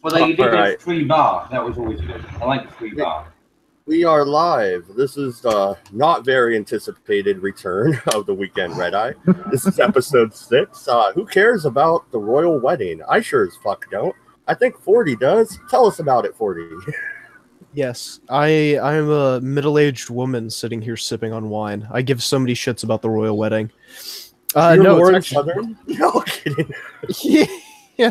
Well, they did Alright. a free bar. That was always good. I like the free bar. We are live. This is the not very anticipated return of the Weekend Redeye. This is episode 6. Who cares about the royal wedding? I sure as fuck don't. I think 40 does. Tell us about it, 40. Yes, I'm a middle-aged woman sitting here sipping on wine. I give so many shits about the royal wedding. No, Lord it's actually, Southern? No kidding. yeah,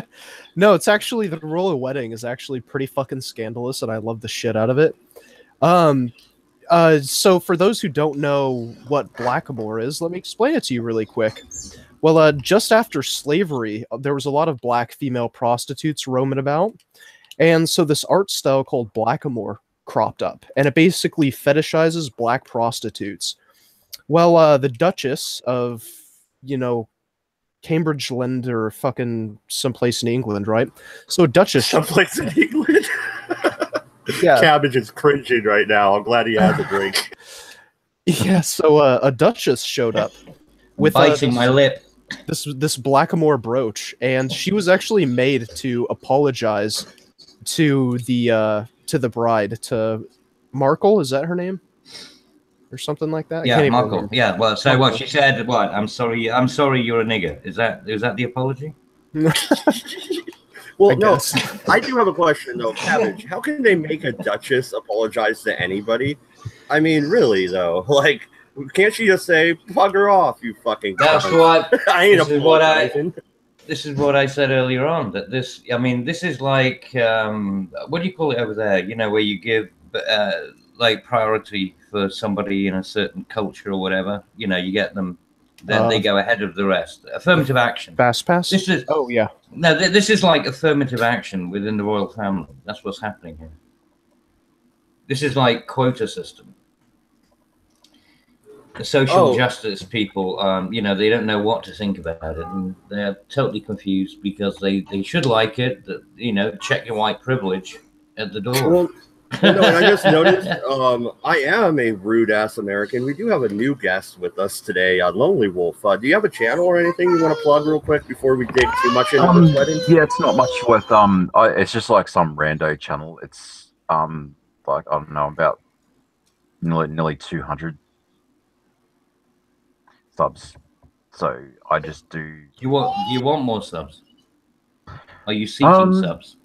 no, it's actually the royal wedding is actually pretty fucking scandalous, and I love the shit out of it. So for those who don't know what blackamoor is, let me explain it to you really quick. Well, just after slavery, there was a lot of black female prostitutes roaming about. And so this art style called blackamoor cropped up, and it basically fetishizes black prostitutes. Well, the Duchess of, Cambridgeland or fucking someplace in England, right? So Duchess... Someplace in England? Yeah. Cabbage is cringing right now. I'm glad he has a drink. Yeah, so a Duchess showed up with Biting my lip. This blackamoor brooch, and she was actually made to apologize to the bride, to Markle, is that her name? Or something like that? Yeah, Markle. Yeah, well, so what she said, what? I'm sorry you're a nigger. Is that the apology? Well, no, I do have a question though, Cabbage. How can they make a Duchess apologize to anybody? I mean, really though, like, can't she just say, "Bugger off, you fucking"? That's what. I ain't apologizing. This is what I said earlier on. That this is like, what do you call it over there? You know, where you give like priority for somebody in a certain culture or whatever. You know, you get them. Then they go ahead of the rest. Affirmative action. Fast pass? This is, oh, yeah. No, this is like affirmative action within the royal family. That's what's happening here. This is like quota system. The social justice people, they don't know what to think about it. And they're totally confused because they should like it. That, check your white privilege at the door. Well, and I just noticed I am a rude-ass American. We do have a new guest with us today, Lonely Wolf. Do you have a channel or anything you want to plug real quick before we dig too much into this wedding? Yeah, it's not much worth. It's just like some rando channel. It's like, I don't know, about nearly 200 subs. So I just do. You want more subs? Are you seeking subs?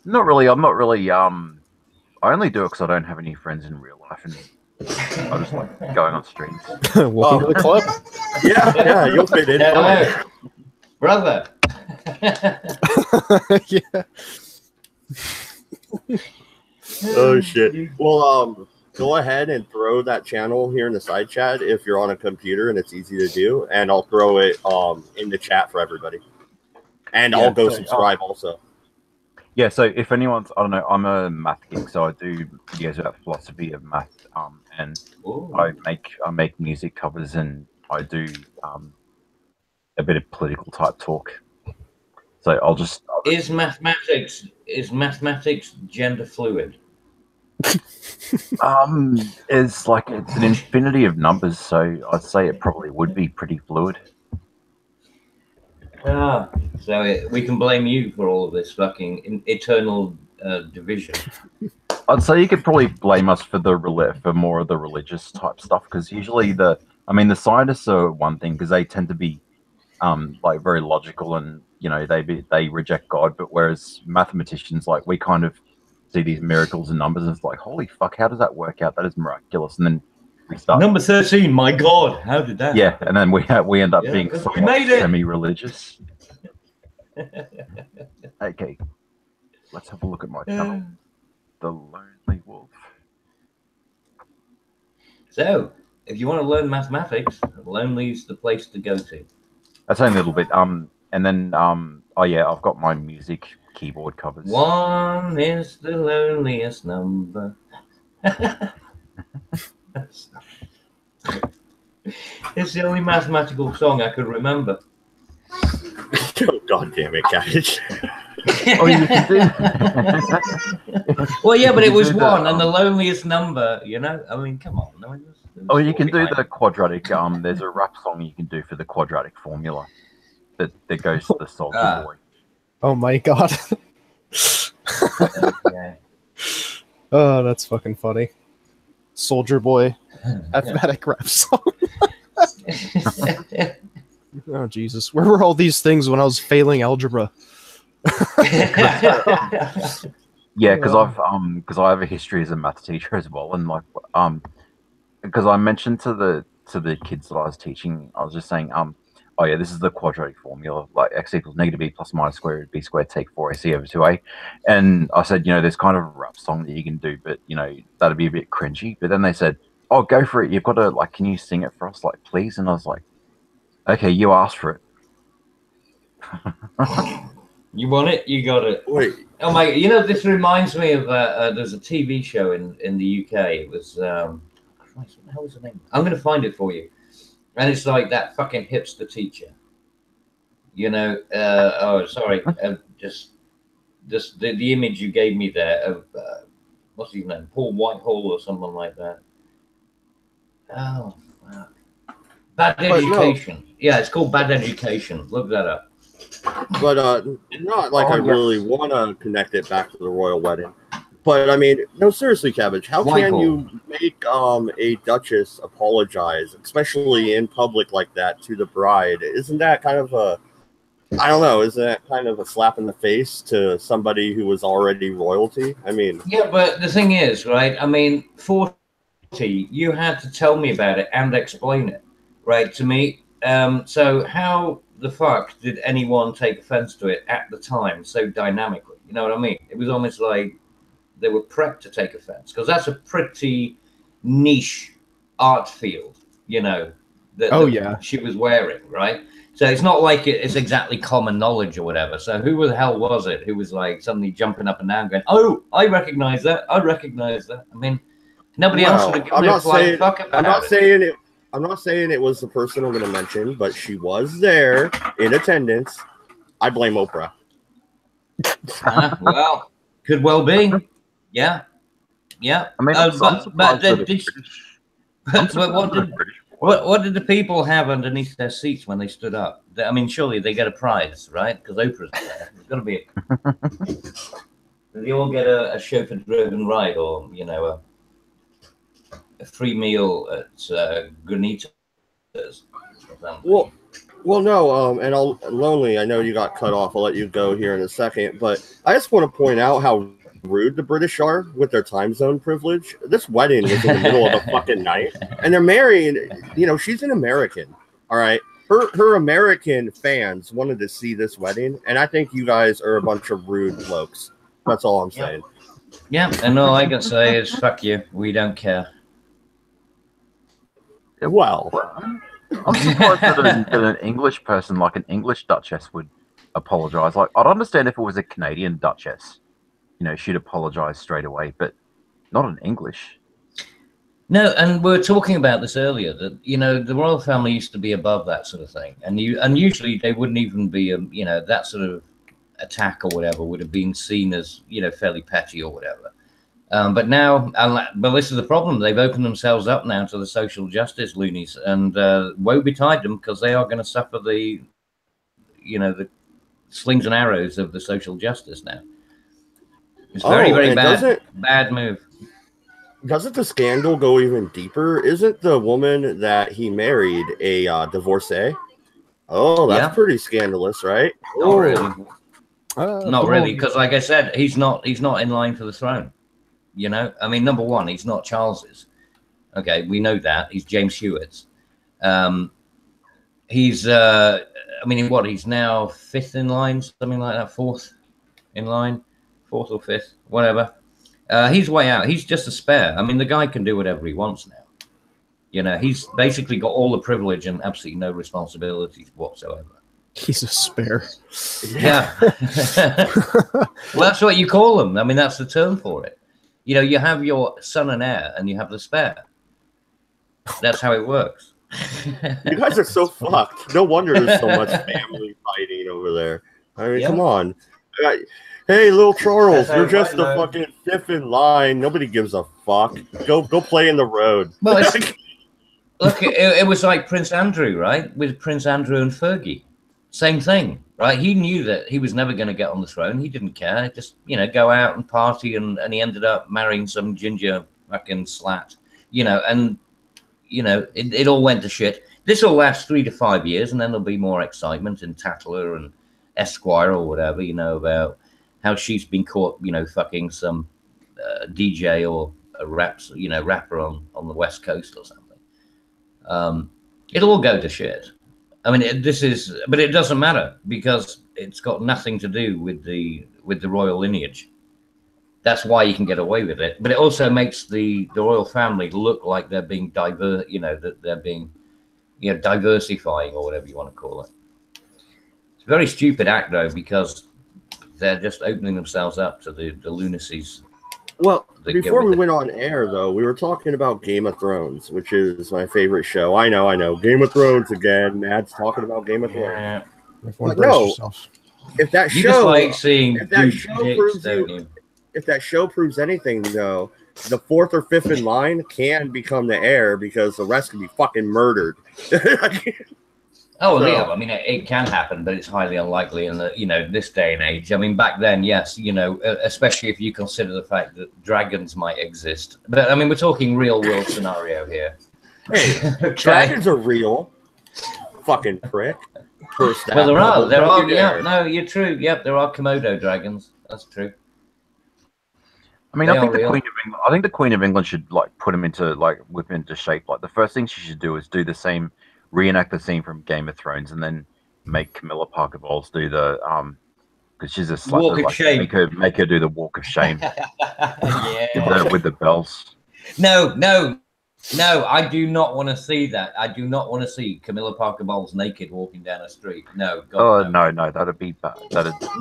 Not really. I'm not really. I only do it because I don't have any friends in real life, and I just like going on streams. Welcome to the club. Yeah, you'll fit in. Hello, brother. Yeah. Oh shit. Well, go ahead and throw that channel here in the side chat if you're on a computer and it's easy to do, and I'll throw it in the chat for everybody. And I'll go subscribe also. Yeah, so if anyone's, I don't know, I'm a math geek, so I do videos about philosophy of math, and I make music covers, and I do a bit of political type talk. So Is mathematics gender fluid? It's an infinity of numbers, so I'd say it probably would be pretty fluid. So we can blame you for all of this fucking eternal division. I'd say you could probably blame us for more of the religious type stuff, because usually the scientists are one thing because they tend to be like very logical, and they reject God, but whereas mathematicians, like, we kind of see these miracles and numbers and it's like, holy fuck, how does that work out? That is miraculous. And then we start number 13, my God, how did that happen? And then we end up being semi-religious. Okay, let's have a look at my channel, The Lonely Wolf. So if you want to learn mathematics, Lonely's the place to go to. That's only a little bit. And then I've got my music keyboard covers. 1 is the loneliest number. It's the only mathematical song I could remember. Oh, God damn it, guys. Oh, you can do. Well, yeah, but it was 1 and the loneliest number, I mean, come on. You can do the quadratic. There's a rap song you can do for the quadratic formula that goes to the Soldier Boy. Oh my God. Yeah. Oh, that's fucking funny. Soldier Boy, athletic rap song. Oh Jesus, where were all these things when I was failing algebra? Yeah, because I have a history as a math teacher as well, and like because I mentioned to the kids that I was teaching, I was just saying oh yeah, this is the quadratic formula, like x equals negative b plus minus square root of b squared take 4ac over 2a, and I said, there's kind of a rap song that you can do, but that'd be a bit cringy. But then they said, oh, go for it. You've got to, like, can you sing it for us, like, please? And I was like, okay, you asked for it. You want it, you got it. Wait, Oh my! This reminds me of there's a TV show in the UK. It was Christ, what the hell was the name? I'm going to find it for you. And it's like that fucking hipster teacher. Oh, sorry. Just the image you gave me there of what's his name, Paul Whitehall or someone like that. Oh, fuck. Bad Education. No. Yeah, it's called Bad Education. Look that up. But not like I really want to connect it back to the royal wedding. But I mean, no, seriously, Cabbage, how can you make a duchess apologize, especially in public like that, to the bride? Isn't that kind of I don't know, isn't that kind of a slap in the face to somebody who was already royalty? I mean, yeah, but the thing is, right? I mean, 40, you had to tell me about it and explain it, right, to me. So how the fuck did anyone take offense to it at the time so dynamically? You know what I mean? It was almost like they were prepped to take offense, because that's a pretty niche art field, that she was wearing, right? So it's not like it's exactly common knowledge or whatever. So who the hell was it who was like suddenly jumping up and down going, oh, I recognize that. I recognize that. I mean, nobody else would have given a flying fuck about it. I'm not saying it was the person I'm going to mention, but she was there in attendance. I blame Oprah. Well, could well be. Yeah. Yeah. I mean, what did the people have underneath their seats when they stood up? I mean, surely they get a prize, right? Because Oprah's there. There's got to be do they all get a chauffeur-driven ride, or, a free meal at Granitas? Well, no, and Lonely, I know you got cut off. I'll let you go here in a second, but I just want to point out how rude the British are with their time zone privilege. This wedding was in the middle of the fucking night, and they're marrying. She's an American. All right, her American fans wanted to see this wedding, and I think you guys are a bunch of rude blokes. That's all I'm saying. Yeah, and all I can say is fuck you. We don't care. Well, I'm surprised that an English person, like an English duchess, would apologize. Like, I'd understand if it was a Canadian duchess, she'd apologize straight away, but not an English. No, and we were talking about this earlier, that, the royal family used to be above that sort of thing. And usually they wouldn't even be, that sort of attack or whatever would have been seen as, fairly petty or whatever. But now, but this is the problem. They've opened themselves up now to the social justice loonies, and woe betide them, because they are going to suffer the slings and arrows of the social justice now. It's very, very bad move. Doesn't the scandal go even deeper? Isn't the woman that he married a divorcee? Oh, that's pretty scandalous, right? Not really. Not really, because like I said, he's not in line for the throne. I mean, number one, he's not Charles's. Okay, we know that. He's James Hewitt's. He's he's now fifth in line, something like that, fourth in line, fourth or fifth, whatever. He's way out. He's just a spare. I mean, the guy can do whatever he wants now. He's basically got all the privilege and absolutely no responsibilities whatsoever. He's a spare. Yeah. Well, that's what you call them. I mean, that's the term for it. You have your son and heir, and you have the spare. That's how it works. You guys are so fucked. No wonder there's so much family fighting over there. I mean, come on. Hey, little Charles, you're just the fucking fifth in line. Nobody gives a fuck. Go play in the road. Well, look, it was like Prince Andrew, right? With Prince Andrew and Fergie. Same thing, right? He knew that he was never going to get on the throne. He didn't care. Just, go out and party, and he ended up marrying some ginger fucking slat, and, it all went to shit. This will last 3 to 5 years, and then there'll be more excitement in Tatler and Esquire or whatever, about how she's been caught, fucking some DJ or a rapper on the West Coast or something. It'll all go to shit. I mean, but it doesn't matter because it's got nothing to do with the royal lineage. That's why you can get away with it. But it also makes the royal family look like they're being that they're being, diversifying or whatever you want to call it. It's a very stupid act though, because they're just opening themselves up to the lunacies. Well, before we went on air, though, we were talking about Game of Thrones, which is my favorite show. I know. Game of Thrones again. Matt's talking about Game of Thrones. Yeah. But no, if that You show, just like seeing if that dude show dicks, proves don't you? if that show proves anything, though, the fourth or fifth in line can become the heir because the rest can be fucking murdered. Oh, So- yeah. I mean, it can happen, but it's highly unlikely in this day and age. I mean, back then, yes, especially if you consider the fact that dragons might exist. But I mean, we're talking real world scenario here. Hey, Okay. dragons are real. Fucking prick. First Well, there are. Don't you Yeah, dare. no, you're true. Yep, there are Komodo dragons. That's true. I mean, They I think are real. the Queen of England should put him into whip him into shape. Like the first thing she should do is do the same, reenact the scene from Game of Thrones, and then make Camilla Parker Bowles do the because she's a slut. Walk of shame. Make her do the walk of shame Yeah. with the bells. No, I do not want to see that. I do not want to see Camilla Parker Bowles naked walking down a street. No, God, Oh no, that'd be bad.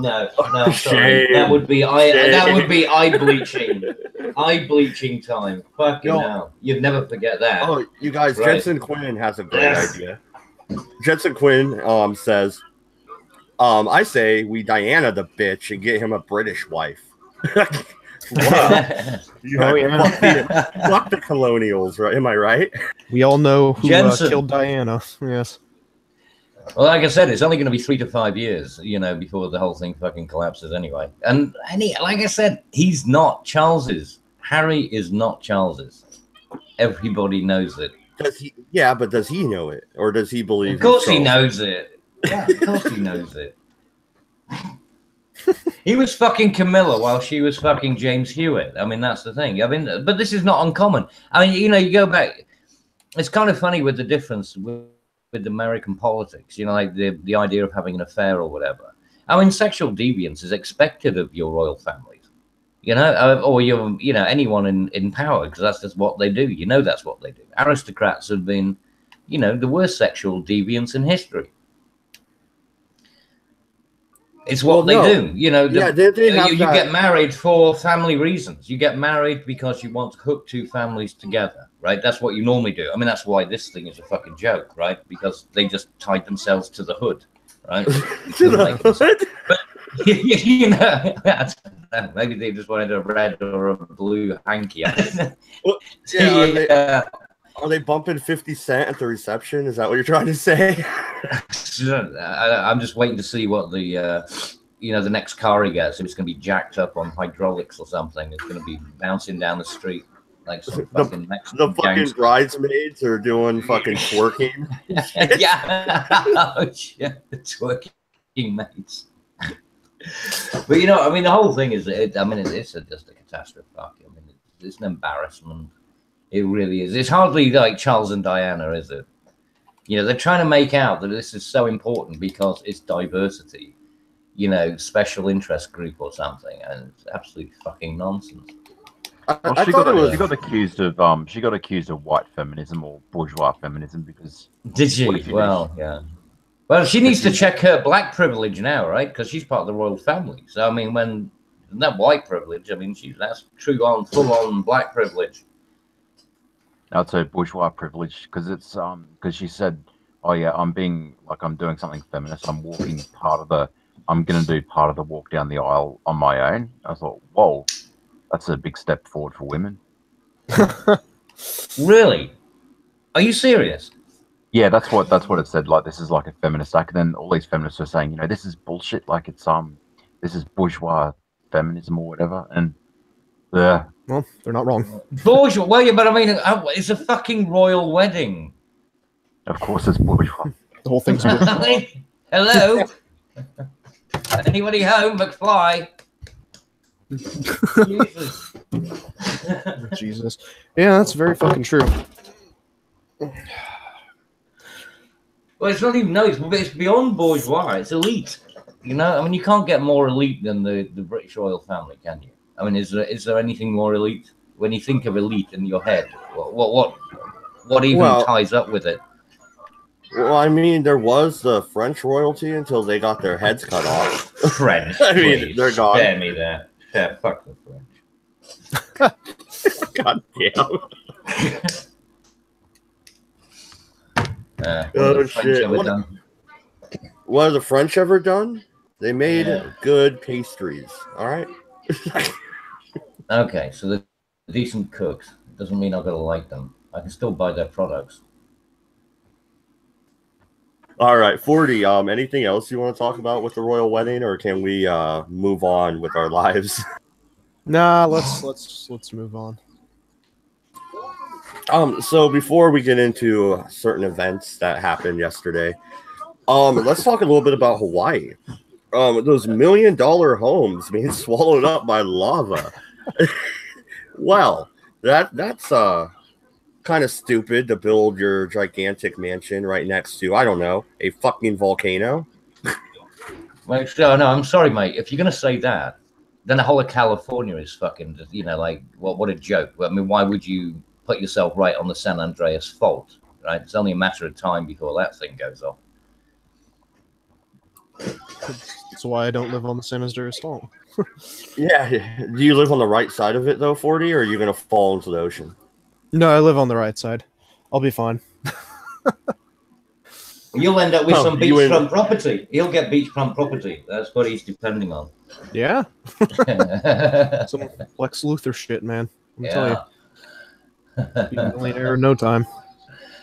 no, sorry. Shame. That would be Shame. eye bleaching time. Fucking No. hell. You'd never forget that. Oh, you guys, Right. Jensen Quinn has a great Yes. idea. Jensen Quinn says, I say we Diana the bitch and get him a British wife. Wow. Oh, yeah. Fuck the colonials, right? Am I right? We all know who Jensen. killed Diana. Yes. Well, like I said, it's only going to be 3 to 5 years, before the whole thing fucking collapses anyway. And like I said, he's not Charles's. Harry is not Charles's. Everybody knows it. Does he? Yeah, but does he know it, or does he believe? Of course he's he Charles? knows it. Yeah, of course he knows it. He was fucking Camilla while she was fucking James Hewitt. I mean, that's the thing. I mean, but this is not uncommon. I mean, you go back. It's kind of funny with the difference with American politics. Like the idea of having an affair or whatever. I mean, sexual deviance is expected of your royal families. Or anyone in power, because that's just what they do. That's what they do. Aristocrats have been, the worst sexual deviants in history. It's what they do. Yeah, they have you that- get married for family reasons. You get married because you want to hook two families together, right? That's what you normally do. I mean, that's why this thing is a fucking joke, right? Because they just tied themselves to the hood, right? To the hood? I don't know, maybe they just wanted a red or a blue hanky. Well, yeah, are they bumping 50 Cent at the reception? Is that what you're trying to say? I'm just waiting to see what the next car he gets. If it's going to be jacked up on hydraulics or something, it's going to be bouncing down the street like some fucking Mexican The fucking gangster. bridesmaids are doing fucking twerking. Yeah, oh, shit, the twerking mates. But I mean, the whole thing is, it's just a catastrophe. I mean, it's an embarrassment. It really is. It's hardly like Charles and Diana, is it? They're trying to make out that this is so important because it's diversity, special interest group or something, and it's absolute fucking nonsense. I She thought it was. got accused of white feminism or bourgeois feminism because Did she? What if you Well, yeah. Well, she needs to check her black privilege now, right? Because she's part of the royal family. So I mean, when that white privilege, I mean, that's true on full on black privilege. I'd say bourgeois privilege because it's because she said, "Oh yeah, I'm doing something feminist. I'm gonna do part of the walk down the aisle on my own." I thought, whoa, that's a big step forward for women. Really? Are you serious? Yeah, that's what it said. Like, this is like a feminist act. And then all these feminists are saying, this is bullshit. Like, this is bourgeois feminism or whatever. And yeah, Well, they're not wrong. Bourgeois. Well, yeah, but I mean, it's a fucking royal wedding. of course it's bourgeois. The whole thing's bullshit. I mean, hello. Anybody home, McFly? Jesus. Jesus. Yeah, that's very fucking true. Well, it's not even it's beyond bourgeois. It's elite. You know, I mean, you can't get more elite than the British royal family, can you? I mean, is there anything more elite when you think of elite in your head? What even ties up with it? Well, I mean, there was the French royalty until they got their heads cut off. French. I mean, they're gone. Spare me there. Yeah, fuck the French. God damn. Oh shit! What have the French ever done? They made good pastries. All right. Okay, so they're decent cooks. Doesn't mean I've got to like them. I can still buy their products. All right, 40. Anything else you want to talk about with the royal wedding, or can we move on with our lives? Nah, let's move on. So before we get into certain events that happened yesterday, let's talk a little bit about Hawaii. Those $1 million homes being swallowed up by lava. Well, that's kind of stupid to build your gigantic mansion right next to, I don't know, a fucking volcano. Like, no, I'm sorry, mate. If you're gonna say that, then the whole of California is fucking, like, what a joke. I mean, why would you put yourself right on the San Andreas fault, right? It's only a matter of time before that thing goes off. That's why I don't live on the San Andreas fault. Yeah. Do you live on the right side of it, though, 40, or are you going to fall into the ocean? No, I live on the right side. I'll be fine. You'll end up with some beachfront property. He'll get beachfront property. That's what he's depending on. Yeah. Some Lex Luthor shit, man. Tell you. Be a millionaire in no time.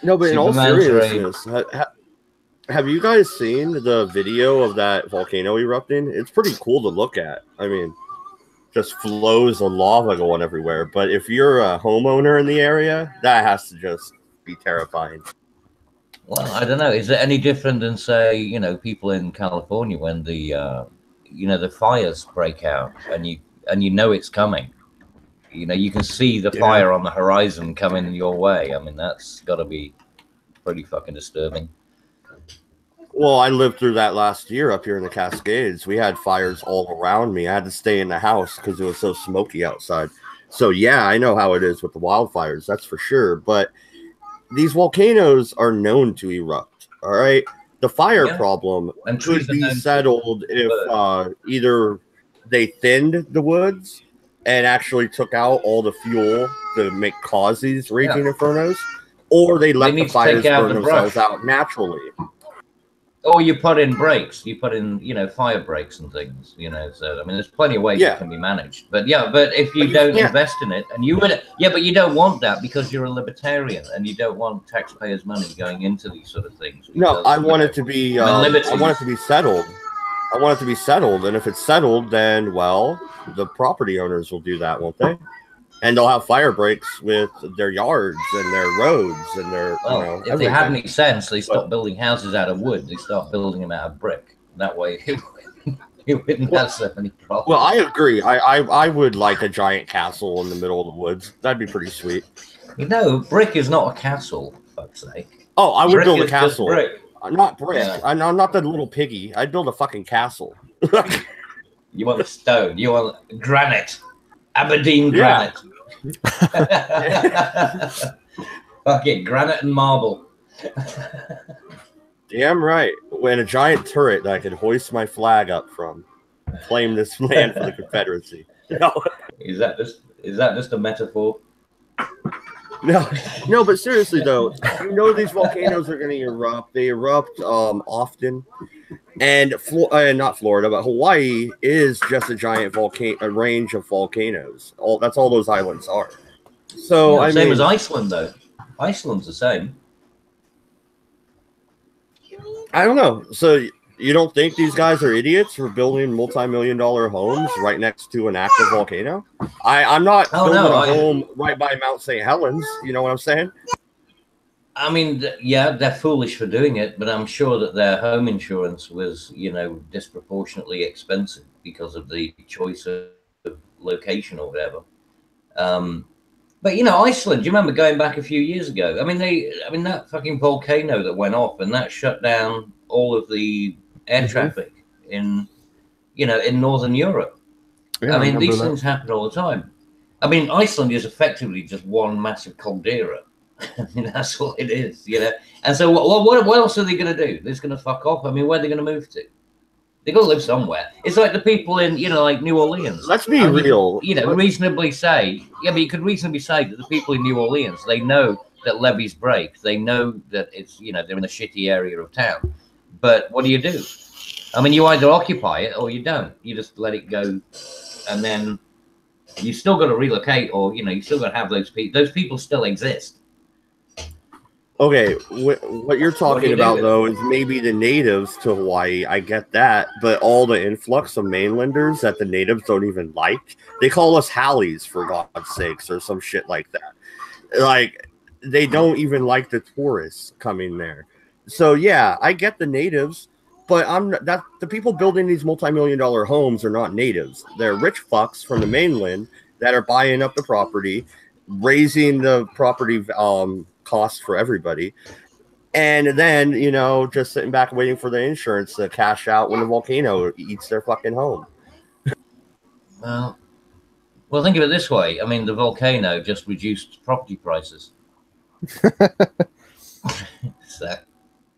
No, but in all seriousness, have you guys seen the video of that volcano erupting? It's pretty cool to look at. I mean, just flows of lava going everywhere. But if you're a homeowner in the area, that has to just be terrifying. Well, I don't know. Is it any different than, say, people in California when the fires break out and you know it's coming? You can see the fire on the horizon coming your way. I mean, that's got to be pretty fucking disturbing. Well, I lived through that last year up here in the Cascades. We had fires all around me. I had to stay in the house because it was so smoky outside. So, yeah, I know how it is with the wildfires. That's for sure. But these volcanoes are known to erupt, all right? The fire problem could be settled if either they thinned the woods and actually took out all the fuel to cause these raging infernos, or they let the fires burn themselves out naturally. Or you put in brakes. You put in, fire brakes and things. So I mean, there's plenty of ways it can be managed. But if you don't invest in it, and you would, but you don't want that because you're a libertarian and you don't want taxpayers' money going into these sort of things. No, I want it to be. I want it to be settled. I want it to be settled, and if it's settled, then the property owners will do that, won't they? And they'll have fire breaks with their yards and their roads and their. If everything. they had any sense, they stop building houses out of wood. They start building them out of brick. That way, you wouldn't have so many problems. Well, I agree. I would like a giant castle in the middle of the woods. That'd be pretty sweet. Brick is not a castle. For fuck's sake. Oh, I would build a castle. Brick. Not brick. Yeah. I'm not the little piggy. I'd build a fucking castle. You want stone. You want granite. Aberdeen granite. Fuck it, granite and marble. Damn right. When a giant turret that I could hoist my flag up from, claim this land for the Confederacy. Is that just a metaphor? No, but seriously though, these volcanoes are going to erupt. They erupt often, and not Florida, but Hawaii is just a giant a range of volcanoes. That's all those islands are. So same as Iceland, though. Iceland's the same. I don't know. So you don't think these guys are idiots for building multi-million-dollar homes right next to an active volcano? I'm not building a home right by Mount St. Helens. You know what I'm saying? I mean, yeah, they're foolish for doing it, but I'm sure that their home insurance was, disproportionately expensive because of the choice of location or whatever. But Iceland, do you remember going back a few years ago? I mean, that fucking volcano that went off and that shut down all of the air traffic in Northern Europe. Yeah, I mean, these that. things happen all the time. I mean, Iceland is effectively just one massive caldera. I mean, that's all it is, And so, what else are they going to do? They're just going to fuck off. I mean, where are they going to move to? They got to live somewhere. It's like the people in, like New Orleans. Let's be real. Reasonably say, but you could reasonably say that the people in New Orleans, they know that levees break. They know that it's, they're in a shitty area of town. But what do? I mean, you either occupy it or you don't. You just let it go, and then you still got to relocate, or you still got to have those people. Those people still exist. Okay, what you're talking about, though, is maybe the natives to Hawaii. I get that, but all the influx of mainlanders that the natives don't even like, they call us Hallies, for God's sakes, or some shit like that. Like, they don't even like the tourists coming there. So, yeah, I get the natives, but the people building these multi-million-dollar homes are not natives. They're rich fucks from the mainland that are buying up the property, raising the property cost for everybody, and then just sitting back waiting for the insurance to cash out when the volcano eats their fucking home. Well, think of it this way. I mean, the volcano just reduced property prices. So that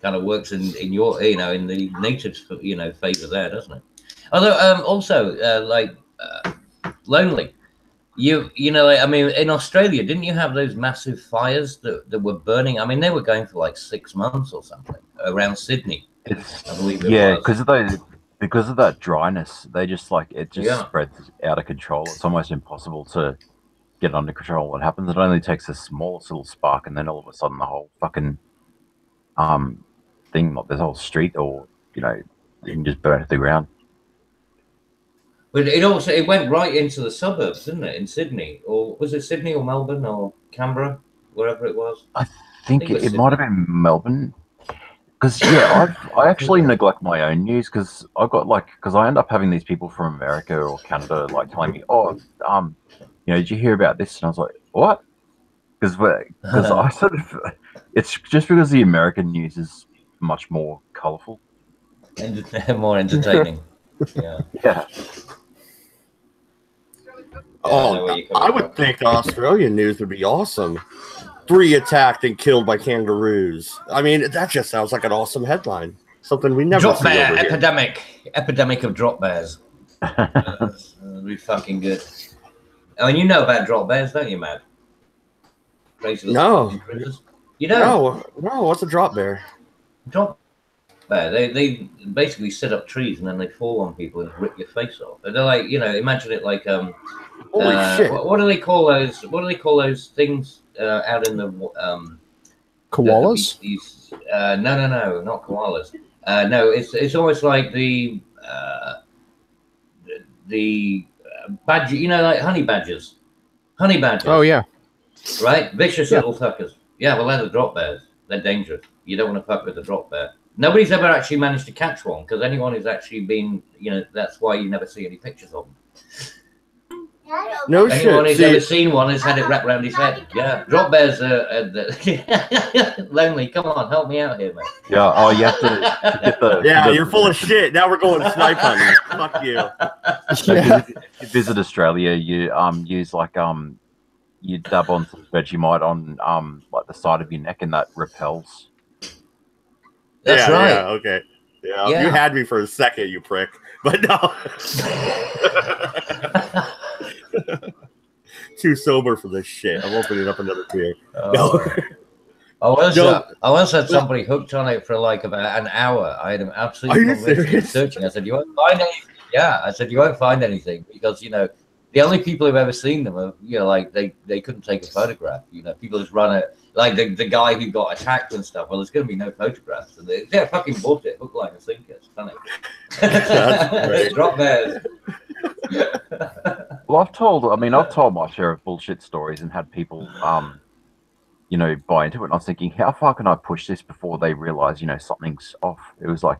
kind of works in your in the natives favor there, doesn't it? Although also lonely. I mean, in Australia, didn't you have those massive fires that were burning? I mean, they were going for like 6 months or something around Sydney. I believe it was. Because of that dryness, they just spreads out of control. It's almost impossible to get under control. What happens? It only takes the smallest little spark, and then all of a sudden, the whole fucking thing, like this whole street, or you can just burn to the ground. But it went right into the suburbs, didn't it? In Sydney, or was it Sydney or Melbourne or Canberra, wherever it was? I think it might have been Melbourne. Because I actually neglect my own news because I end up having these people from America or Canada telling me, did you hear about this? And I was like, what? Because I sort of, it's just because the American news is much more colorful and more entertaining. Yeah. I would think Australian news would be awesome. 3 attacked and killed by kangaroos. I mean, that just sounds like an awesome headline. Something we never drop see bear over epidemic of drop bears. That'd be fucking good. I mean, you know about drop bears, don't you, Matt? No. You don't? No. What's a drop bear? Drop bear. They basically set up trees and then they fall on people and rip your face off. And they're like, imagine it like holy shit. What do they call those? What do they call those things out in the koalas? No, not koalas. No, it's almost like the badger. Like honey badgers. Honey badgers. Oh yeah. Right, vicious little fuckers. Yeah, well, they're the drop bears. They're dangerous. You don't want to fuck with the drop bear. Nobody's ever actually managed to catch one because anyone who's actually been, that's why you never see any pictures of them. No Anyone shit. who's ever seen one has had it wrapped around his head. Yeah, drop bears are lonely. Come on, help me out here, man. Yeah. Oh, you have to get the. Yeah, you're full of shit. Now we're going snipe hunting. Fuck you. If you visit Australia, you use you dab on some Vegemite on the side of your neck, and that repels. That's right. Yeah. Okay. Yeah. You had me for a second, you prick. But no. Too sober for this shit. I'm opening up another beer. I once had somebody hooked on it for like about an hour. I had him absolutely searching. I said, "You won't find anything." Yeah, I said, "You won't find anything because the only people who've ever seen them are they couldn't take a photograph. People just run like the guy who got attacked and stuff. Well, there's going to be no photographs. And they're fucking bullshit. Hook, line, and sinker. It's funny. That's great. Drop theirs. Well, I've told my share of bullshit stories and had people, you know, buy into it. And I was thinking, how far can I push this before they realize, you know, something's off? It was like,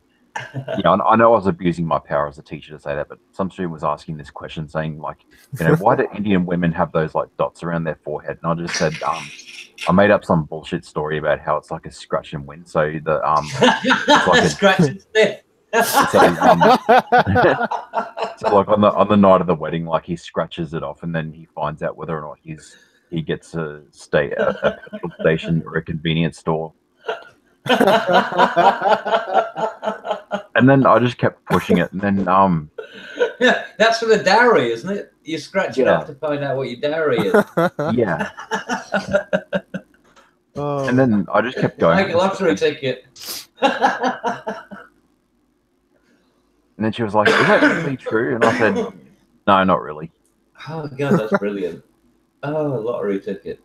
you know, I know I was abusing my power as a teacher to say that, but some student was asking this question saying, like, you know, why do Indian women have those, like, dots around their forehead? And I just said, I made up some bullshit story about how it's like a scratch and win. So the, it's like a scratch and sniff. So, so like on the night of the wedding, like he scratches it off, and then he finds out whether or not he gets to stay at a petrol station or a convenience store. And then I just kept pushing it, and then yeah, that's for the dowry, isn't it? You scratch it off to find out what your dowry is. Yeah. And then I just kept going. Like a lottery ticket. And then she was like, "Is that really true?" And I said, "No, not really." Oh god, that's brilliant. Oh, a lottery ticket.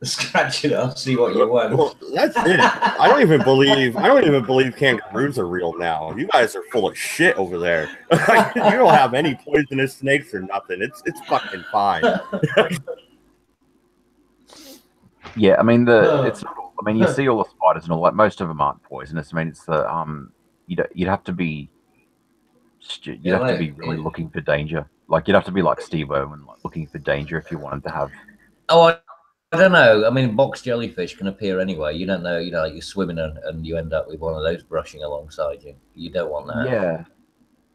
Scratch it off, see what you won. Well, that's it. I don't even believe kangaroos are real now. You guys are full of shit over there. You don't have any poisonous snakes or nothing. It's fucking fine. Yeah, I mean you see all the spiders and all that. Most of them aren't poisonous. I mean, it's the you'd have to be really looking for danger. Like you'd have to be like Steve Irwin, like looking for danger if you wanted to have. Oh, I don't know. I mean, box jellyfish can appear anywhere. You don't know. You know, like you're swimming and you end up with one of those brushing alongside you. You don't want that. Yeah,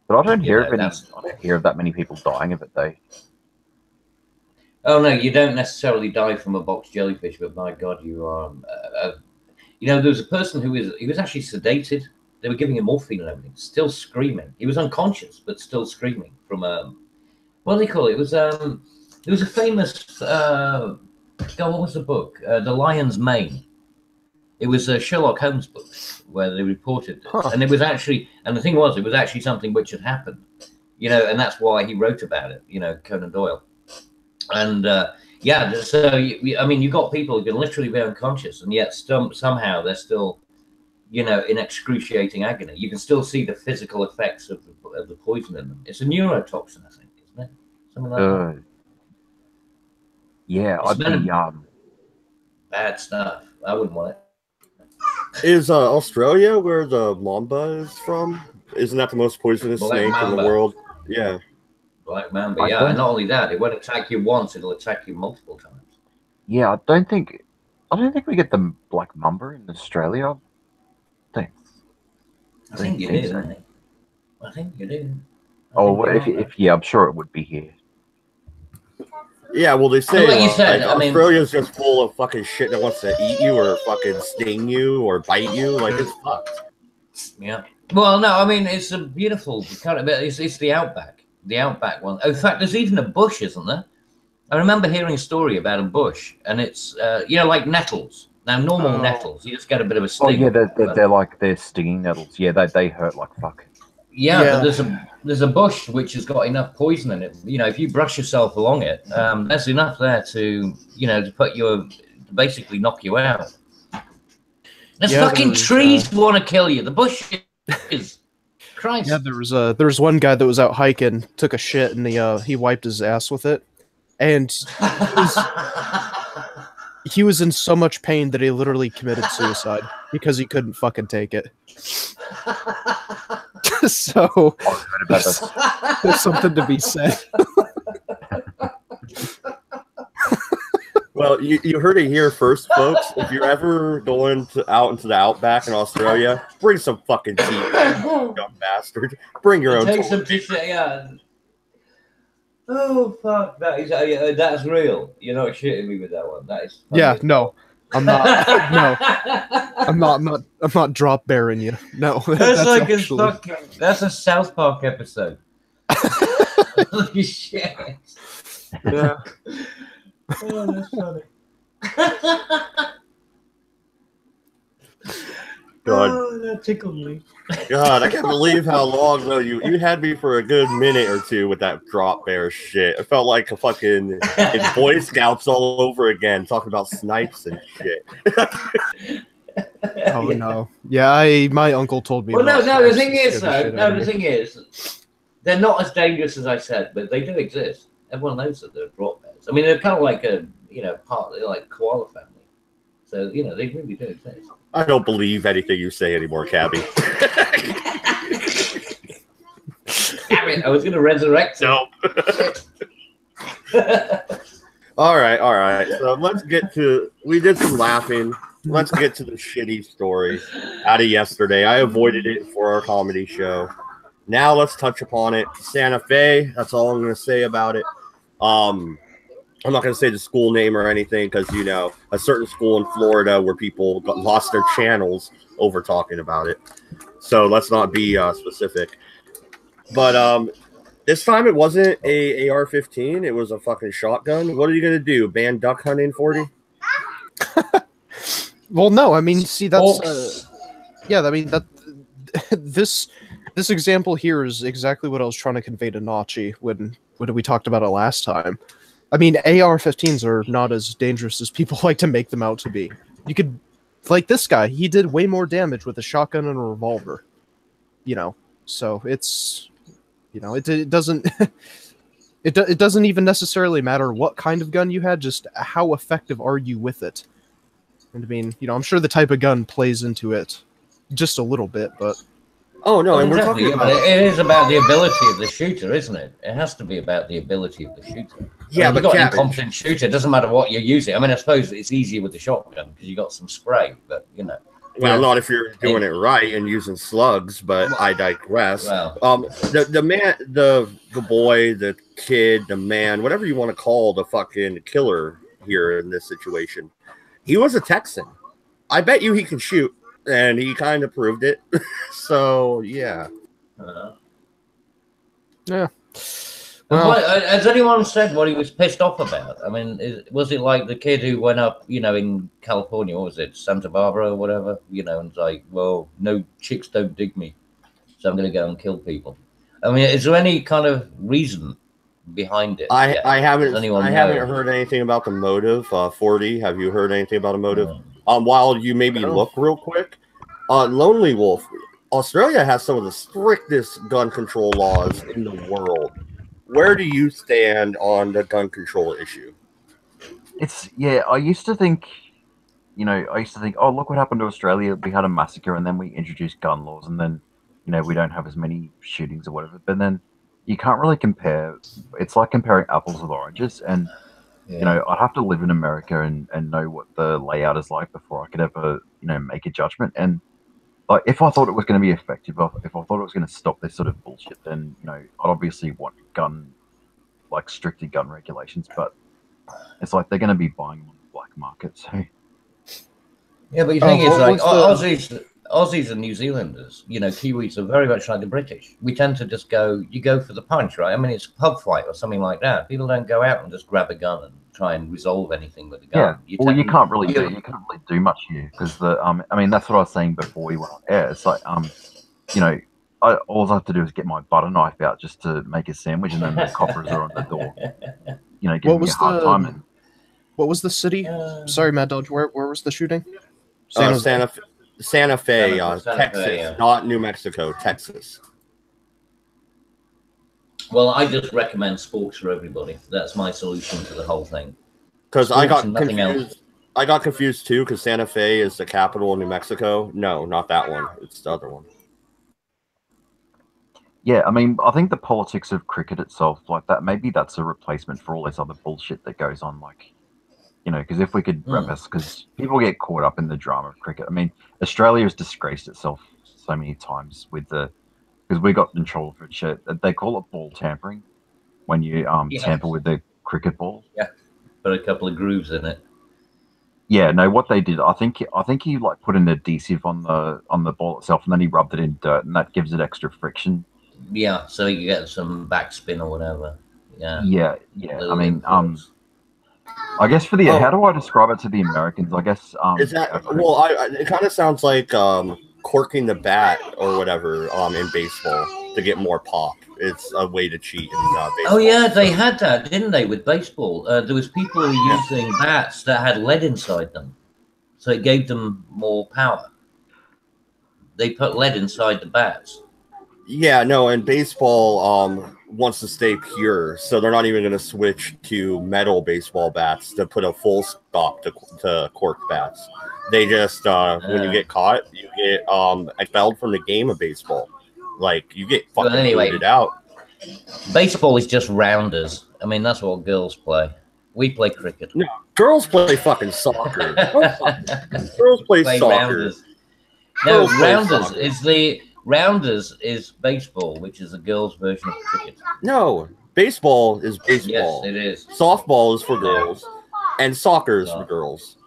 but I don't hear of any. I don't hear of that many people dying of it though. Oh no, you don't necessarily die from a box jellyfish, but my God, you are. You know, there was a person he was actually sedated. They were giving him morphine and everything, still screaming. He was unconscious, but still screaming from what do they call it? It was there was a famous God, what was the book? The Lion's Mane. It was a Sherlock Holmes book where they reported this. And it was actually, and the thing was, it was actually something which had happened, you know, and that's why he wrote about it, you know, Conan Doyle. And yeah, so I mean, you got people who can literally be unconscious, and yet somehow they're still, you know, in excruciating agony. You can still see the physical effects of the poison in them. It's a neurotoxin, I think, isn't it? Something like that. Yeah, I'd be bad stuff. I wouldn't want it. Is Australia where the mamba is from? Isn't that the most poisonous snake in the world? Yeah. Black mamba, yeah. And not only that, it won't attack you once, it'll attack you multiple times. Yeah, I don't think we get the black mamba in Australia. I think you do, so. I think you do. I'm sure it would be here. Yeah, well, they say like you said, Australia's just full of fucking shit that wants to eat you or fucking sting you or bite you. Like, it's fucked. Yeah. Well, no, I mean, it's a beautiful kind of. It's the outback. The outback one. Oh, in fact, there's even a bush, isn't there? I remember hearing a story about a bush, and it's you know, like nettles. Now, normal nettles, you just get a bit of a sting. Oh yeah, they're stinging nettles. Yeah, they hurt like fuck. Yeah, but there's a bush which has got enough poison in it. You know, if you brush yourself along it, there's enough there to, you know, to basically knock you out. There's fucking trees want to kill you. The bush is. Christ. Yeah, there was one guy that was out hiking, took a shit, and he wiped his ass with it, and he was in so much pain that he literally committed suicide because he couldn't fucking take it. So there's something to be said. Well, you heard it here first, folks. If you're ever going out into the outback in Australia, bring some fucking tea, you dumb bastard. Bring your own. Take some tea, yeah. Oh fuck, that's real. You're not shitting me with that one. That is. Funny. Yeah, no, I'm not. No, I'm not drop bearing you. No, that's like actually... that's a South Park episode. Holy shit. Yeah. Oh, that's funny. God, Oh, that tickled me. God, I can't believe how long though you had me for a good minute or two with that drop bear shit. It felt like a fucking it's Boy Scouts all over again, talking about snipes and shit. Oh no. Yeah, my uncle told me Well, no, about no. The snipes thing that is, scared the though, shit out no, of the me. thing is, they're not as dangerous as I said, but they do exist. Everyone knows that they're drop bears. I mean, they're kind of like a, partly like koala family. So they really do exist. I don't believe anything you say anymore, Cabby. Damn it! I was going to resurrect him. No. All right. So let's get to. We did some laughing. Let's get to the shitty story out of yesterday. I avoided it for our comedy show. Now let's touch upon it. Santa Fe. That's all I'm going to say about it. I'm not going to say the school name or anything because a certain school in Florida where people lost their channels over talking about it. So let's not be specific. But this time it wasn't a AR-15. It was a fucking shotgun. What are you going to do? Ban duck hunting 40? Well, no, I mean, see, that's Hawks. yeah. I mean that this example here is exactly what I was trying to convey to Nachi when we talked about it last time. I mean, AR-15s are not as dangerous as people like to make them out to be. You could, like this guy, he did way more damage with a shotgun and a revolver. So it's, it doesn't it doesn't even necessarily matter what kind of gun you had, just how effective are you with it. And I mean, I'm sure the type of gun plays into it just a little bit, but Oh no, Well, and we're exactly, talking but about it is about the ability of the shooter, isn't it? It has to be about the ability of the shooter. Yeah, If but you've got an Cabbage. incompetent shooter, it doesn't matter what you're using. I mean, I suppose it's easier with the shotgun because you got some spray, but Well, not if you're doing it right and using slugs, but I digress. Well, The man, the boy, the kid, the man, whatever you want to call the fucking killer here in this situation, he was a Texan. I bet you he can shoot, and he kind of proved it. So yeah. yeah. and Well, has anyone said what he was pissed off about? I mean, was it like the kid who went up, in California, what was it, Santa Barbara or whatever, and it's like, well, no chicks don't dig me, so I'm going to go and kill people. I mean, is there any kind of reason behind it? I haven't anyone haven't heard anything about the motive. 40, have you heard anything about a motive? While you maybe No. look real quick, Lonely Wolf, Australia has some of the strictest gun control laws in the world. Where do you stand on the gun control issue? I used to think, oh, look what happened to Australia. We had a massacre and then we introduced gun laws and then, we don't have as many shootings or whatever. But then you can't really compare. It's like comparing apples with oranges. And, I'd have to live in America and know what the layout is like before I could ever, make a judgment. And like, if I thought it was going to be effective, if I thought it was going to stop this sort of bullshit, then, I'd obviously want stricter gun regulations. But it's like they're going to be buying them on the black market. So. Yeah, but the thing is, what like, was the- Aussies and New Zealanders, Kiwis are very much like the British. We tend to just you go for the punch, right? I mean, it's a pub fight or something like that. People don't go out and just grab a gun and try and resolve anything with a gun. Yeah, you can't really do much here because I mean, that's what I was saying before we went on air. It's like, all I have to do is get my butter knife out just to make a sandwich, and then the coppers are on the door. Giving me a hard time. And, what was the city? Sorry, Mad Dodge. Where was the shooting? Santa Fe, Santa Fe, Texas, yeah. not New Mexico, Texas. Well, I just recommend sports for everybody. That's my solution to the whole thing. Because I got and nothing confused. else. I got confused too. Because Santa Fe is the capital of New Mexico. No, not that one. It's the other one. Yeah, I mean, I think the politics of cricket itself, like that, maybe that's a replacement for all this other bullshit that goes on, like. Because if we could because people get caught up in the drama of cricket. I mean, Australia has disgraced itself so many times because we got in trouble for shit. They call it ball tampering when you tamper with the cricket ball. Yeah, put a couple of grooves in it. Yeah, no, what they did, I think he like put an adhesive on the ball itself, and then he rubbed it in dirt, and that gives it extra friction. Yeah, so you get some backspin or whatever. Yeah. Yeah. I mean, I guess how do I describe it to the Americans? I guess is that well? It kind of sounds like corking the bat or whatever in baseball to get more pop. It's a way to cheat in baseball. Oh yeah, they had that, didn't they, with baseball? There was people who were using bats that had lead inside them, so it gave them more power. They put lead inside the bats. Yeah, no, and baseball wants to stay pure, so they're not even going to switch to metal baseball bats to put a full stop to cork bats. They just when you get caught, you get expelled from the game of baseball. Like you get fucking booted out. Baseball is just rounders. I mean, that's what girls play. We play cricket. No, girls play fucking soccer. Girls play soccer. Rounders. No, rounders is baseball, which is a girls' version of cricket. No, baseball is baseball. Yes, it is. Softball is for girls, and soccer is for girls.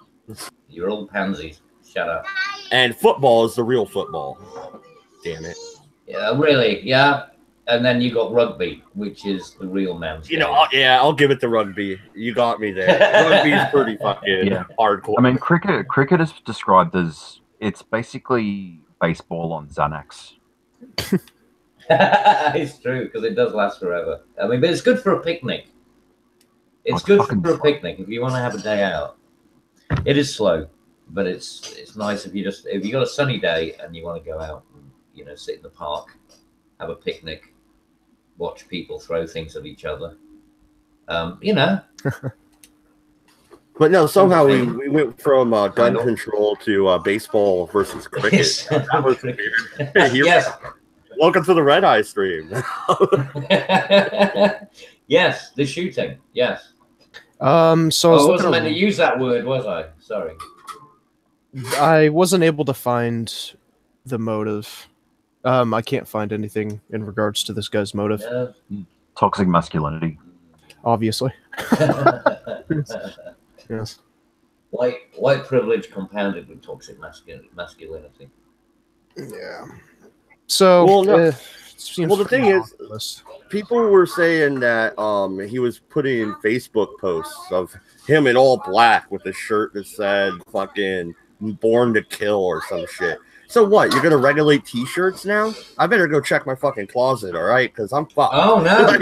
You're all pansies. Shut up. And football is the real football. Damn it. Yeah, really. Yeah. And then you got rugby, which is the real man's game. I'll give it to rugby. You got me there. Rugby's pretty fucking hardcore. I mean, cricket is described as it's basically baseball on Xanax. It's true, because it does last forever. I mean, but it's good for a picnic. It's good for a picnic if you want to have a day out. It is slow, but it's nice if you got a sunny day and you want to go out and sit in the park, have a picnic, watch people throw things at each other. But no, somehow we went from gun control to baseball versus cricket. That was weird. Yes. Welcome to the Red Eye stream. Yes, the shooting. Yes. So I wasn't meant to use that word, was I? Sorry. I wasn't able to find the motive. I can't find anything in regards to this guy's motive. Toxic masculinity. Obviously. Yes. White privilege compounded with toxic masculinity. Yeah. So, the thing is, people were saying that he was putting Facebook posts of him in all black with a shirt that said "fucking born to kill" or some shit. So what? You're gonna regulate T-shirts now? I better go check my fucking closet, all right? Because I'm fucked. Oh no.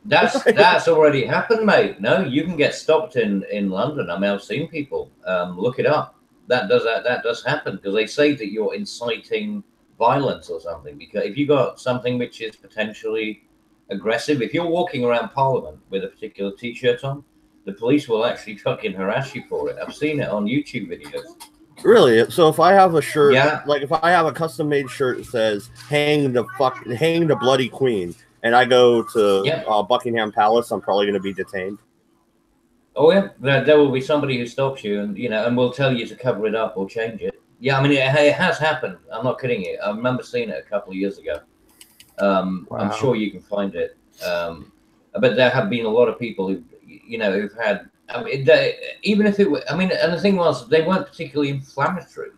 That's already happened, mate. No, you can get stopped in London. I mean, I've seen people. Look it up. That does happen because they say that you're inciting violence or something. Because if you got something which is potentially aggressive, if you're walking around Parliament with a particular T-shirt on, the police will actually fucking harass you for it. I've seen it on YouTube videos. Really? So if I have a shirt, like if I have a custom-made shirt that says "Hang the bloody Queen," and I go to Buckingham Palace, I'm probably going to be detained. Oh yeah, there will be somebody who stops you, and will tell you to cover it up or change it. Yeah, I mean it has happened. I'm not kidding you. I remember seeing it a couple of years ago. Wow. I'm sure you can find it. But there have been a lot of people who've had. I mean, even if it were, and the thing was, they weren't particularly inflammatory.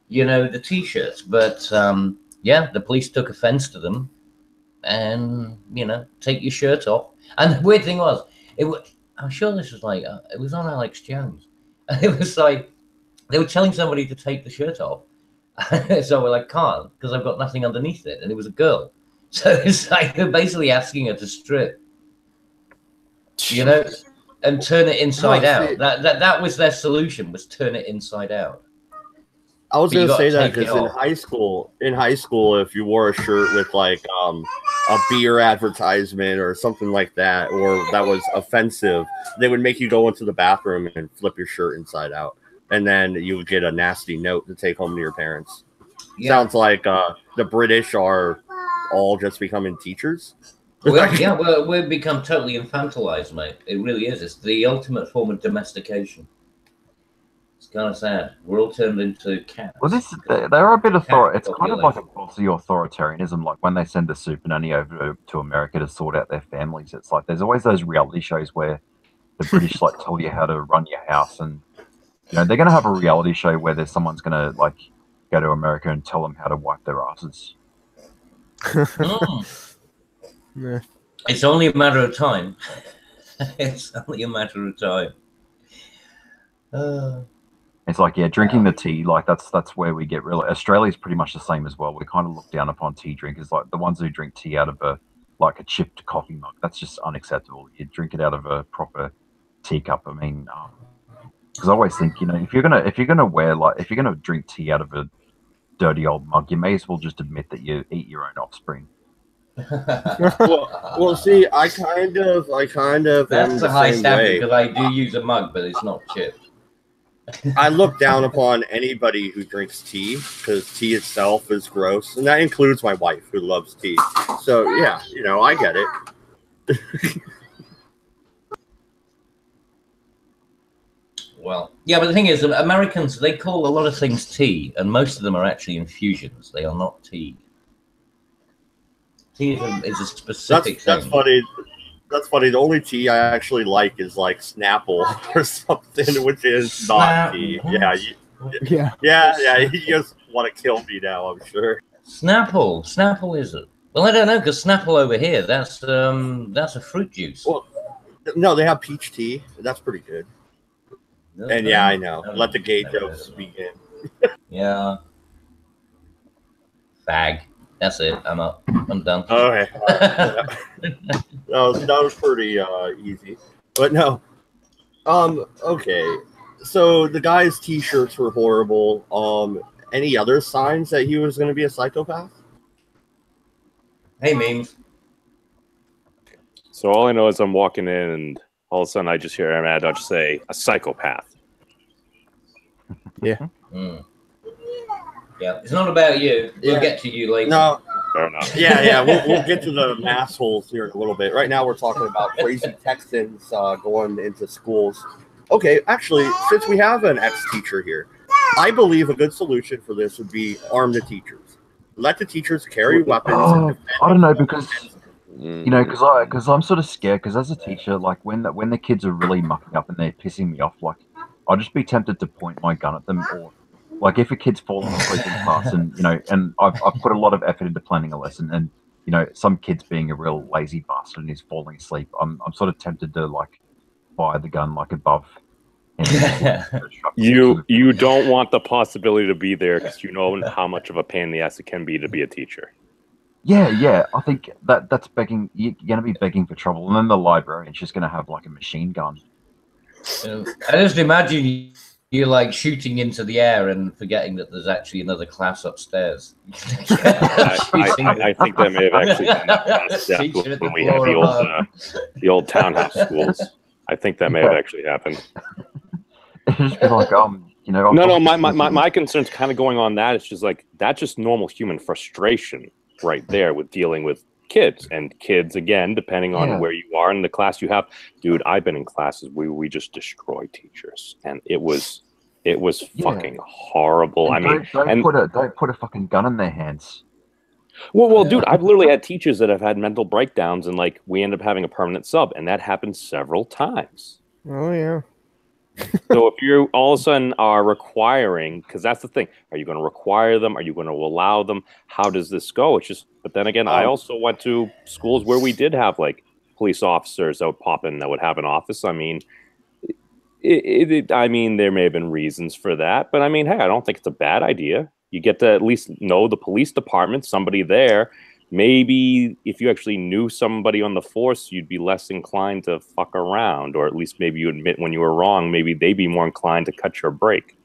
The T-shirts, but the police took offense to them. And take your shirt off. And the weird thing was, I'm sure this was like it was on Alex Jones. It was like they were telling somebody to take the shirt off, so we're like, can't, because I've got nothing underneath it, and it was a girl. So it's like they're basically asking her to strip, and turn it inside out. That was their solution, was turn it inside out. I was going to say that because in high school, if you wore a shirt with like a beer advertisement or something like that, or that was offensive, they would make you go into the bathroom and flip your shirt inside out, and then you would get a nasty note to take home to your parents. Yeah. Sounds like the British are all just becoming teachers. Well, we've become totally infantilized, mate. It really is. It's the ultimate form of domestication. It's kind of sad. We're all turned into cats. Well, they're a bit it's kind of like a bossy authoritarianism. Like when they send the super nanny over to America to sort out their families, it's like there's always those reality shows where the British like tell you how to run your house, and they're going to have a reality show where there's someone's going to like go to America and tell them how to wipe their asses. Yeah. It's only a matter of time. It's only a matter of time. It's like, yeah, drinking the tea, like that's where we get real. Australia's pretty much the same as well. We kind of look down upon tea drinkers, like the ones who drink tea out of a chipped coffee mug. That's just unacceptable. You drink it out of a proper teacup. I mean, because I always think, you know, if you're gonna drink tea out of a dirty old mug, you may as well just admit that you eat your own offspring. Well, see, I kind of That's am a the high same standard way. because I do use a mug, but it's not chipped. I look down upon anybody who drinks tea because tea itself is gross, and that includes my wife who loves tea. So yeah, you know, I get it. Well, yeah, but the thing is, Americans, they call a lot of things tea, and most of them are actually infusions. They are not tea. Tea is a specific That's thing. funny. That's funny. The only tea I actually like is like Snapple or something, which is not tea. Yeah. You just want to kill me now, I'm sure. Snapple is it? Well, I don't know because Snapple over here, that's a fruit juice. Well, no, they have peach tea. That's pretty good. And yeah, I know. Let the gay jokes begin. Yeah. Fag. That's it. I'm up. I'm done. Okay. That was pretty easy. But no. Okay. So the guy's t-shirts were horrible. Any other signs that he was going to be a psychopath? Hey, memes. So all I know is I'm walking in and all of a sudden I just hear Mad Dodge say, a psychopath. Yeah. Mm. Yeah, it's not about you. We'll get to you later. No. Fair enough. Yeah. We'll get to the mass holes here in a little bit. Right now we're talking about crazy Texans going into schools. Okay, actually, since we have an ex-teacher here, I believe a good solution for this would be arm the teachers. Let the teachers carry weapons. I don't know, because you know, because I'm sort of scared. Because as a teacher, like when the kids are really mucking up and they're pissing me off, like I'll just be tempted to point my gun at them, or like if a kid's falling asleep in class, and you know, and I've put a lot of effort into planning a lesson, and you know, some kid's being a real lazy bastard and he's falling asleep. I'm sort of tempted to like fire the gun like above. You don't want the possibility to be there because you know how much of a pain in the ass it can be to be a teacher. Yeah. I think that's begging. You're going to be begging for trouble, and then the librarian's just going to have like a machine gun. I just imagine you're like shooting into the air and forgetting that there's actually another class upstairs. I think that may have actually been that when we had the old townhouse schools. I think that may have actually happened. Just be like, you know. No. My concern's kind of going on that. It's just like that's just normal human frustration right there with dealing with kids, and kids again, depending on where you are in the class you have. Dude, I've been in classes where we just destroy teachers, and it was fucking horrible. Don't put a fucking gun in their hands. Well, dude, I've literally had teachers that have had mental breakdowns, and like we end up having a permanent sub, and that happened several times. Oh yeah. So if you all of a sudden are requiring, because that's the thing, are you going to require them? Are you going to allow them? How does this go? It's just, but then again, I also went to schools where we did have like police officers that would pop in that would have an office. I mean, there may have been reasons for that, but I mean, hey, I don't think it's a bad idea. You get to at least know the police department, somebody there. Maybe if you actually knew somebody on the force, you'd be less inclined to fuck around, or at least maybe you admit when you were wrong. Maybe they'd be more inclined to cut your break.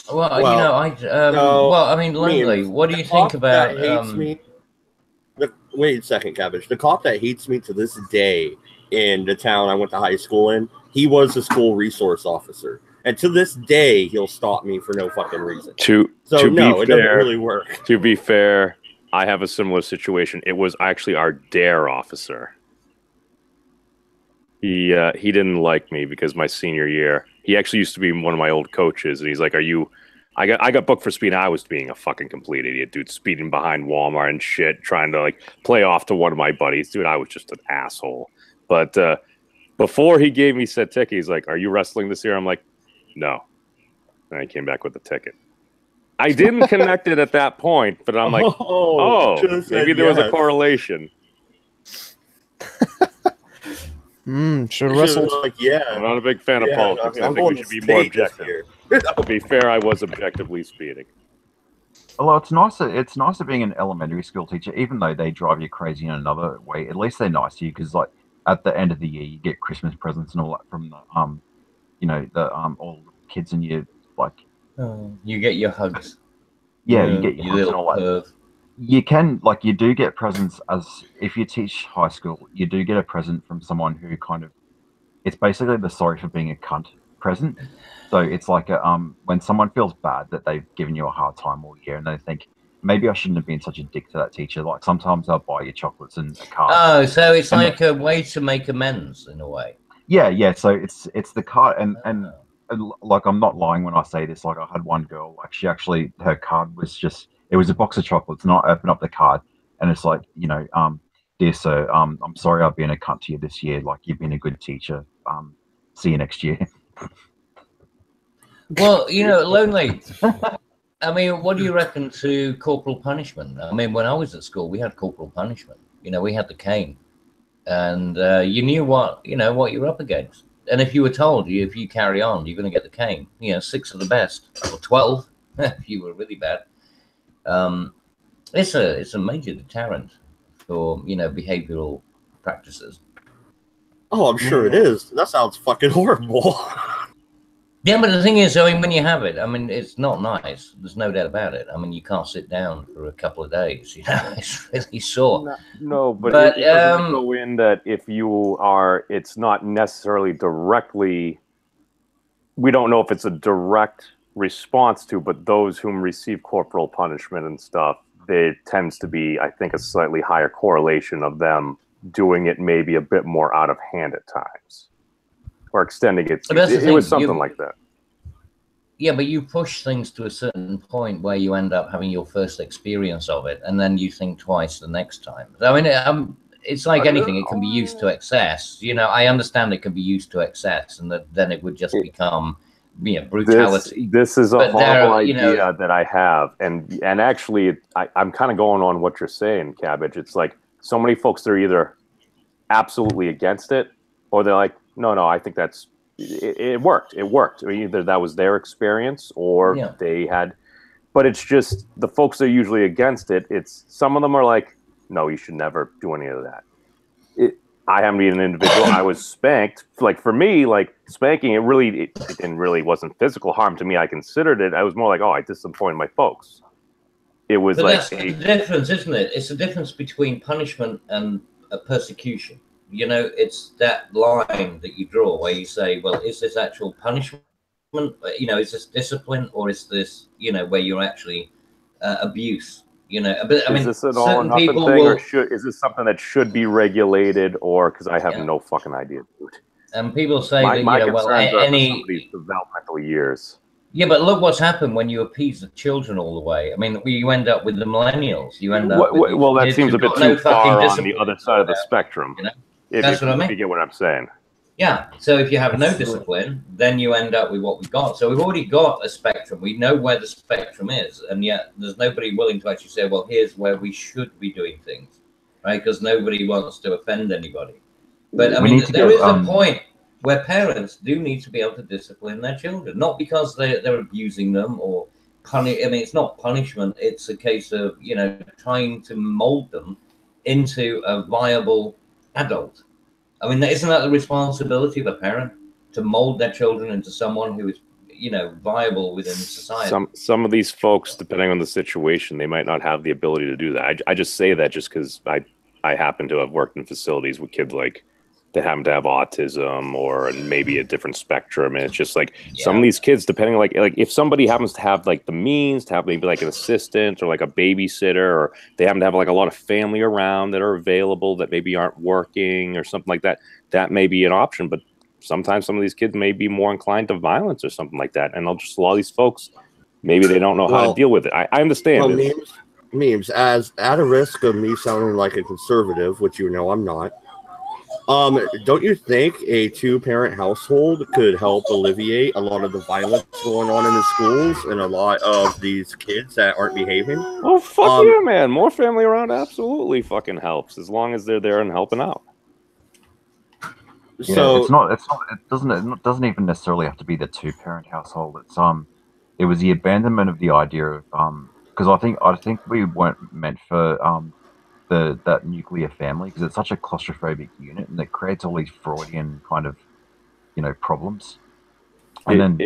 Well, you know, I mean, Langley, what do you think about? Wait a second, Cabbage. The cop that hates me to this day in the town I went to high school in, he was a school resource officer. And to this day, he'll stop me for no fucking reason. It doesn't really work. To be fair, I have a similar situation. It was actually our DARE officer. He didn't like me because my senior year, he actually used to be one of my old coaches, and he's like, I got booked for speeding. I was being a fucking complete idiot, dude, speeding behind Walmart and shit, trying to like play off to one of my buddies. Dude, I was just an asshole. But before he gave me said ticket, he's like, "Are you wrestling this year?" I'm like, "No." And I came back with the ticket. I didn't connect it at that point, but I'm like, maybe there was a correlation. Should have She wrestled. was like, yeah. I'm not a big fan of Yeah, politics. I'm I think going we to should be more state this objective. year. To be fair, I was objectively speeding. Although it's nicer being an elementary school teacher, even though they drive you crazy in another way. At least they're nice to you because, like, at the end of the year, you get Christmas presents and all that from the all the kids and you like. You get your hugs. Yeah, you get your hugs and little all that. perv. You do get presents as if you teach high school. You do get a present from someone who kind of. It's basically the sorry for being a cunt present. So it's like when someone feels bad that they've given you a hard time all year and they think maybe I shouldn't have been such a dick to that teacher. Like sometimes they'll buy you chocolates and a card. Oh, so it's And like a way to make amends in a way. Yeah. So it's the card and like I'm not lying when I say this. Like I had one girl, like she actually her card was just it was a box of chocolates, and I opened up the card and it's like dear sir, I'm sorry I've been a cunt to you this year. Like you've been a good teacher. See you next year. Well, Lonely. I mean, what do you reckon to corporal punishment? I mean, when I was at school, we had corporal punishment. We had the cane, and you knew what you're up against. And if you were told if you carry on, you're going to get the cane. 6 of the best, or 12 if you were really bad. It's a major deterrent for behavioral practices. Oh, I'm sure it is. That sounds fucking horrible. Yeah, but the thing is, I mean, when you have it, I mean, it's not nice. There's no doubt about it. I mean, you can't sit down for a couple of days. It's really sore. No, but it doesn't go in that if you are, it's not necessarily directly. We don't know if it's a direct response to, but those whom receive corporal punishment and stuff, there tends to be, I think, a slightly higher correlation of them doing it maybe a bit more out of hand at times. Or extending it. It was something like that. Yeah, but you push things to a certain point where you end up having your first experience of it, and then you think twice the next time. I mean, it's like anything; it can be used to excess. I understand it can be used to excess, and then it would just become, brutality. This is a horrible idea that I have, and actually, I'm kind of going on what you're saying, Cabbage. It's like so many folks they're either absolutely against it, or they're like, no, I think that's it worked. It worked. Either that was their experience or they had, but it's just the folks that are usually against it. It's some of them are like, no, you should never do any of that. I haven't been an individual. I was spanked. Like for me, like spanking, it didn't really wasn't physical harm to me. I considered it. I was more like, I disappointed my folks. It was but like that's the difference, isn't it? It's the difference between punishment and persecution. It's that line that you draw where you say, well, is this actual punishment? Is this discipline, or is this, where you're actually abuse? But I mean, is this an all or nothing thing, or is this something that should be regulated, or because I have no fucking idea, dude. And people say my that, concerns are for somebody's developmental years. Yeah, but look what's happened when you appease the children all the way. I mean, you end up with the millennials. You end up with well, that seems a bit too far on the other side of the spectrum. That's what I mean. You get what I'm saying. Yeah. So if you have no discipline, then you end up with what we've got. So we've already got a spectrum. We know where the spectrum is, and yet there's nobody willing to actually say, well, here's where we should be doing things, right? Because nobody wants to offend anybody. But I mean, there is a point where parents do need to be able to discipline their children, not because they're abusing them or punish. I mean, it's not punishment. It's a case of trying to mold them into a viable adult. I mean, isn't that the responsibility of a parent to mold their children into someone who is, viable within society? Some of these folks, depending on the situation, they might not have the ability to do that. I just say that just because I happen to have worked in facilities with kids like that happen to have autism or maybe a different spectrum, and it's just like some of these kids, depending like if somebody happens to have like the means to have maybe like an assistant or like a babysitter, or they happen to have like a lot of family around that are available that maybe aren't working or something like that, that may be an option. But sometimes some of these kids may be more inclined to violence or something like that, and a lot of these folks, maybe they don't know how to deal with it. I understand. Well, memes, as at a risk of me sounding like a conservative, which I'm not. Don't you think a 2-parent household could help alleviate a lot of the violence going on in the schools and a lot of these kids that aren't behaving? Oh, fuck yeah, man. More family around absolutely fucking helps, as long as they're there and helping out. Yeah, So it's not. It doesn't even necessarily have to be the two-parent household. It was the abandonment of the idea of because I think we weren't meant for that nuclear family because it's such a claustrophobic unit and it creates all these Freudian kind of problems. And then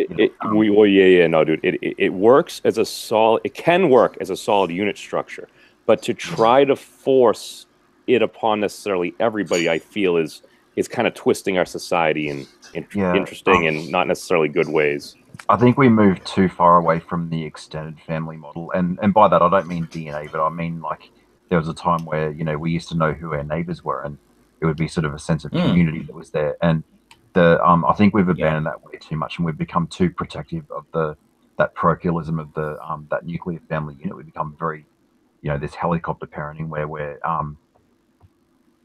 Well, yeah, no, dude. It works as a solid. It can work as a solid unit structure, but to try to force it upon necessarily everybody, I feel is kind of twisting our society in yeah, interesting and not necessarily good ways. I think we moved too far away from the extended family model, and by that I don't mean DNA, but I mean like there was a time where we used to know who our neighbors were, and it would be sort of a sense of community that was there. And I think we've abandoned that way too much, and we've become too protective of that parochialism of that nuclear family unit. We become very this helicopter parenting where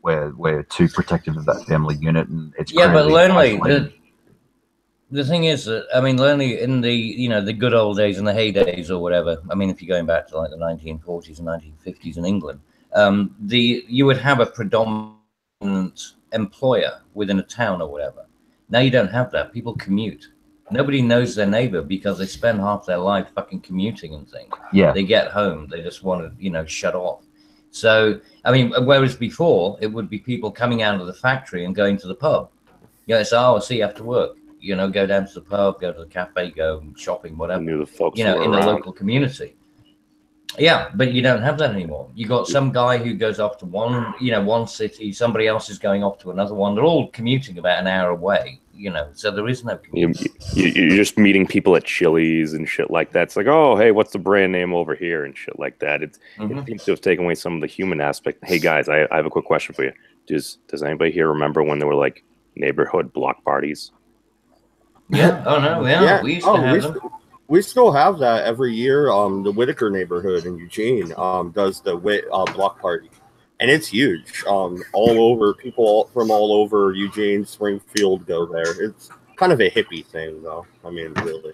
we're too protective of that family unit, and it's but created lonely. The thing is that lonely in the the good old days and the heydays or whatever. I mean, if you're going back to like the 1940s and 1950s in England, you would have a predominant employer within a town or whatever. Now you don't have that. People commute. Nobody knows their neighbor because they spend half their life fucking commuting and things. Yeah. They get home, they just want to shut off. So I mean, whereas before it would be people coming out of the factory and going to the pub. It's I'll see you after work. Go down to the pub, go to the cafe, go shopping, whatever. I knew the folks in the local community. Yeah, but you don't have that anymore. You got some guy who goes off to one city, somebody else is going off to another one. They're all commuting about an hour away, so there is no community. You're just meeting people at Chili's and shit like that. It's like, oh, hey, what's the brand name over here and shit like that. It seems to have taken away some of the human aspect. Hey, guys, I have a quick question for you. Does anybody here remember when there were like neighborhood block parties? Yeah. Oh no. Yeah. We used to have them. We still have that every year. The Whitaker neighborhood in Eugene does the block party, and it's huge. All over, people from all over Eugene, Springfield go there. It's kind of a hippie thing, though. I mean, really,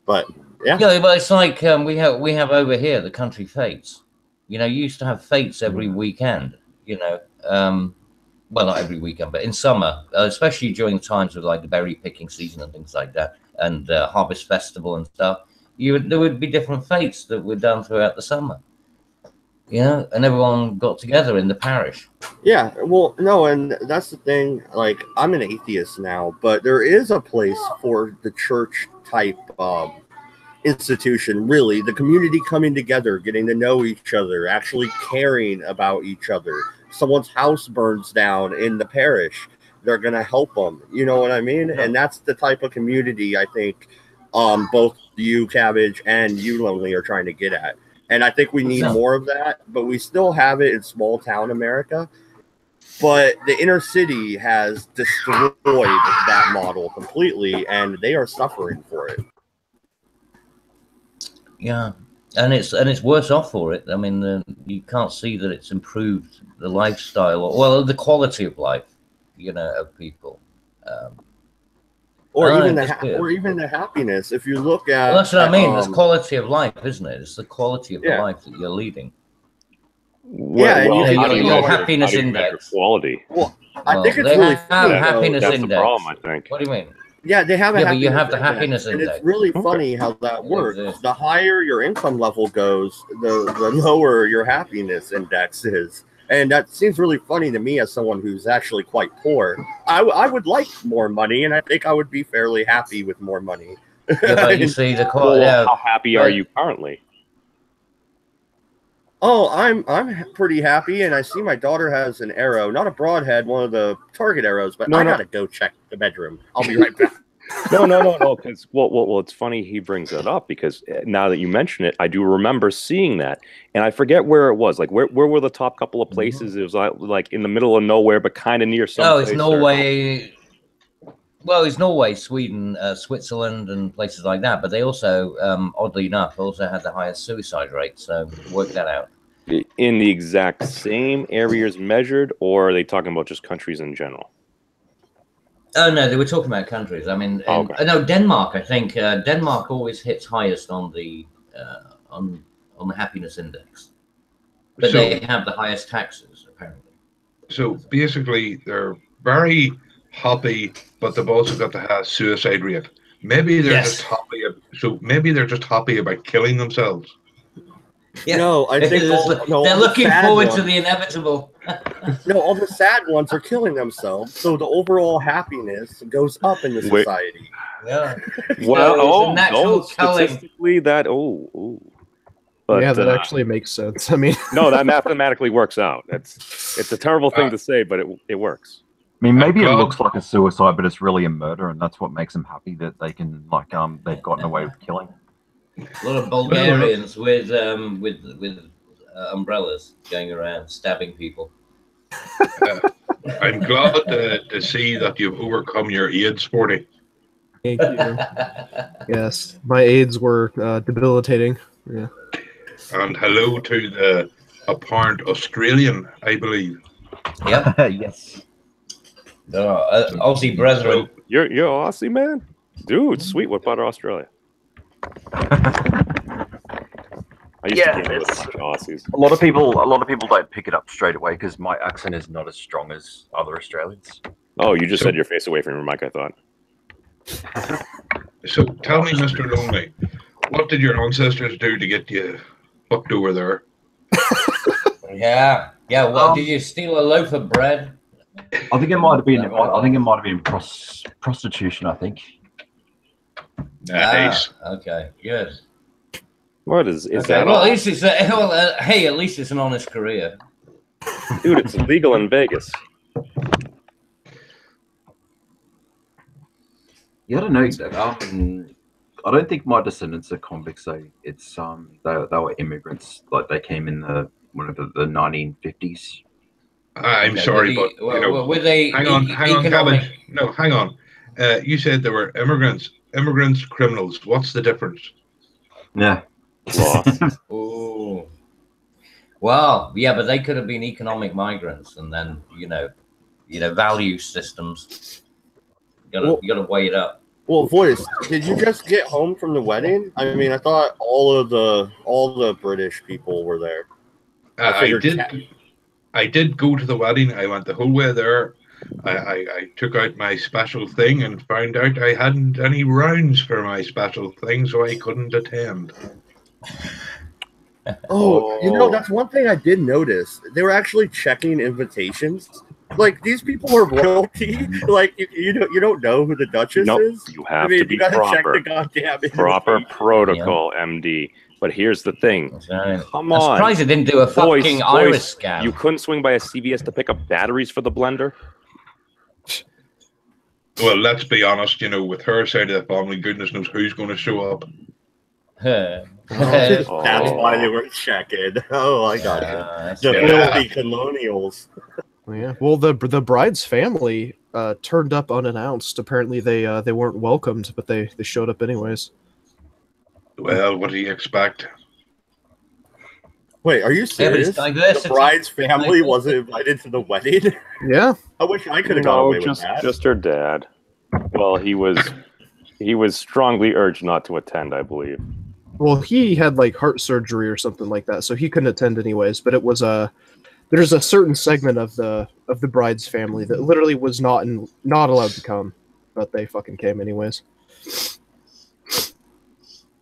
but yeah. Yeah, but it's like we have over here the country fetes. You used to have fetes every weekend. Well, not every weekend, but in summer, especially during the times of like the berry picking season and things like that, and harvest festival and stuff, there would be different fetes that were done throughout the summer. And everyone got together in the parish. Yeah, well, no, and that's the thing. Like, I'm an atheist now, but there is a place for the church type institution, really. The community coming together, getting to know each other, actually caring about each other. Someone's house burns down in the parish, they're going to help them. You know what I mean? Yeah. And that's the type of community I think both you, Cabbage, and you, Lonely, are trying to get at. And I think we need more of that, but we still have it in small town America. But the inner city has destroyed that model completely, and they are suffering for it. Yeah. And it's worse off for it. I mean, you can't see that it's improved the lifestyle, well, the quality of life, of people, or even the happiness. If you look at, that's what I mean. It's quality of life, isn't it? It's the quality of the life that you're leading. Your happiness index. Quality. Well, I think it's really happiness that's index. The problem, I think. What do you mean? Yeah, they have but you have the happiness index. And it's really funny how that works. The higher your income level goes, the lower your happiness index is. And that seems really funny to me as someone who's actually quite poor. I would like more money, and I think I would be fairly happy with more money. Yeah, but you see the how happy are you currently? Oh, I'm pretty happy, and I see my daughter has an arrow, not a broadhead, one of the target arrows, but I gotta go check the bedroom. I'll be right back. No. Because it's funny he brings that up because now that you mention it, I do remember seeing that, and I forget where it was. Like where were the top couple of places? It was like in the middle of nowhere, but kind of near some. Oh, it's Norway. Well, it's Norway, Sweden, Switzerland, and places like that. But they also, oddly enough, also had the highest suicide rate. So work that out. In the exact same areas measured, or are they talking about just countries in general? Oh no, they were talking about countries. I mean, no, Denmark. I think Denmark always hits highest on the happiness index, but they have the highest taxes apparently. So basically, they're very happy, but they've also got the highest suicide rate. Maybe they're just happy. So maybe they're just happy about killing themselves. Yeah. No, I think they're looking forward to the inevitable. No, all the sad ones are killing themselves, so the overall happiness goes up in the society. Yeah. Well, statistically, that But, yeah, that actually makes sense. I mean, no, that mathematically works out. It's a terrible thing to say, but it works. I mean, maybe it looks like a suicide, but it's really a murder, and that's what makes them happy that they can they've gotten away with killing. A lot of Bulgarians with umbrellas going around stabbing people. I'm glad to see that you've overcome your AIDS, Sporty. thank you. Yes, my AIDS were debilitating. Yeah. And hello to the apparent Australian, I believe. Yep. Yes. Aussie brethren. You're Aussie, man? Dude, sweet. What part of Australia? I used to get with Aussies. A lot of people don't pick it up straight away because my accent is not as strong as other Australians. Oh, you just had your face away from your mic, I thought. So tell me, Mr. Lonely, what did your ancestors do to get you fucked over there? Yeah. Well, did you steal a loaf of bread? I think it might have been prostitution. I think. Nice. Okay. Good. What is Okay, that? well, at least it's hey, at least it's an honest career. Dude, it's illegal in Vegas. Yeah, I don't know. I don't think my descendants are convicts. It's they were immigrants. Like they came in the 1950s. I'm sorry, but were they hang on, Cabbage. No, hang on. You said there were immigrants, criminals. What's the difference? Yeah. Oh. Well, yeah, but they could have been economic migrants, and then value systems. You gotta weigh it up. Well, Voice, did you just get home from the wedding? I mean, I thought all the British people were there. I did go to the wedding. I went the whole way there. I took out my special thing and found out I hadn't any rounds for my special thing, so I couldn't attend. Oh, that's one thing I did notice. They were actually checking invitations. Like, these people are royalty. Like, you don't know who the Duchess is. You have to be proper. Check the goddamn proper protocol, MD. But here's the thing. Come on. I'm surprised they didn't do a fucking iris scan. You couldn't swing by a CVS to pick up batteries for the blender? Well, let's be honest, with her side of the family, goodness knows who's going to show up. That's why they were checking. Oh, I got it. The filthy colonials. Yeah. Well, the bride's family turned up unannounced. Apparently, they weren't welcomed, but they showed up anyways. Well, what do you expect? Wait, are you serious? The bride's family wasn't invited to the wedding? Yeah. I wish I could have gone away with that. Just her dad. Well, he was strongly urged not to attend, I believe. Well, he had like heart surgery or something like that, so he couldn't attend anyways. But it was there's a certain segment of the bride's family that literally was not allowed to come, but they fucking came anyways.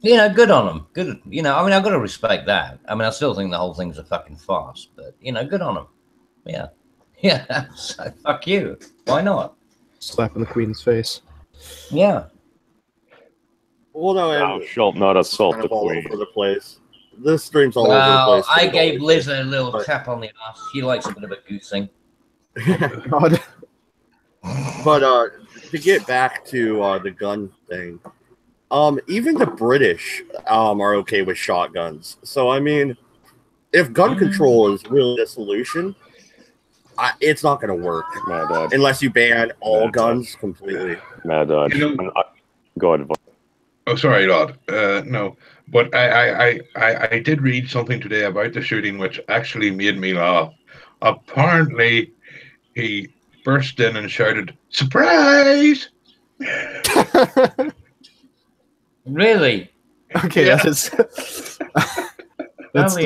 Good on them. Good. I mean, I've got to respect that. I mean, I still think the whole thing's a fucking farce, but good on them. Yeah. Yeah. So, fuck you. Why not? Slap in the queen's face. Yeah. Well, no, Thou shalt not assault kind the of all queen. over the place. This stream's all over the place. I gave Liz a little tap on the ass. She likes a bit of a goosing. God. But to get back to the gun thing, even the British are okay with shotguns. So I mean, if gun control is really the solution, it's not going to work unless you ban all guns completely. Mad Dog. Go ahead. Oh, sorry, Rod. No, but I did read something today about the shooting, which actually made me laugh. Apparently, he burst in and shouted, "Surprise!" Really? Okay, Yeah. Holy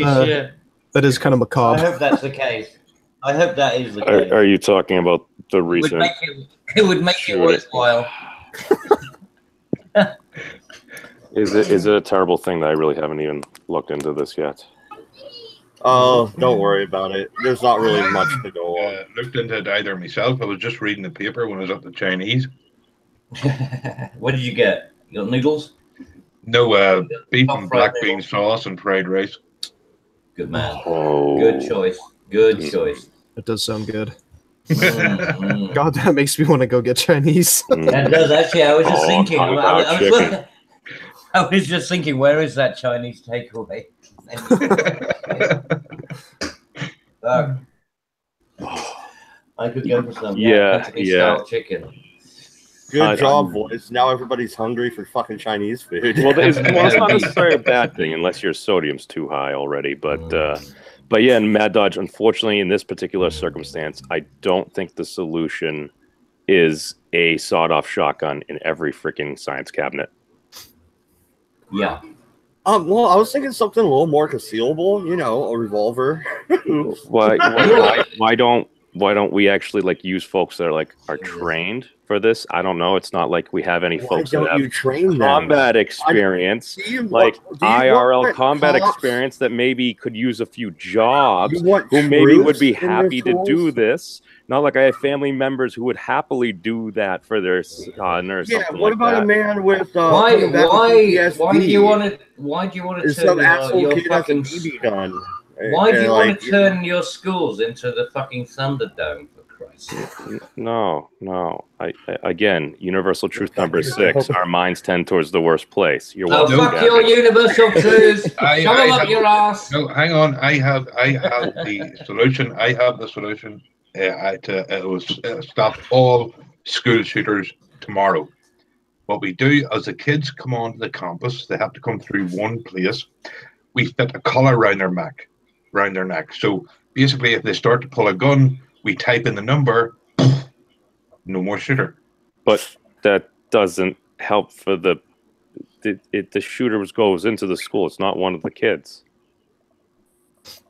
shit. That is kind of macabre. I hope that's the case. I hope that is the case. Are you talking about the It would recent? make it would make it worthwhile. Is it a terrible thing that I really haven't even looked into this yet? Oh, don't worry about it. There's not really much to go on. Looked into it either myself. I was just reading the paper when I was at the Chinese. What did you get? You got noodles? No, beef Oh, and fried black bean sauce and fried rice. Good man. Oh, Good choice. Good choice. It does sound good. Mm. God, that makes me want to go get Chinese. That does actually. I was just thinking. Kung Pao chicken. I was just thinking. Where is that Chinese takeaway? Fuck. I could go for some. Cantonese style chicken. Good job, boys. Now everybody's hungry for fucking Chinese food. Well, it's not necessarily a bad thing unless your sodium's too high already. But yeah, and Mad Dodge, unfortunately, in this particular circumstance, I don't think the solution is a sawed-off shotgun in every freaking science cabinet. Yeah. Well, I was thinking something a little more concealable. You know, a revolver. Why don't we actually like use folks that are trained for this? I don't know. It's not like we have any folks that have combat experience, like IRL combat experience that maybe could use a few jobs, who maybe would be happy to do this. Not like I have family members who would happily do that for their son or something. Yeah, what about a man with why do you want to turn your fucking BB gun? Why do you want to turn your schools into the fucking Thunderdome, for Christ's sake? No. Again, universal truth number 6. Our minds tend towards the worst place. You're welcome. Fuck your universal truth. Shove them up your ass. No, hang on. I have the solution. I have the solution to stop all school shooters tomorrow. What we do as the kids come onto the campus, they have to come through one place. We fit a collar around their neck. So basically, if they start to pull a gun, we type in the number. No more shooter. But that doesn't help for the shooter goes into the school. It's not one of the kids.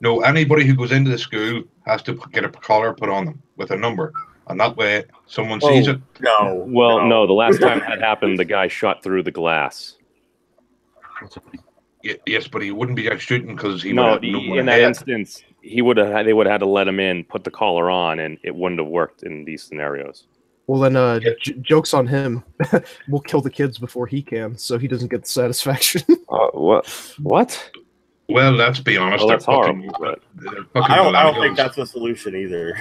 No, anybody who goes into the school has to get a collar put on them with a number, and that way someone sees it. No. The last time that happened, the guy shot through the glass. Yes, but he wouldn't be out shooting because he in that instance, they would have had to let him in, put the collar on, and it wouldn't have worked in these scenarios. Well, then, joke's on him. We'll kill the kids before he can, so he doesn't get the satisfaction. What? Well, let's be honest. That's horrible. I don't think that's a solution either.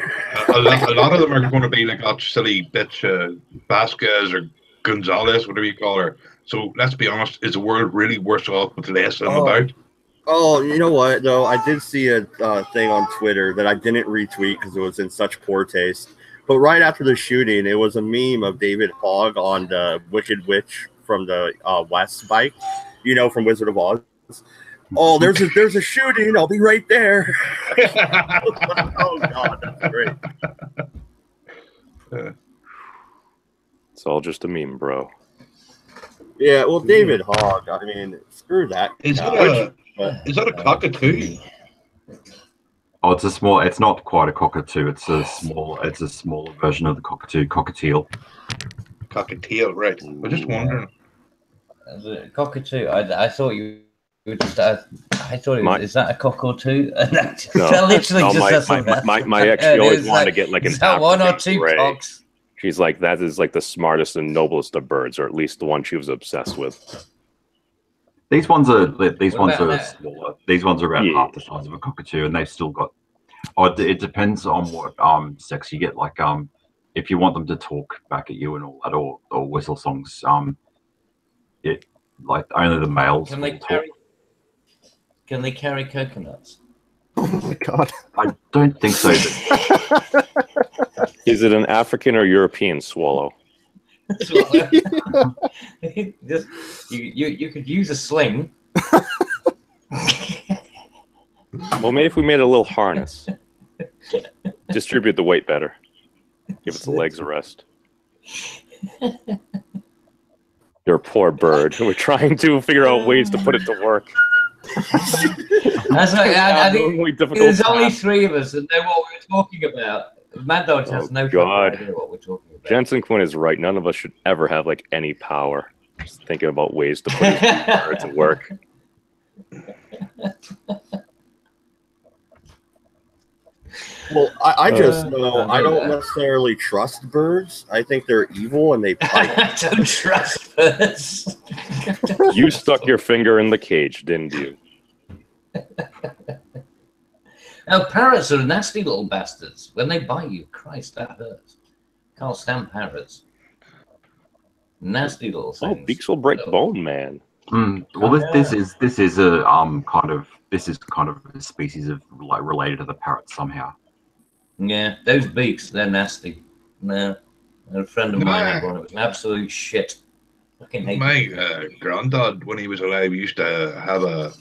a lot of them are going to be like that silly bitch Vasquez or Gonzalez, whatever you call her. So let's be honest, is the world really worse off with less of them about? Oh, you know what, though? I did see a thing on Twitter that I didn't retweet because it was in such poor taste. But right after the shooting, it was a meme of David Hogg on the Wicked Witch from the West bike, you know, from Wizard of Oz. Oh, there's a shooting. I'll be right there. Oh, God, that's great. It's all just a meme, bro. Yeah, well, David Hogg, I mean, screw that. Is that a cockatoo? Oh, it's a small. It's not quite a cockatoo. It's a smaller version of the cockatoo. Cockatiel. Cockatiel, right? I'm just wondering. Cockatoo. I thought you were just. I thought it was. Is that a cock or two? No, my ex, she always wanted to get like an one or two cocks. She's like, that is like the smartest and noblest of birds, or at least the one she was obsessed with. These ones are smaller. These ones are around half the size of a cockatoo, and they've still got. Oh, it depends on what sex you get. Like if you want them to talk back at you and all that, or whistle songs, it like only the males. Can they carry coconuts? Oh my God! I don't think so. Is it an African or European swallow? Just, you could use a sling. Well, maybe if we made a little harness, distribute the weight better, give its legs a rest. You're a poor bird. We're trying to figure out ways to put it to work. That's like, I think Abnormally difficult there's only task. 3 of us that know what we're talking about. Mad Dodge has Oh, no God. fucking idea what we're talking about. Jensen Quinn is right. None of us should ever have like any power. Just thinking about ways to put his power to work. Well, I just know I I know don't that. necessarily trust birds. I think they're evil and they bite. I don't trust birds. You stuck your finger in the cage, didn't you? Now, parrots are nasty little bastards. When they bite you, Christ, that hurts. Can't stand parrots. Nasty little Oh, things. beaks will break bone, man. Well, this is a kind of a species of like related to the parrot somehow. Yeah, those beaks, they're nasty. No. A friend of mine had one. It was an absolute shit. Fucking hate My it. granddad, when he was alive, used to have a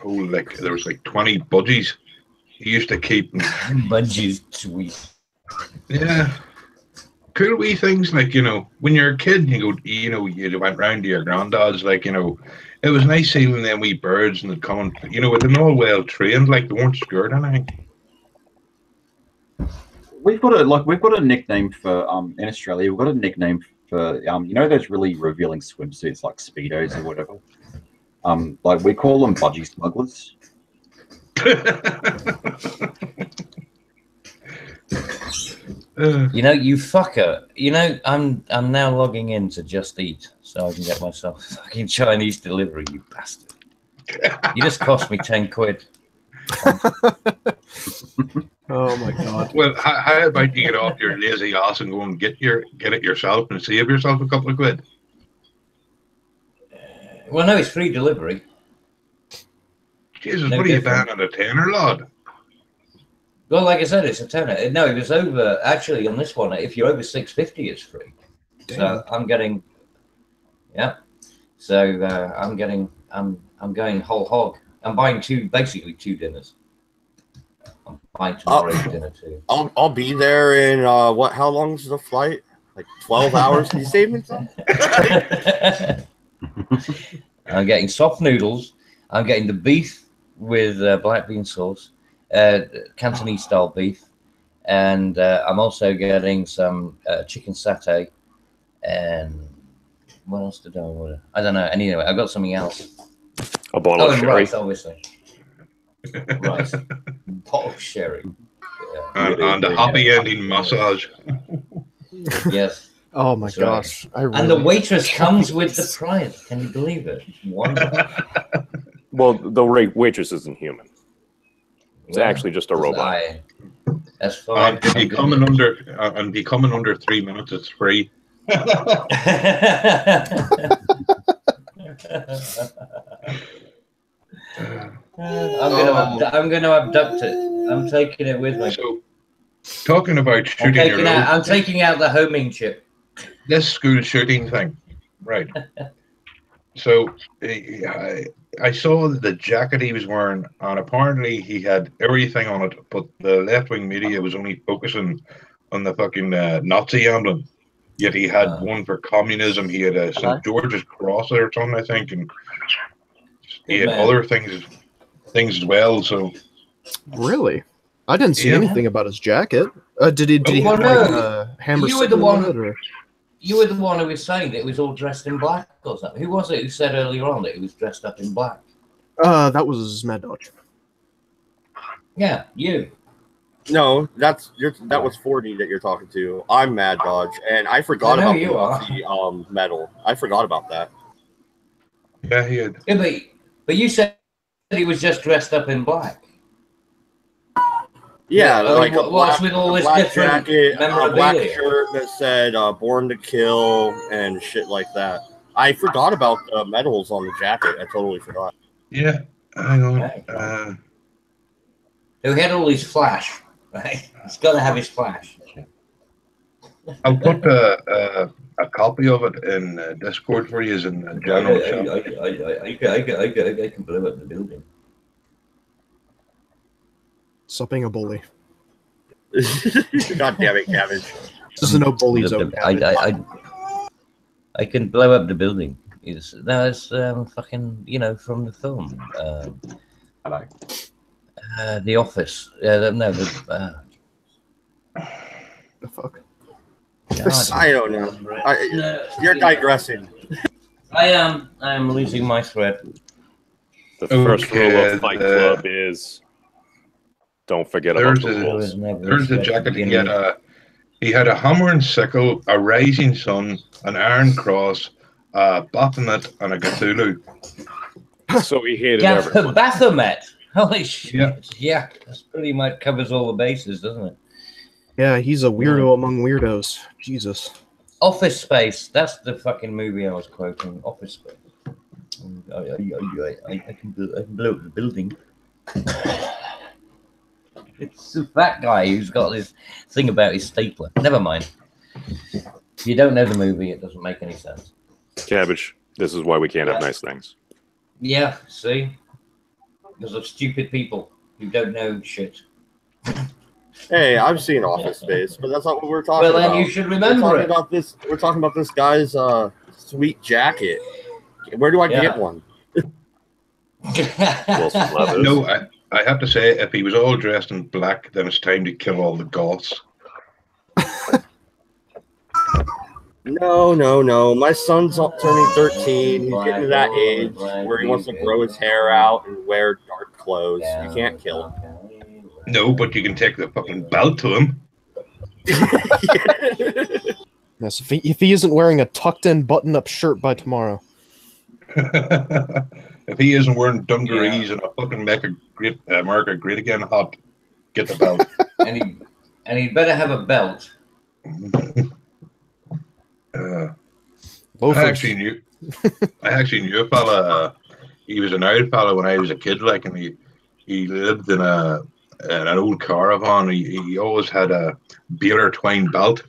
whole, like, there was like 20 budgies. He used to keep them. Budgies, sweet. Yeah. Cool wee things, like, you know, when you're a kid, you go, you know, you went round to your granddad's, like, you know, it was nice seeing them wee birds and they'd come and, you know, they're all well trained, like, they weren't scared or anything. We've got a nickname for in Australia. We've got a nickname for you know those really revealing swimsuits like speedos or whatever. Like we call them budgie smugglers. You know, you fucker. You know, I'm now logging in to Just Eat so I can get myself fucking Chinese delivery, you bastard. You just cost me 10 quid. Oh my god. Well, how about you get off your lazy ass and go and get it yourself and save yourself a couple of quid? Well, no, it's free delivery. Jesus, No what are you different. paying on a tenner, lad? Well, like I said, it's a tenner. No, it was over. Actually, on this one, if you're over 650, it's free. Damn. So I'm getting, yeah. So I'm going whole hog. I'm buying basically two dinners. I'm buying tomorrow's dinner too. I'll be there in what? How long is the flight? Like 12 hours. Can you save me some? I'm getting soft noodles. I'm getting the beef with black bean sauce, Cantonese style beef, and I'm also getting some chicken satay. And what else did I order? I don't know. Anyway, I got something else. A bottle of and sherry. rice, obviously. Rice, bottle of sherry. And a happy ending massage. Yes. Oh my That's right. gosh. And the waitress comes with the prize. Can you believe it? Wonderful. Well, the waitress isn't human. It's actually just a robot. That's fine. And if you come in under 3 minutes, it's free. I'm going to abduct it. I'm taking it with me. So, talking about shooting your load, I'm taking out the homing chip. this school shooting thing, right? So, I saw the jacket he was wearing, and apparently he had everything on it, but the left-wing media was only focusing on the fucking Nazi emblem. Yet he had one for communism. He had a St. George's Cross or something, I think, and he had other things as well. So, really, I didn't see anything about his jacket. Did he Well, have no. like a hammer? You were the sickle one. on it, or? You were the one who was saying that it was all dressed in black or something. Who was it who said earlier on that it was dressed up in black? That was Mad Dodge. Yeah, you. No, that was 40 that you're talking to. I'm Mad Dodge, and I forgot about the medal. I forgot about that. yeah, he had. Yeah, but you said he was just dressed up in black. Yeah, like what's with all this black different jacket, a black memorabilia? shirt that said "Born to Kill" and shit like that. I forgot about the medals on the jacket. I totally forgot. Yeah, hang on. Okay. Who had all his flash, right? He's got to have his flash. I'll put a copy of it in Discord for you in the general chat. I can blow up the building. Stop being a bully. God damn it, Cabbage. This is a no bully zone. I can blow up the building That's fucking, from the film, Hello. The Office. No, The fuck? God. I don't know. You're digressing. I am losing my thread. The first rule Okay, of Fight Club is don't forget about the rules. There's the jacket. He had a hammer and sickle, a rising sun, an iron cross, a Baphomet, and a Cthulhu. So he hated everyone. Baphomet. Holy shit. Yeah. Yeah, that's pretty much covers all the bases, doesn't it? Yeah, he's a weirdo among weirdos. Jesus. Office Space. That's the fucking movie I was quoting. Office Space. I can blow up the building. It's a fat guy who's got this thing about his stapler. Never mind. If you don't know the movie, it doesn't make any sense. Cabbage, this is why we can't have nice things. Yeah, see? Because of stupid people who don't know shit. Hey, I've seen Office Space, but that's not what we're talking about. Well, then you should remember we're talking about this guy's sweet jacket. Where do I get one? No, I have to say, if he was all dressed in black, then it's time to kill all the goths. No. My son's turning 13. He's getting to that age where he wants to grow his hair out and wear dark clothes. You can't kill him. No, but you can take the fucking belt to him. Yes, if he isn't wearing a tucked-in button-up shirt by tomorrow. If he isn't wearing dungarees and a fucking make a great America great again hat, get the belt. and he'd better have a belt. I actually knew a fella. He was an old fella when I was a kid, like, and he lived in an old caravan. He always had a baler twine belt.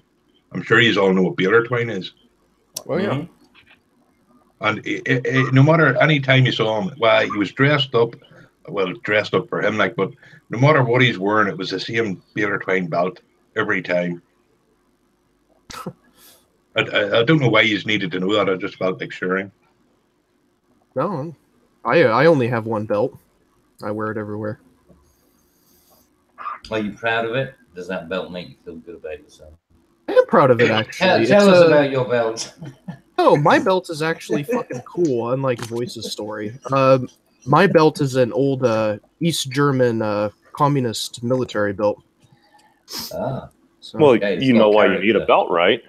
I'm sure you all know what baler twine is. Oh yeah. And no matter any time you saw him, well, he was dressed up for him, like, but no matter what he's wearing, it was the same baler twine belt every time. I don't know why you needed to know that. I just felt like sharing. No, I only have one belt. I wear it everywhere. Are you proud of it? Does that belt make you feel good about yourself? I am proud of it, actually. Tell us about your belt. Oh, my belt is actually fucking cool, unlike Voice's story. My belt is an old East German communist military belt. Ah. So, Well, Okay, you know why you need a belt, right?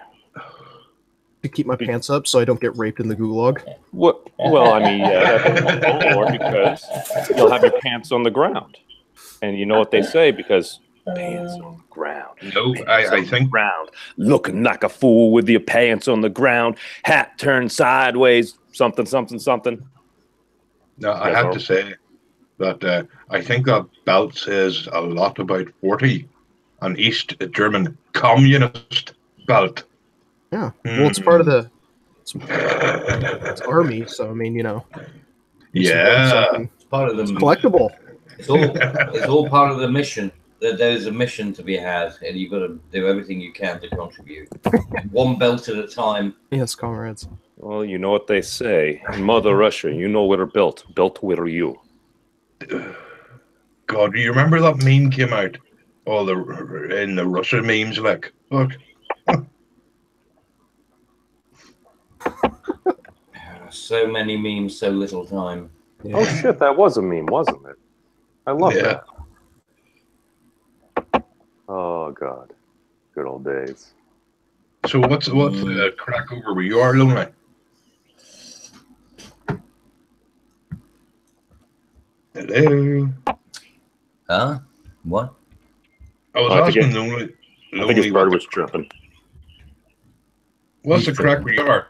to keep my pants up so I don't get raped in the gulag. What? Well, I mean, yeah, that's or because you'll have your pants on the ground, and you know what they say, because pants on the ground. No, I think ground, looking like a fool with your pants on the ground, hat turned sideways, something. No, I have to say that I think that belt says a lot about 40, an East German communist belt. Yeah, well, it's part of the it's army, so I mean, you know. Yeah, It's part of the Collectible. It's all part of the mission. There's a mission to be had, and you've got to do everything you can to contribute. One belt at a time. Yes, comrades. Well, you know what they say, Mother Russia. You know we're built with you. God, do you remember that meme came out? All in the Russia memes, like, look. So many memes, so little time. Yeah. Oh shit, that was a meme, wasn't it? I love that. Oh god, good old days. So what's the crack over where you are, Lonely? Hello. Huh? What? I was asking Lonely. I think his bird was chirping. What's the crack where you are?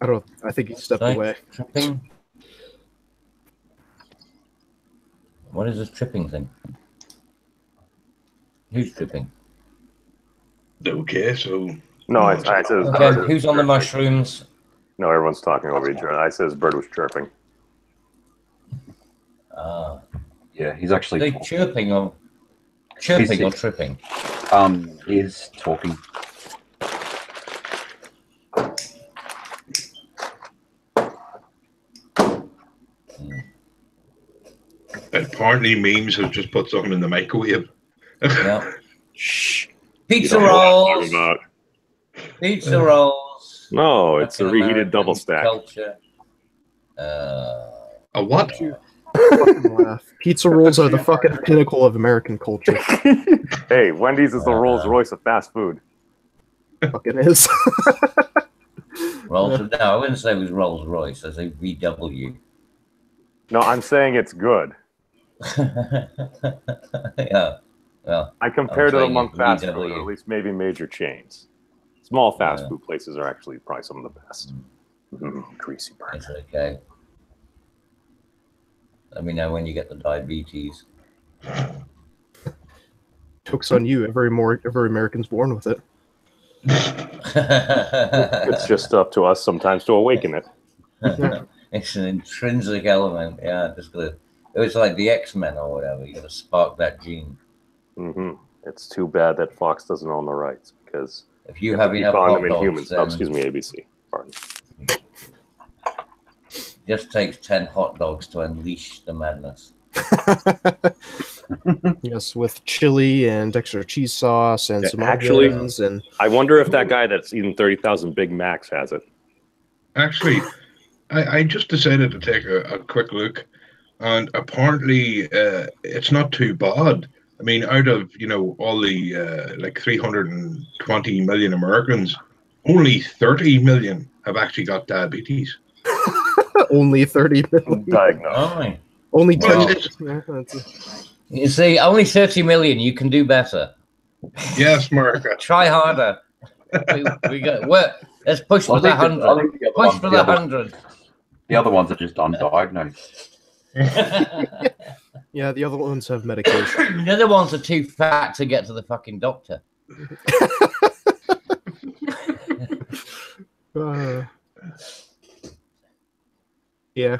I don't. I think he stepped away. Tripping? What is this tripping thing? Who's tripping? Okay, so No, I said his Okay, bird was who's on the chirping. mushrooms? No, everyone's talking over each other. I said his bird was chirping. Yeah, he's actually They talking. chirping or tripping? He's talking. apparently memes have just put something in the microwave. Yeah. Shh. Pizza You don't know what I'm rolls. talking about. Pizza rolls. No, it's a Fucking reheated double American stack. Culture. A what? Fucking laugh. Pizza rolls are the fucking pinnacle of American culture. Hey, Wendy's is the Rolls Royce of fast food. Fucking is. Rolls. No, I wouldn't say it was Rolls Royce. I say VW. No, I'm saying it's good. Yeah. Well, I compared it saying among it's fast VW. food, or at least maybe major chains. Small fast food places are actually probably some of the best. Greasy burger. It's okay. Let me know when you get the diabetes. Joke's on you. Every American's born with it. It's just up to us sometimes to awaken it. It's an intrinsic element. Yeah, just good. It was like the X-Men or whatever. You got to spark that gene. It's too bad that Fox doesn't own the rights, because if you have keep enough calling hot them dogs, Inhumans. then Oh, excuse me, ABC. Pardon. Just takes 10 hot dogs to unleash the madness. Yes, with chili and extra cheese sauce and some actually, onions and I wonder if that guy that's eating 30,000 Big Macs has it. Actually, I just decided to take a quick look, and apparently it's not too bad. I mean, out of all the like 320 million Americans, only 30 million have actually got diabetes. only 30 million. Diagnosed. Only 10. Well, You see, only 30 million. You can do better. Yes, Mark. Try harder. we got. Let's push for the 100. Push for the 100. The other ones are just undiagnosed. Yeah, the other ones have medication. The other ones are too fat to get to the fucking doctor. Yeah.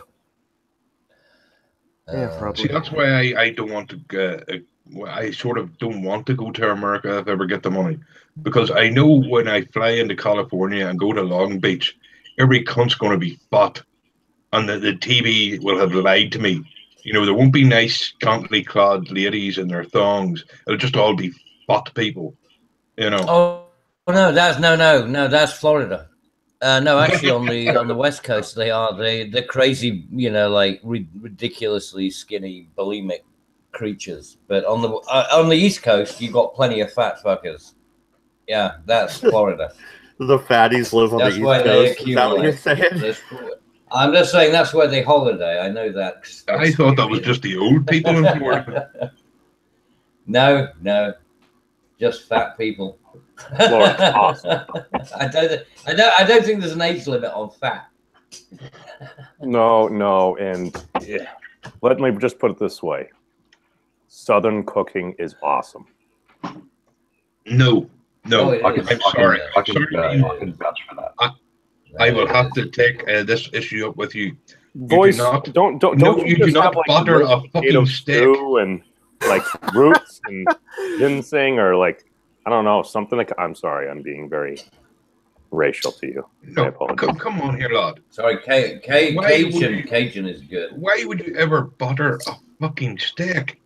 Yeah, probably. See, that's why I don't want to. I sort of don't want to go to America if I ever get the money, because I know when I fly into California and go to Long Beach, every cunt's going to be fat, and the TV will have lied to me. There won't be nice, scantily clad ladies in their thongs. It'll just all be fat people. Oh no, that's Florida. No, actually, on the West Coast, they are the crazy, like ridiculously skinny, bulimic creatures. But on the East Coast, you got plenty of fat fuckers. Yeah, that's Florida. The fatties live on the East Coast. Is that what you're saying? I'm just saying that's where they holiday. I know that. I thought that was just the old people in Florida. No, just fat people. Florida's awesome. I don't think there's an age limit on fat. No, and let me just put it this way: Southern cooking is awesome. No, I'm sorry. I can vouch for that. I will have to take this issue up with you. Voice, don't you do not butter a fucking steak and like roots and ginseng or like I don't know something like. I'm sorry, I'm being very racial to you. No, come on here, lad. Sorry, Cajun is good. Why would you ever butter a fucking steak?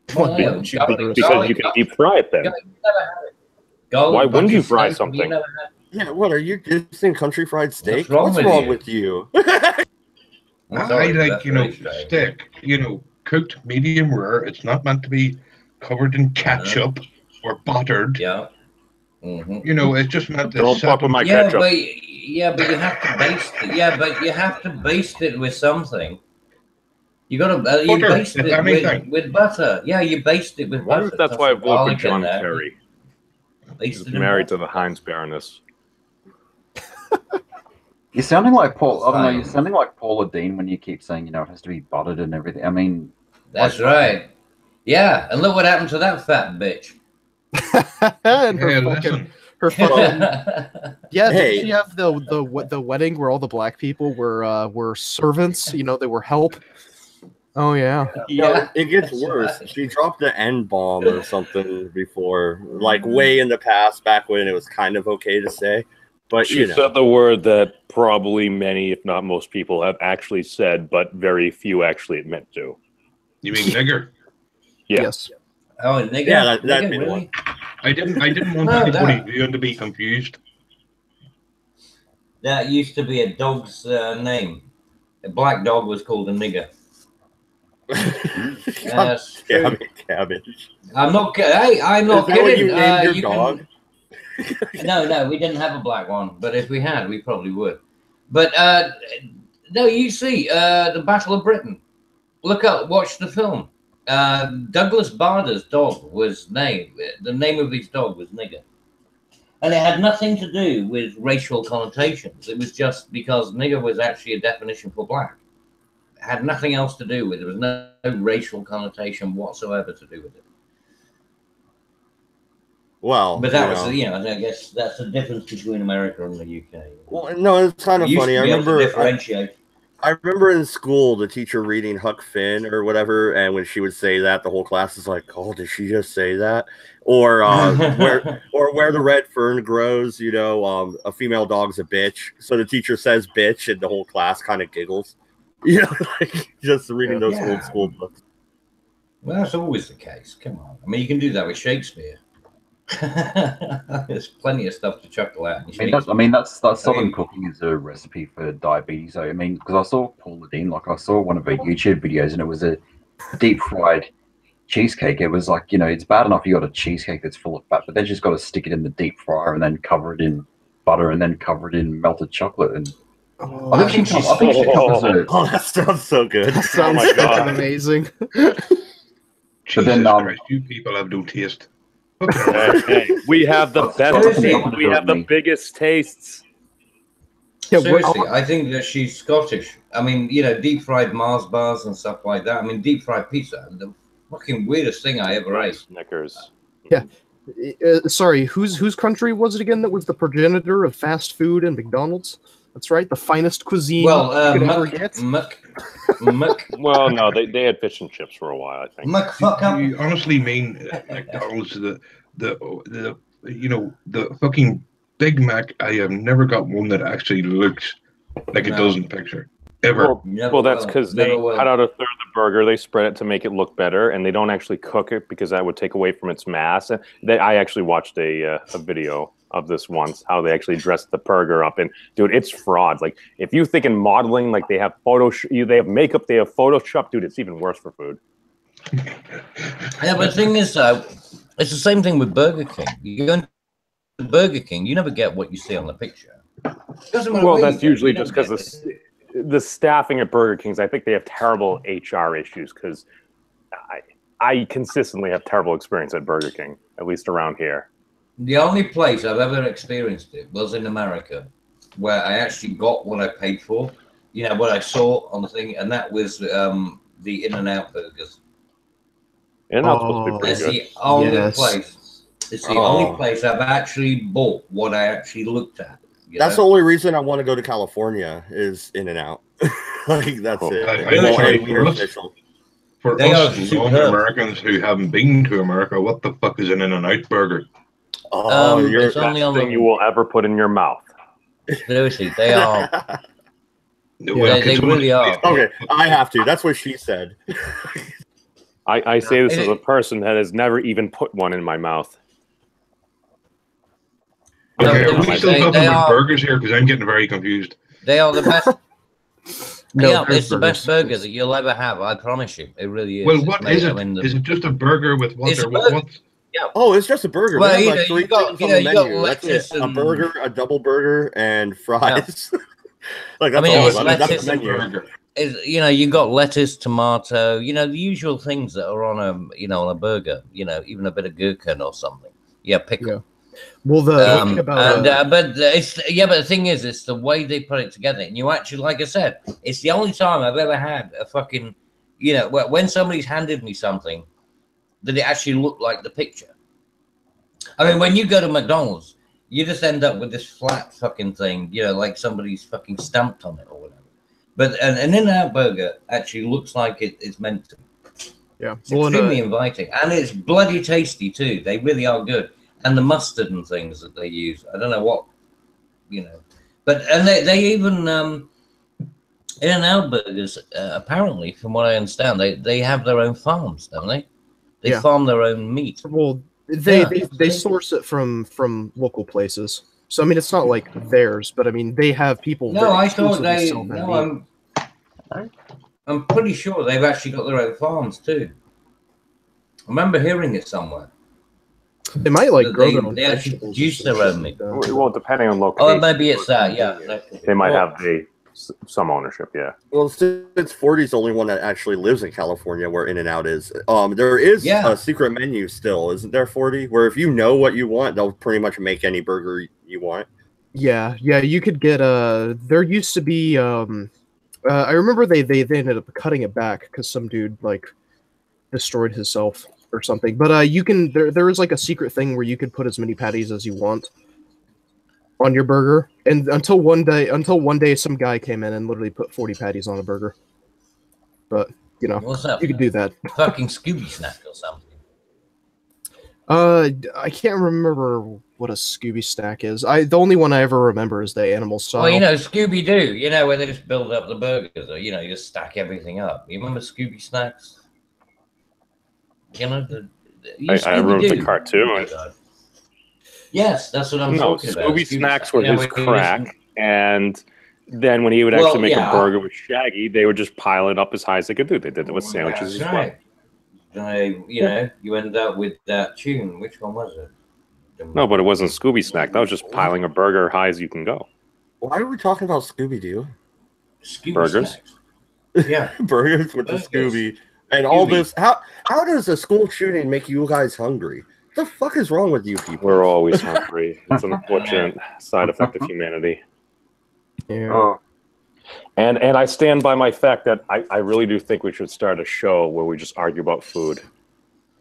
Because you can deep fry it then. Why wouldn't you fry something? Yeah, what are you dissing country fried steak? What's wrong wrong with you? I like, steak, cooked medium rare. It's not meant to be covered in ketchup or buttered. Yeah. It's just meant to. Don't fuck with my ketchup. But you have to baste it. Yeah, but you have to baste it with something. You gotta you baste it with butter. Yeah, you baste it with butter. That's why I vote for John Kerry. He's married to the Heinz Baroness. You're sounding like Paul. I don't know. You're sounding like Paula Dean when you keep saying, it has to be buttered and everything. I mean, that's right. Yeah, and look what happened to that fat bitch. And her fucking. Yeah, Hey. did she have the wedding where all the black people were servants? They were help. Oh yeah. No, it gets worse. She dropped an N-bomb or something before, like way in the past, back when it was kind of okay to say. But She said the word that probably many, if not most people, have actually said, but very few actually admit to. You mean nigger? Yeah. Yes. Oh, a nigger? Yeah, that'd Nigger, be the really? I didn't want No, anybody that- viewing to be confused. That used to be a dog's name. A black dog was called a nigger. That's true. Damn it, cabbage. I'm not. Hey, I'm not Is that what kidding. you named your you dog? No, we didn't have a black one. But if we had, we probably would. But no, you see, the Battle of Britain. Look up, watch the film. Douglas Bader's dog was named. The name of his dog was Nigger. And it had nothing to do with racial connotations. It was just because nigger was actually a definition for black. It had nothing else to do with it. There was no racial connotation whatsoever to do with it. Well, But that was, I guess that's the difference between America and the UK. Well, no, it's kind of You used funny. to I be able to remember. differentiate. I remember in school the teacher reading Huck Finn or whatever, and when she would say that, the whole class is like, "Oh, did she just say that?" Or where the red fern grows, a female dog's a bitch. So the teacher says "bitch," and the whole class kind of giggles. Like just reading those old school books. Well, that's always the case. Come on. I mean, you can do that with Shakespeare. There's plenty of stuff to chuckle at. That's Southern cooking is a recipe for diabetes. I mean, because I saw Paula Dean, like I saw one of her YouTube videos, and it was a deep fried cheesecake. It was like, it's bad enough you got a cheesecake that's full of fat, but they just got to stick it in the deep fryer and then cover it in butter and then cover it in melted chocolate. And I think she covers it. Oh, that sounds so good. That sounds my God. fucking amazing. Jesus then, Christ, you people have no taste. Hey, we have the best. We have the biggest tastes. Yeah, Seriously, I think that she's Scottish. I mean, deep fried Mars bars and stuff like that. I mean, deep fried pizza. The fucking weirdest thing I ever ate. Snickers. Yeah. Sorry, whose country was it again that was the progenitor of fast food and McDonald's? That's right, the finest cuisine Well, you could ever get. Muck. Well, no, they had fish and chips for a while, I think. Muck, fuck up. You honestly mean McDonald's the fucking Big Mac? I have never got one that actually looks like it does in the picture ever. Well, that's because they cut out a third of the burger, they spread it to make it look better, and they don't actually cook it because that would take away from its mass. And I actually watched a video of this once, how they actually dressed the burger up, and dude, it's fraud. Like, if you think in modeling, like they have they have makeup, they have Photoshop, dude, it's even worse for food. Yeah, but the thing is, it's the same thing with Burger King. You go into Burger King, you never get what you see on the picture. Well, that's usually just because the staffing at Burger King's, I think they have terrible HR issues, because I consistently have terrible experience at Burger King, at least around here. The only place I've ever experienced it was in America, where I actually got what I paid for. What I saw on the thing, and that was the In-N-Out burgers. In-N-Out's supposed to be pretty It's good. the only place. It's the only place I've actually bought what I actually looked at. That's the only reason I want to go to California is In-N-Out. Like, that's it. For us non-Americans who haven't been to America, what the fuck is an In-N-Out burger? It's only the on thing you will ever put in your mouth. Seriously, they are. They really are. Okay, I have to. That's what she said. I say this as a person that has never even put one in my mouth. Okay, are we still talking about burgers here? Because I'm getting very confused. They are the best. No, it's the best burgers. burger that you'll ever have. I promise you, it really is. Well, what is it? Is it just a burger with what? It's a What? burger. Yeah. Oh, it's just a burger. Well, They have like three things on the menu. That's it. A and- burger, a double burger, and fries. Like, that's it's all. That's lettuce the and menu. burger. You got lettuce, tomato, the usual things that are on on a burger. Even a bit of gherkin or something. Yeah, pickle. Yeah. Well, the thing about but the thing is, it's the way they put it together. And you actually, like I said, it's the only time I've ever had a fucking, when somebody's handed me something that it actually looked like the picture. I mean, when you go to McDonald's, you just end up with this flat fucking thing, like somebody's fucking stamped on it or whatever. But an In-N-Out burger actually looks like it's meant to. yeah, It's extremely inviting, and it's bloody tasty too. They really are good, and the mustard and things that they use, I don't know what, but and they even In-N-Out Burgers, apparently, from what I understand, they have their own farms, don't they? They Yeah. farm their own meat. Well, they Yeah. they source it from local places. So I mean, it's not like theirs, but I mean, they have people. No, that I thought exclusively they. sell their No, meat. I'm pretty sure they've actually got their own farms too. I remember hearing it somewhere. They might like That grow their own they actually vegetables. produce and their shit own like meat. that. Well, depending on Oh, location. maybe it's that. Yeah, They might Well, have some ownership. Yeah. Well, since 40's the only one that actually lives in California, where In-N-Out is, there is Yeah. a secret menu still, isn't there? 40, where if you know what you want, they'll pretty much make any burger you want. Yeah, you could get there used to be I remember they ended up cutting it back because some dude like destroyed himself or something. But you can there is like a secret thing where you could put as many patties as you want on your burger, and until one day some guy came in and literally put 40 patties on a burger. But you know, what's that? you could do that. Fucking Scooby snack or something. I can't remember what a Scooby snack is. The only one I ever remember is the animal style. Well, you know, Scooby Doo. You know, where they just build up the burgers, or you know, you just stack everything up. You remember Scooby snacks? You know, I remember the cartoon. Yes, that's what I'm talking about. Scooby snacks were You know, his where he was- crack, and then when he would Well, actually make yeah. a burger with Shaggy, they would just pile it up as high as they could do. They did it with sandwiches That's as well. right. You know, you end up with that tune. Which one was it? No, but it wasn't Scooby snack. That was just piling a burger high as you can go. Why are we talking about Scooby-Doo? Scooby Burgers? snacks. Yeah. Burgers with the Burgers. Scooby. And all Scooby. this. How does a school shooting make you guys hungry? What the fuck is wrong with you people? We're always hungry. It's an unfortunate side effect of humanity. Yeah. And I stand by my fact that I really do think we should start a show where we just argue about food.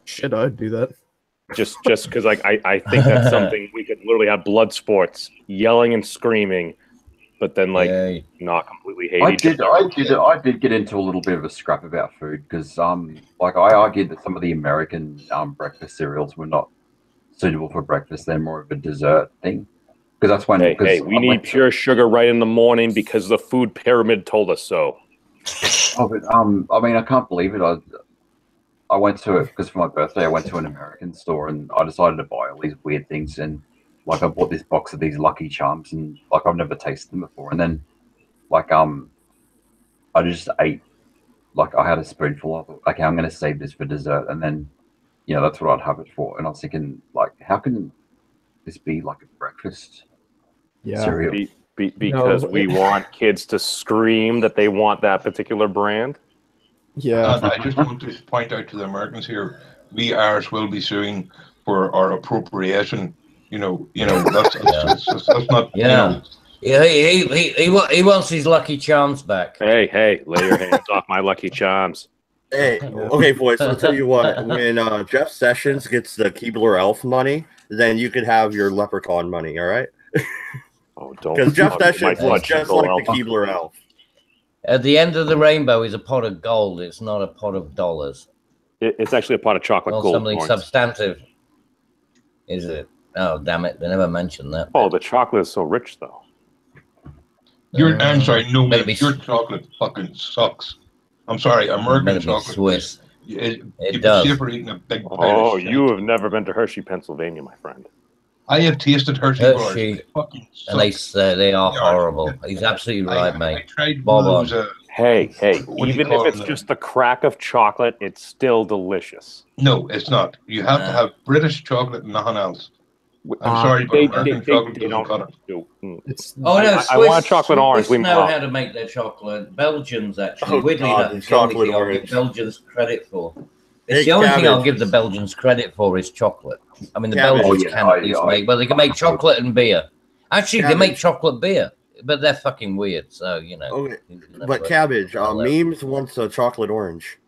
Shit, I'd do that. Just because like I think that's something we could literally have blood sports, yelling and screaming, but then like Yay. not completely hate each other. I did get into a little bit of a scrap about food because like I argued that some of the American breakfast cereals were not suitable for breakfast. They're more of a dessert thing. Because that's when we need pure sugar right in the morning because the food pyramid told us so. Oh, but I mean, I can't believe it. I went to it because for my birthday, I went to an American store and I decided to buy all these weird things. And like, I bought this box of these Lucky Charms, and like, I've never tasted them before. And then, like, I just ate. Like, I had a spoonful of it. Okay, I'm gonna save this for dessert, and then, you know, that's what I'd have it for. And I was thinking, like, how can this be like a breakfast cereal? Because we want kids to scream that they want that particular brand. Yeah. And I just want to point out to the Americans here, we Irish will be suing for our appropriation. You know, that's not. Yeah. Yeah, he wants his Lucky Charms back. Hey, lay your hands off my Lucky Charms. Hey, okay, boys. I'll tell you what. When Jeff Sessions gets the Keebler Elf money, then you can have your Leprechaun money. All right? Oh, don't. Because Jeff my Sessions was just fudgesicle like elf. the Keebler Elf. At the end of the rainbow is a pot of gold. It's not a pot of dollars. It's actually a pot of chocolate Well, gold. something Lawrence. substantive. Is it? Oh, damn it. They never mentioned that. Oh, the chocolate is so rich, though. I'm sorry, no, Better mate, be- your chocolate fucking sucks. I'm sorry, American Better be chocolate. Swiss. You It does. safer eating a big pile Oh, of shit. you have never been to Hershey, Pennsylvania, my friend. I have tasted Hershey bars. Hershey, They fucking And they suck. say they are They are. horrible. He's absolutely right, I mate. tried Bob one on. of those, Hey, What do you even call if it's them? just the crack of chocolate, it's still delicious. no, it's not. You have to Nah. have British chocolate and nothing else. I'm Uh, sorry, but They American chocolate doesn't don't cut it. do. It's Oh no, I want chocolate orange, Swiss leave me know alone. how to make their chocolate. Belgians actually. Oh, Weirdly God, enough, the it's the only chocolate thing I'll give orange. Belgians credit for. It's Hey, the only thing I'll cabbage. give the Belgians credit for is chocolate. I mean, the Cabbage. Belgians Oh, yeah, can at least make, but they can make chocolate and beer. Actually, they make Cabbage. chocolate beer, but they're fucking weird. So you know. Okay, That's but what- Cabbage, I'll let- memes wants a chocolate orange.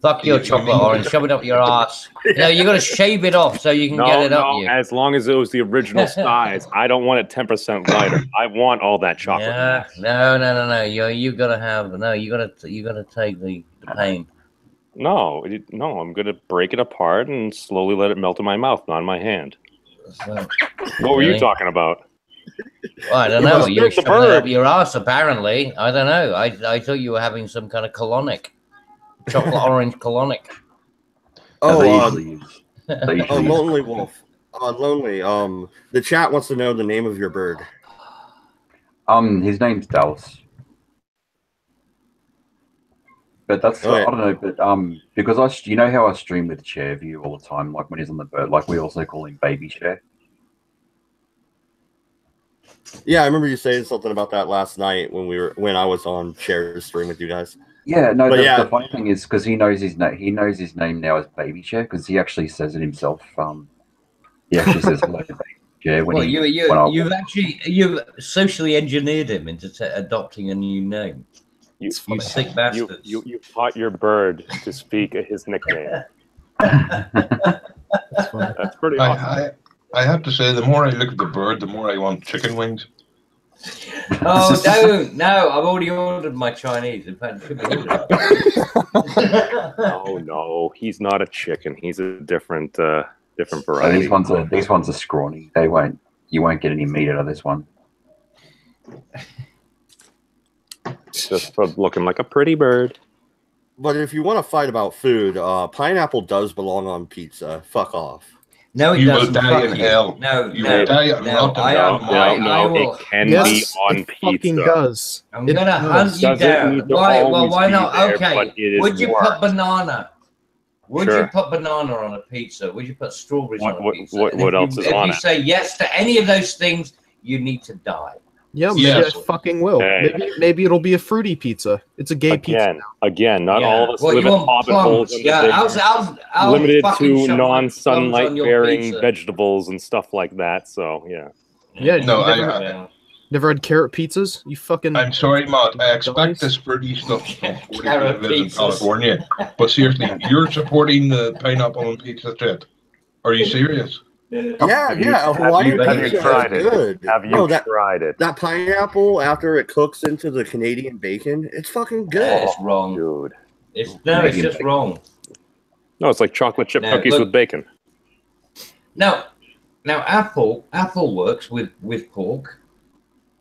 Fuck your You chocolate mean- orange. Shove it up your ass. No, you got to shave it off so you can No, get it up no, you. as long as it was the original size. I don't want it 10% lighter. I want all that chocolate. Yeah, no. You gotta have you gotta take the pain. No, I'm going to break it apart and slowly let it melt in my mouth, not in my hand. So, What were you Really? talking about? Well, I don't You know. must You were serve the shoving it up bird. your ass, apparently. I don't know. I thought you were having some kind of colonic, chocolate orange colonic. No, they Oh, usually use. They usually use Lonely Wolf. Lonely. The chat wants to know the name of your bird. His name's Dallas. But that's Okay. I don't know, but because you know how I stream with Chair View all the time, like when he's on the bird, like we also call him Baby Chair. Yeah, I remember you saying something about that last night when I was on Chair's stream with you guys. Yeah, no. But The funny thing is because he knows his name. He knows his name now as Baby Chair because he actually says it himself. He actually says hello, Baby Chair when Well, you've socially engineered him into adopting a new name. You sick bastards. You taught your bird to speak his nickname. That's pretty awesome. I have to say, the more I look at the bird, the more I want chicken wings. Oh no! I've already ordered my Chinese. In fact, it should be ordered. Oh no, he's not a chicken. He's a different So variety. these ones are scrawny. You won't get any meat out of this one. Just for looking like a pretty bird. But if you want to fight about food, pineapple does belong on pizza. Fuck off. No, it You will doesn't. die Fuck in you. hell. No, You no, will die a no. rotten I hell. will. It can Yes, be on it fucking pizza. does. I'm It gonna hunt you Doesn't down. need to Why? Well, always why be not? there, Okay. but it is Would you worked. put banana? Would Sure. you put banana on a pizza? Would you put strawberries on a pizza? What And if else is on If you it? say yes to any of those things, you need to die. Yeah, maybe Yes. I fucking will. Hey. Maybe it'll be a fruity pizza. It's a gay pizza. Again, not Yeah. all of us Well, live you at want hobbit holes plums? in the Yeah, desert, I'll limited fucking to shove my plums on non-sunlight your bearing pizza. vegetables and stuff like that. So yeah. Yeah, No, you never had carrot pizzas? You fucking. I'm sorry, Matt. I expect this fruity stuff from 40 Carrot who lives in pizzas. California. But seriously, you're supporting the pineapple and pizza shit. Are you serious? Yeah, Have you- yeah. have Hawaiian you- have pizza you tried is it? good. Have you No, tried it? that pineapple after it cooks into the Canadian bacon, it's fucking good. It's wrong. Dude. It's Canadian just bacon. wrong. No, it's like chocolate chip No, cookies look- with bacon. Now apple works with pork,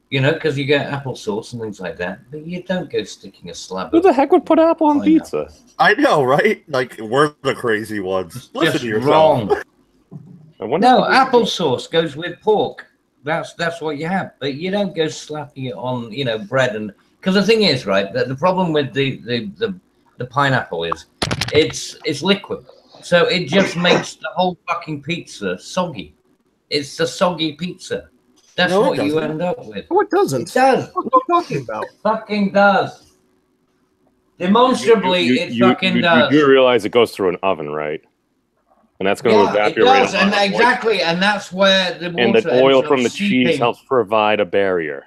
because you get applesauce and things like that. But you don't go sticking a slab. Who of the heck would put apple on pineapple. pizza? I know, right? Like we're the crazy ones. Listen Just to yourself. wrong. I wonder No, if- applesauce goes with pork. That's what you have. But you don't go slapping it on, bread and because the thing is, right, the problem with the pineapple is it's liquid. So it just makes the whole fucking pizza soggy. It's a soggy pizza. That's No, it what you doesn't. end up with. No, it doesn't. It does. What are you talking about? Fucking does. Demonstrably, it fucking does. You do realize it goes through an oven, right? And that's going to Yeah, it evaporate. does, and exactly, and that's where the water And the oil ends up from the cheese seeping. helps provide a barrier.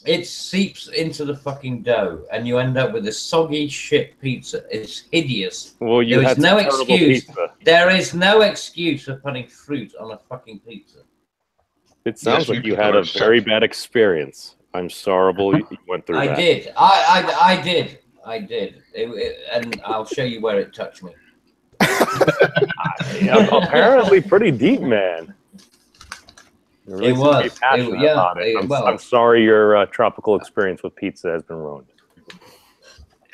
It seeps into the fucking dough, and you end up with a soggy shit pizza. It's hideous. Well, you There is had no some terrible excuse. pizza. There is no excuse for putting fruit on a fucking pizza. It sounds Yes, you like you people had are a very bad experience. I'm sorrowful you went through I that. did. I did. And I'll show you where it touched me. Yeah, apparently pretty deep, man. You really It seem to be was. passionate Yeah, about it. it I'm was. sorry your tropical experience with pizza has been ruined.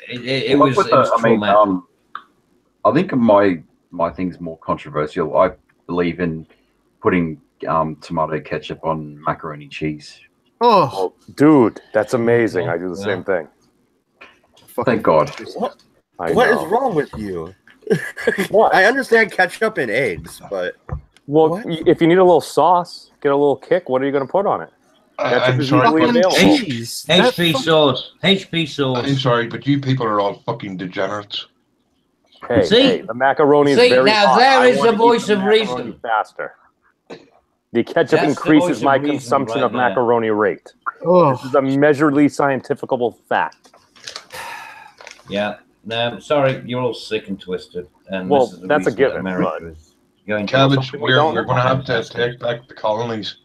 It was I mean, traumatic. I think my thing's more controversial. I believe in putting tomato ketchup on macaroni cheese. Oh, Oh, dude, that's amazing. I do the Yeah. same thing. Thank God. What I What is know. wrong with you? What? I understand ketchup and eggs, but Well, What? if you need a little sauce, get a little kick, what are you going to put on it? Ketchup I'm is sorry, easily but, available. jeez. That HP fucking- sauce. HP sauce. I'm sorry, but you people are all fucking degenerates. Hey, See? hey, the macaroni is See, very now hot. there I is wanna the eat voice the of macaroni reason. faster. The ketchup That's the increases voice of my reason consumption right of there. macaroni rate. Oh, This is a measurably scientificable fact. Yeah. No, sorry, you're all sick and twisted. And Well, this is the that's a reason that given, America but- is going to Cabbage, something we we're don't going to have to Fantastic. take back the colonies.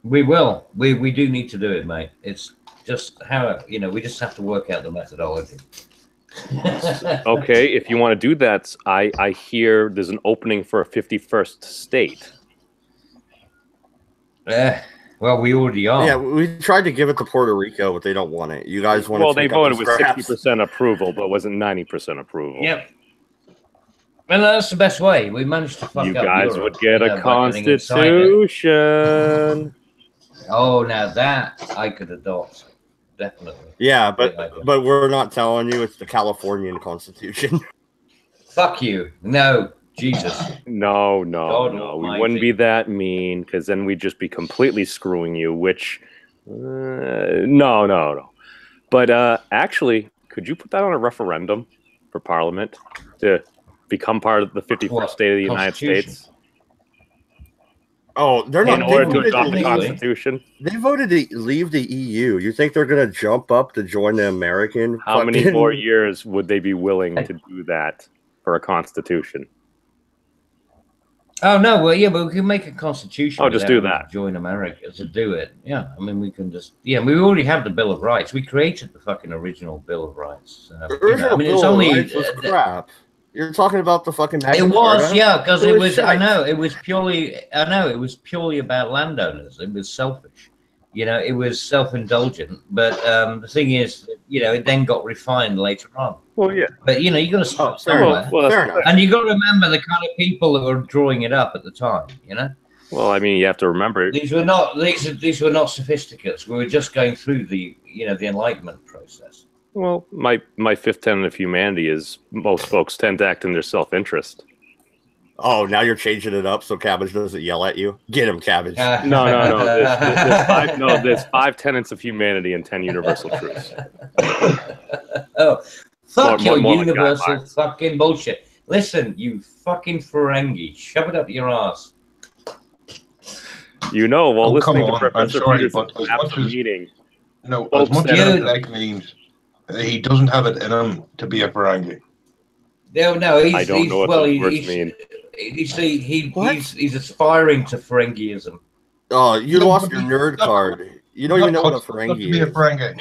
We will. We do need to do it, mate. It's just how we just have to work out the methodology. Okay, if you want to do that, I hear there's an opening for a 51st state. Well, we already are. Yeah, we tried to give it to Puerto Rico, but they don't want it. You guys want Well, to they take up voted the with scraps. 60% approval, but wasn't 90% approval. Yep. Well, that's the best way. We managed to fuck You up guys Europe, would get a by getting excited. constitution. Oh, now that I could adopt. Definitely. Yeah, Great idea. but we're not telling you it's the Californian Constitution. Fuck you. No, Jesus. No. God We almighty. wouldn't be that mean, because then we'd just be completely screwing you, which, no. But actually, could you put that on a referendum for Parliament to become part of the 51st What? state of the United Constitution? States? Oh, they're In not. order They to voted, adopt the to leave, Constitution? they voted to leave the EU. You think they're going to jump up to join the American? How many fucking- more years would they be willing to do that for a Constitution? Oh, no. Well, yeah, but we can make a constitution. Oh, just without do that. having to Join America to do it. Yeah. I mean, we can just. Yeah, we already have the Bill of Rights. We created the fucking original Bill of Rights. The original I mean, Bill it's of only. Rights was crap. You're talking about the fucking. It was, yeah, because it was. I shite. know it was purely. I know it was purely about landowners. It was selfish. You know, it was self-indulgent. But the thing is, you know, it then got refined later on. Well, yeah. But you know, you got to start Oh, fair somewhere, enough. Well, Fair enough. and you got to remember the kind of people that were drawing it up at the time. You know, Well, I mean, you have to remember. these were not sophisticates. We were just going through the the Enlightenment process. Well, my fifth tenet of humanity is most folks tend to act in their self-interest. Oh, now you're changing it up so Cabbage doesn't yell at you. Get him, Cabbage. No. There's 5 tenets of humanity and 10 universal truths. Oh, fuck More your like universal guidelines. fucking bullshit. Listen, you fucking Ferengi, shove it up your ass. You know, while Oh, come listening to on. I'm Professor sorry, Peterson but as after much the as- meeting, No, Folks as much said- as Dude. Black means, he doesn't have it in him to be a Ferengi. No, he's, I don't know what well, those words he's, mean. You see, What? he's aspiring to Ferengiism. Oh, you No, lost but your nerd card. You don't even know what a Not to Ferengi be a is. Ferengi.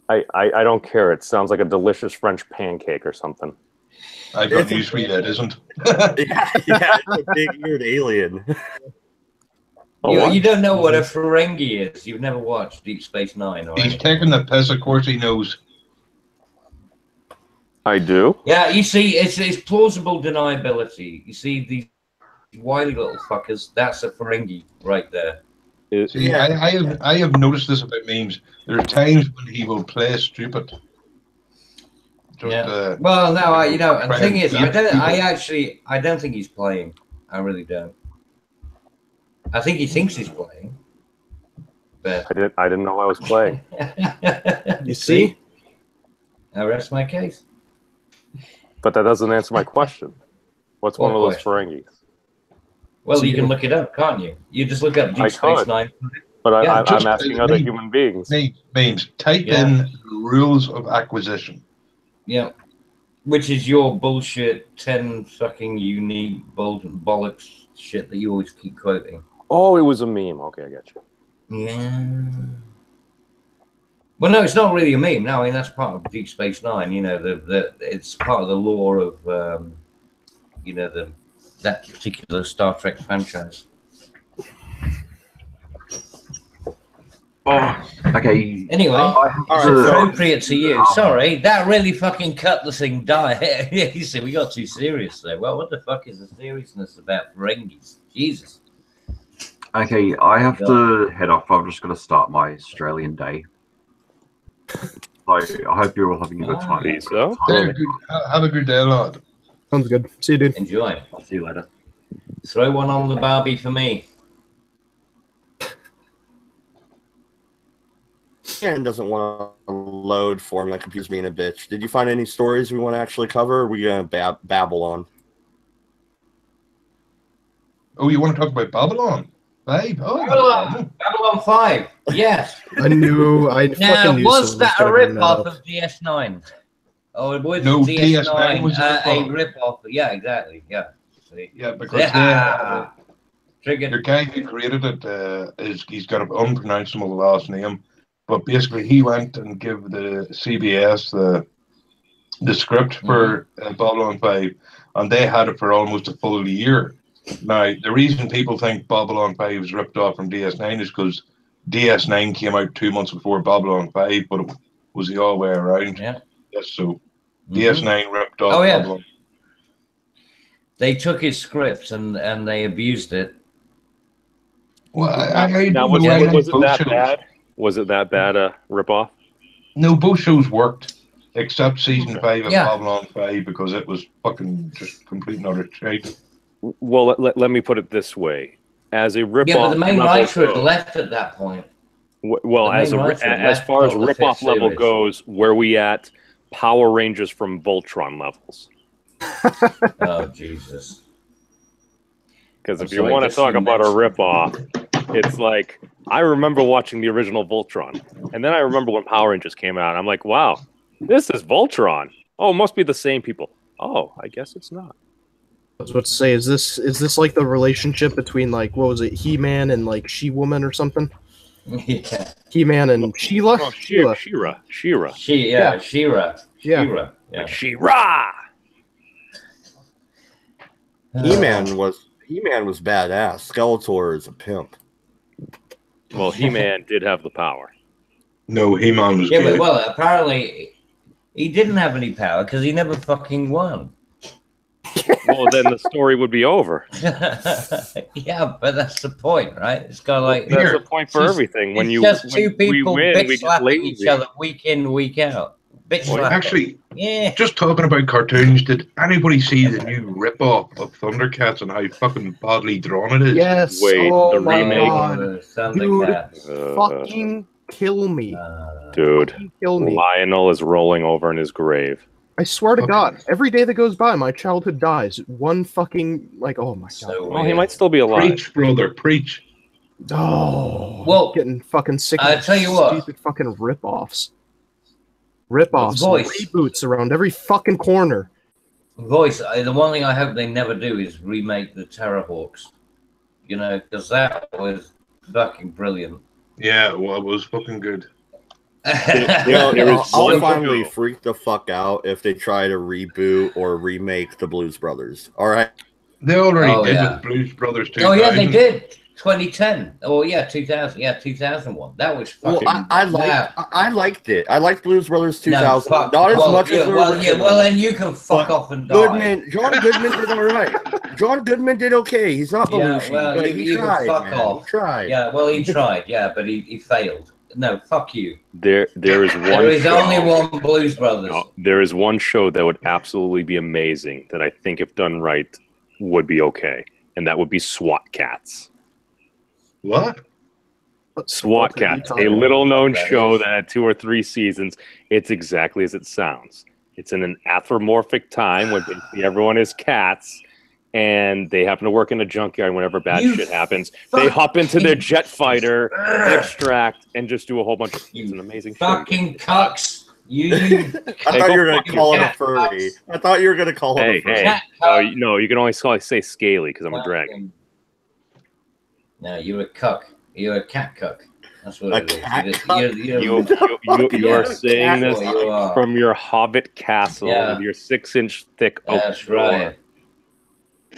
I don't care. It sounds like a delicious French pancake or something. I've got news for you, that isn't. yeah, it's a big-eared alien. Oh, You, what? you don't know what a Ferengi is. You've never watched Deep Space Nine, or He's anything. taking the piss, of course he knows. I do. Yeah, you see, it's plausible deniability. You see these wily little fuckers. That's a Ferengi right there. See, Yeah. I have noticed this about memes. There are times when he will play stupid. Just, Yeah. Well, no, and the try thing and is, beat people. I don't think he's playing. I really don't. I think he thinks he's playing. But I didn't know I was playing. You see? I rest my case. But that doesn't answer my question. What's What one of those question? Ferengis? Well, you can look it up, can't you? You just look up I Deep Space could. Nine. But Yeah, I'm just- asking other human beings. memes. Type Yeah. in rules of acquisition. Yeah. Which is your bullshit 10 fucking unique bollocks shit that you always keep quoting. Oh, it was a meme. Okay, I got you. Yeah. Well, no, it's not really a meme. No, I mean that's part of Deep Space Nine. You know, it's part of the lore of that particular Star Trek franchise. Oh, okay. Anyway, I have All it's right, to- appropriate to you. Sorry, that really fucking cut the thing down. You see, we got too serious there. Well, what the fuck is the seriousness about Ferengis? Jesus. Okay, I have to head off. I've just got to start my Australian day. So I hope you're all having a good time. Please, so. There, good. Have a good day, lad. Sounds good. See you, dude. Enjoy. I'll see you later. Throw one on the Barbie for me. Ken doesn't want to load for him. That computer's being a bitch. Did you find any stories we want to actually cover? Or are we going to babble on? Oh, you want to talk about Babylon? Babe? Oh, Babylon 5. Yes. I knew. I Now, fucking knew was someone that a gonna bring that rip-off up. of DS9? Oh, it was No, DS9. DS9 was a A rip-off. rip-off. Yeah, exactly. Yeah. See. yeah, because Yeah. the Triggered. guy who created it he's got an unpronounceable last name, but basically he went and gave the CBS the script for Babylon 5, and they had it for almost a full year. Now, the reason people think Babylon 5 is ripped off from DS9 is because DS9 came out 2 months before Babylon 5, but it was the all way around. Yeah. Yes, so Mhm. DS9 ripped off Oh, yeah. Babylon. They took his script and they abused it. Well, I Now, don't was, know, I it, like was it both that shows. bad? Was it that bad a ripoff? No, both shows worked, except season Okay. 5 of Yeah. Babylon 5 because it was fucking just complete and utter shite. Well, let me put it this way: as a ripoff, Yeah, but the main level writer had goes- left at that point. well, the as main a writer as left far as all the ripoff fifth level series. goes, where we at Power Rangers from Voltron levels? Oh, Jesus. Because I'm if you sorry, want to just talk you about a mentioned- ripoff, it's like I remember watching the original Voltron, and then I remember when Power Rangers came out. I'm like, wow, this is Voltron. Oh, it must be the same people. Oh, I guess it's not. I was about to say, is this like the relationship between like what was it, He-Man and like She-Woman or something? Yeah. He-Man and Sheila. Oh, Sheila. She-Ra. She-Ra. Yeah. She-Ra. Yeah. She-Ra. Yeah. She-Ra. He-Man was badass. Skeletor is a pimp. Well, He-Man did have the power. No, He-Man was Yeah, but good. well, apparently he didn't have any power because he never fucking won. Well, then the story would be over. Yeah, but that's the point, right? It's kind of like That's the point for It's- everything. When it's you just when two people we win, bitch we get slapping lazy. each other week in, week out. Bitch Well, slapping. Actually, Yeah. just talking about cartoons, did anybody see the new rip-off of Thundercats and how fucking badly drawn it is? Yes. Wait, oh the my remake? God. Thundercats. Fucking kill me. Dude, Fucking kill me. Lionel is rolling over in his grave. I swear to Okay. God, every day that goes by, my childhood dies. One fucking like, oh my So God. Well, he weird. might still be alive. Preach, brother, preach. Oh, Well, getting fucking sick I of tell you what. stupid fucking rip-offs. Rip-offs, and Voice. reboots around every fucking corner. Voice. The one thing I hope they never do is remake the Terrorhawks. You know, because that was fucking brilliant. Yeah, well, it was fucking good. There is I'll one finally show. freak the fuck out if they try to reboot or remake the Blues Brothers. All right. They already Oh, did yeah. with Blues Brothers 2000. Oh yeah, they did. 2010. Oh yeah, 2000. Yeah, 2001. That was Well, fucking. I liked it. I liked Blues Brothers 2000. fuck. Not as well, much yeah, as the well, yeah, original. well, then you can fuck But off and die. John Goodman did all right. John Goodman did okay. He's not Yeah, Belushi, well, but you he can tried. fuck Man. off. He tried. Yeah, well, he tried. Yeah, but he failed. No, fuck you. There is one. There is show- only one Blues Brothers. No, there is one show that would absolutely be amazing that I think, if done right, would be okay, and that would be SWAT Cats. What? SWAT What are you Cats, talking a little-known That show is. that had 2 or 3 seasons. It's exactly as it sounds. It's in an anthropomorphic time when basically everyone is cats, and they happen to work in a junkyard whenever bad You shit happens. They hop into their jet fighter, Ugh. extract, and just do a whole bunch of. It's an amazing show. Fucking cucks. You I thought go you were going fuck to call it a cat furry. cucks. I thought you were going to call it Hey, a furry. hey. cat No, cuck. no, you can only say scaly because I'm a dragon. Fucking- No, you're a cuck. You're a cat cuck. That's what A it is. cat You're- cuck? you're- You are Yeah. saying this Well, you are. from your Hobbit castle Yeah. with your 6-inch thick oak That's door. right.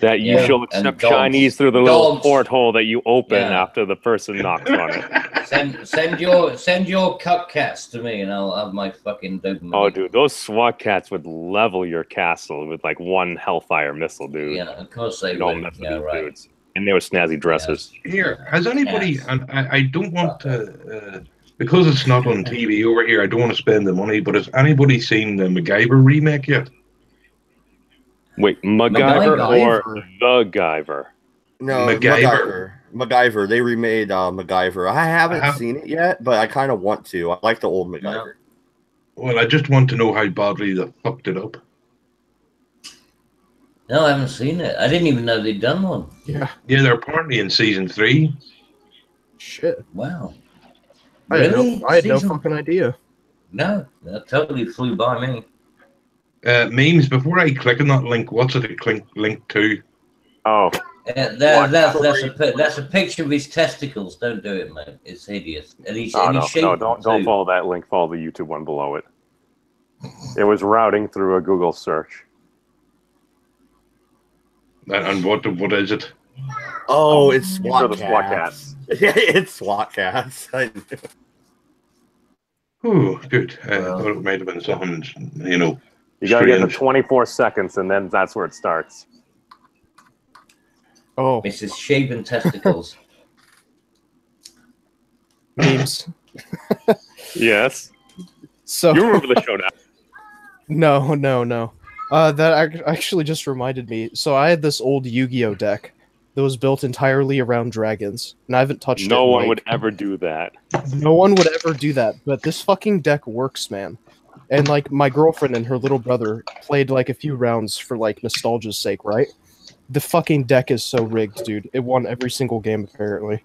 That you Yeah, shall and accept dogs. Chinese through the little Dogs. porthole that you open Yeah. after the person knocks on it. Send your cuck cats to me, and I'll have my fucking dopamine. Oh, dude, those SWAT cats would level your castle with like one Hellfire missile, dude. Yeah, of course they You don't would. mess with Yeah, these right. dudes. And they were snazzy dresses. Here, has anybody, Yes. and I don't want to, because it's not on TV over here, I don't want to spend the money, but has anybody seen the MacGyver remake yet? Wait, MacGyver or MacGyver. the Guyver? No, MacGyver. MacGyver. They remade MacGyver. I haven't have- seen it yet, but I kind of want to. I like the old MacGyver. Well, I just want to know how badly they fucked it up. No, I haven't seen it. I didn't even know they'd done one. Yeah. Yeah, they're apparently in season 3. Shit. Wow. I had Really? no Season- fucking idea. No, that totally flew by me. Memes, before I click on that link, what's it link to? Oh, That's a picture of his testicles. Don't do it, mate. It's hideous. And he's no, shaped don't too. follow that link. Follow the YouTube one below it. It was routing through a Google search. And what is it? Oh, it's These are SWAT the SWAT cats. Yeah, it's SWAT cats. Oh, good. I Well. thought it might have been something, You gotta get the strange. 24 seconds, and then that's where it starts. Oh, Mrs. Shaven Testicles. memes. Yes. So You remember the show now. no. That actually just reminded me. So I had this old Yu-Gi-Oh deck that was built entirely around dragons, and I haven't touched it. No in, one like- would ever do that. No one would ever do that, but this fucking deck works, man. And like my girlfriend and her little brother played like a few rounds for like nostalgia's sake, right? The fucking deck is so rigged, dude. It won every single game apparently.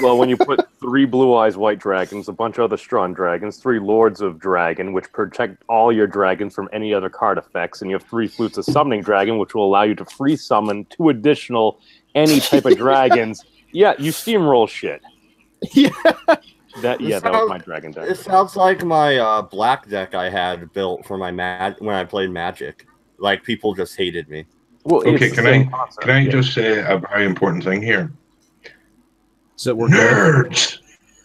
Well, when you put 3 Blue Eyes White Dragons, a bunch of other Strong Dragons, 3 Lords of Dragon, which protect all your dragons from any other card effects, and you have 3 Flutes of Summoning Dragon, which will allow you to free summon 2 additional any type of dragons. Yeah, you steamroll shit. Yeah. That was my dragon deck. It sounds like my black deck I had built for my when I played Magic. Like people just hated me. Well, Okay, it's the same concept, can I yeah. just say a very important thing here? Does it work? Nerds!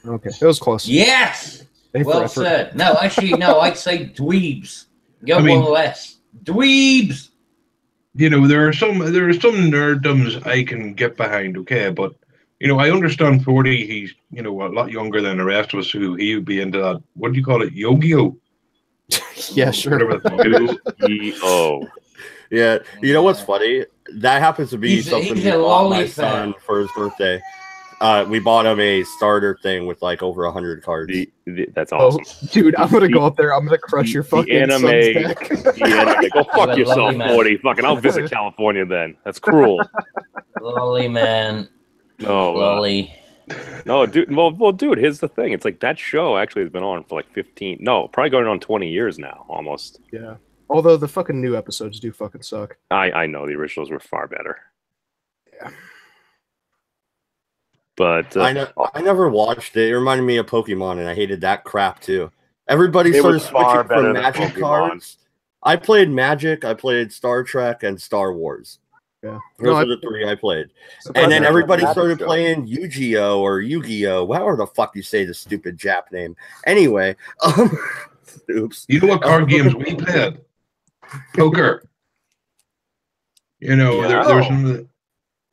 Okay, it was close. Yes! A for Well effort. said. No, actually, no, I'd say dweebs. Go I mean- one less. Dweebs! There are some nerddoms I can get behind, okay, but I understand 40, he's a lot younger than the rest of us who he would be into that. What do you call it? Yogi-Oh? Yeah, sure. Whatever the fuck it is. E-O. Yeah, you know what's funny? That happens to be He's something a we bought my lolly son fan. for his birthday. We bought him a starter thing with like over 100 cards. That's Oh, awesome. dude, I'm gonna go up there. I'm gonna crush your The fucking anime- son's deck. The anime. Go fuck You're a yourself, lovely man. 40. Fucking, I'll visit California then. That's cruel. Lolly, man. No, Lolly. no, dude. Well, dude. Here's the thing. It's like that show actually has been on for like 15. No, probably going on 20 years now, almost. Yeah. Although the fucking new episodes do fucking suck. I know the originals were far better. Yeah. But I never watched it. It reminded me of Pokemon, and I hated that crap too. Everybody It started was far switching better from than Magic Pokemon. cards. I played Magic, I played Star Trek, and Star Wars. Yeah. Those No, are the 3 I played. Surprised And then I haven't everybody Magic started show. playing Yu-Gi-Oh! Or Yu-Gi-Oh! However the fuck you say the stupid Jap name. Anyway, oops. You know what card games we played? Poker. There were some of the...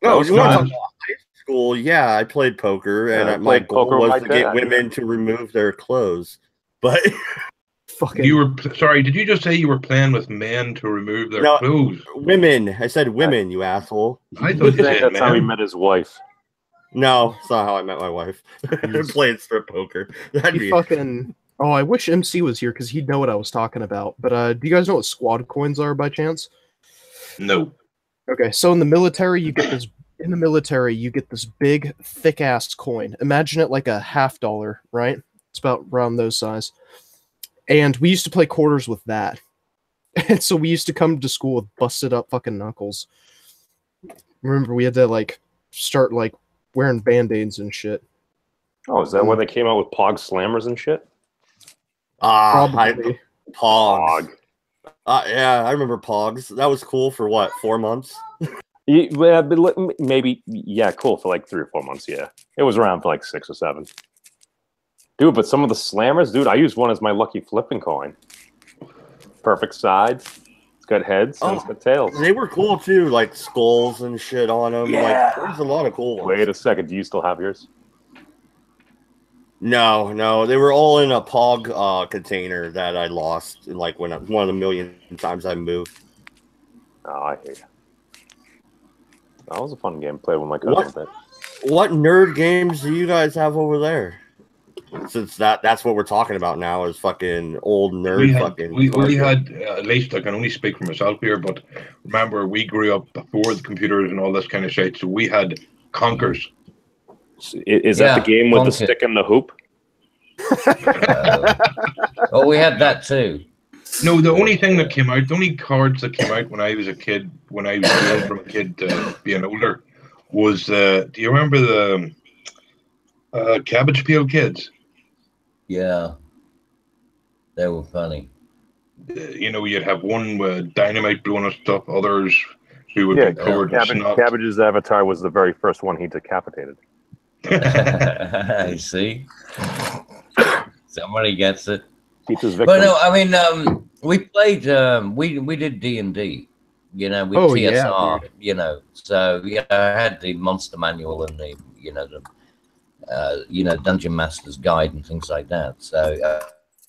No, was you want to fun. talk about high school? Yeah, I played poker, Yeah, I and my played goal poker with was my to get dad. women to remove their clothes. But Fucking You were... Sorry, did you just say you were playing with men to remove their No. clothes? women, I said women, you asshole. I I thought you think said that's how he men. met his wife. No, it's not how I met my wife. Playing strip poker. That'd he be fucking. Oh, I wish MC was here because he'd know what I was talking about. But do you guys know what squad coins are by chance? No. Okay, so in the military, you get this. In the military, you get this big, thick ass coin. Imagine it like a $50, right? It's about around those size. And we used to play quarters with that. And so we used to come to school with busted up fucking knuckles. Remember, we had to like start like wearing band-aids and shit. Oh, is that where they came out with Pog Slammers and shit? Probably. Pogs. Yeah, I remember Pogs. That was cool for what, 4 months? Yeah, but maybe, yeah, cool for like 3 or 4 months, yeah. It was around for like 6 or 7. Dude, but some of the slammers, dude, I used one as my lucky flipping coin. Perfect sides. It's got heads and it's got tails. They were cool too, like skulls and shit on them. Yeah. Like, there's a lot of cool ones. Wait a second, do you still have yours? No, they were all in a Pog container that I lost in like one of the million times I moved. Oh, I hear you. That was a fun game to play with my cousin. What? a bit. What nerd games do you guys have over there? Since that's what we're talking about now is fucking old nerd We had, fucking. we had at least I can only speak for myself here, but remember we grew up before the computers and all this kind of shit, so we had Conkers. Is that the game with the Conker. stick and the hoop? Oh, we had that too. No, the only thing that came out, the only cards that came out when I was a kid, when I was going from a kid to being older, was do you remember the Cabbage Peel Kids? Yeah. They were funny. You'd have one with dynamite blowing up stuff, others who would Yeah, be covered in snot. Cabbage's avatar was the very first one he decapitated. I see. Somebody gets it. Keeps his But victims. no, I mean, we played, we did D&D, you know, with Oh, yeah, TSR, dude. you know, so yeah, I had the monster manual and the, Dungeon Master's Guide and things like that. So,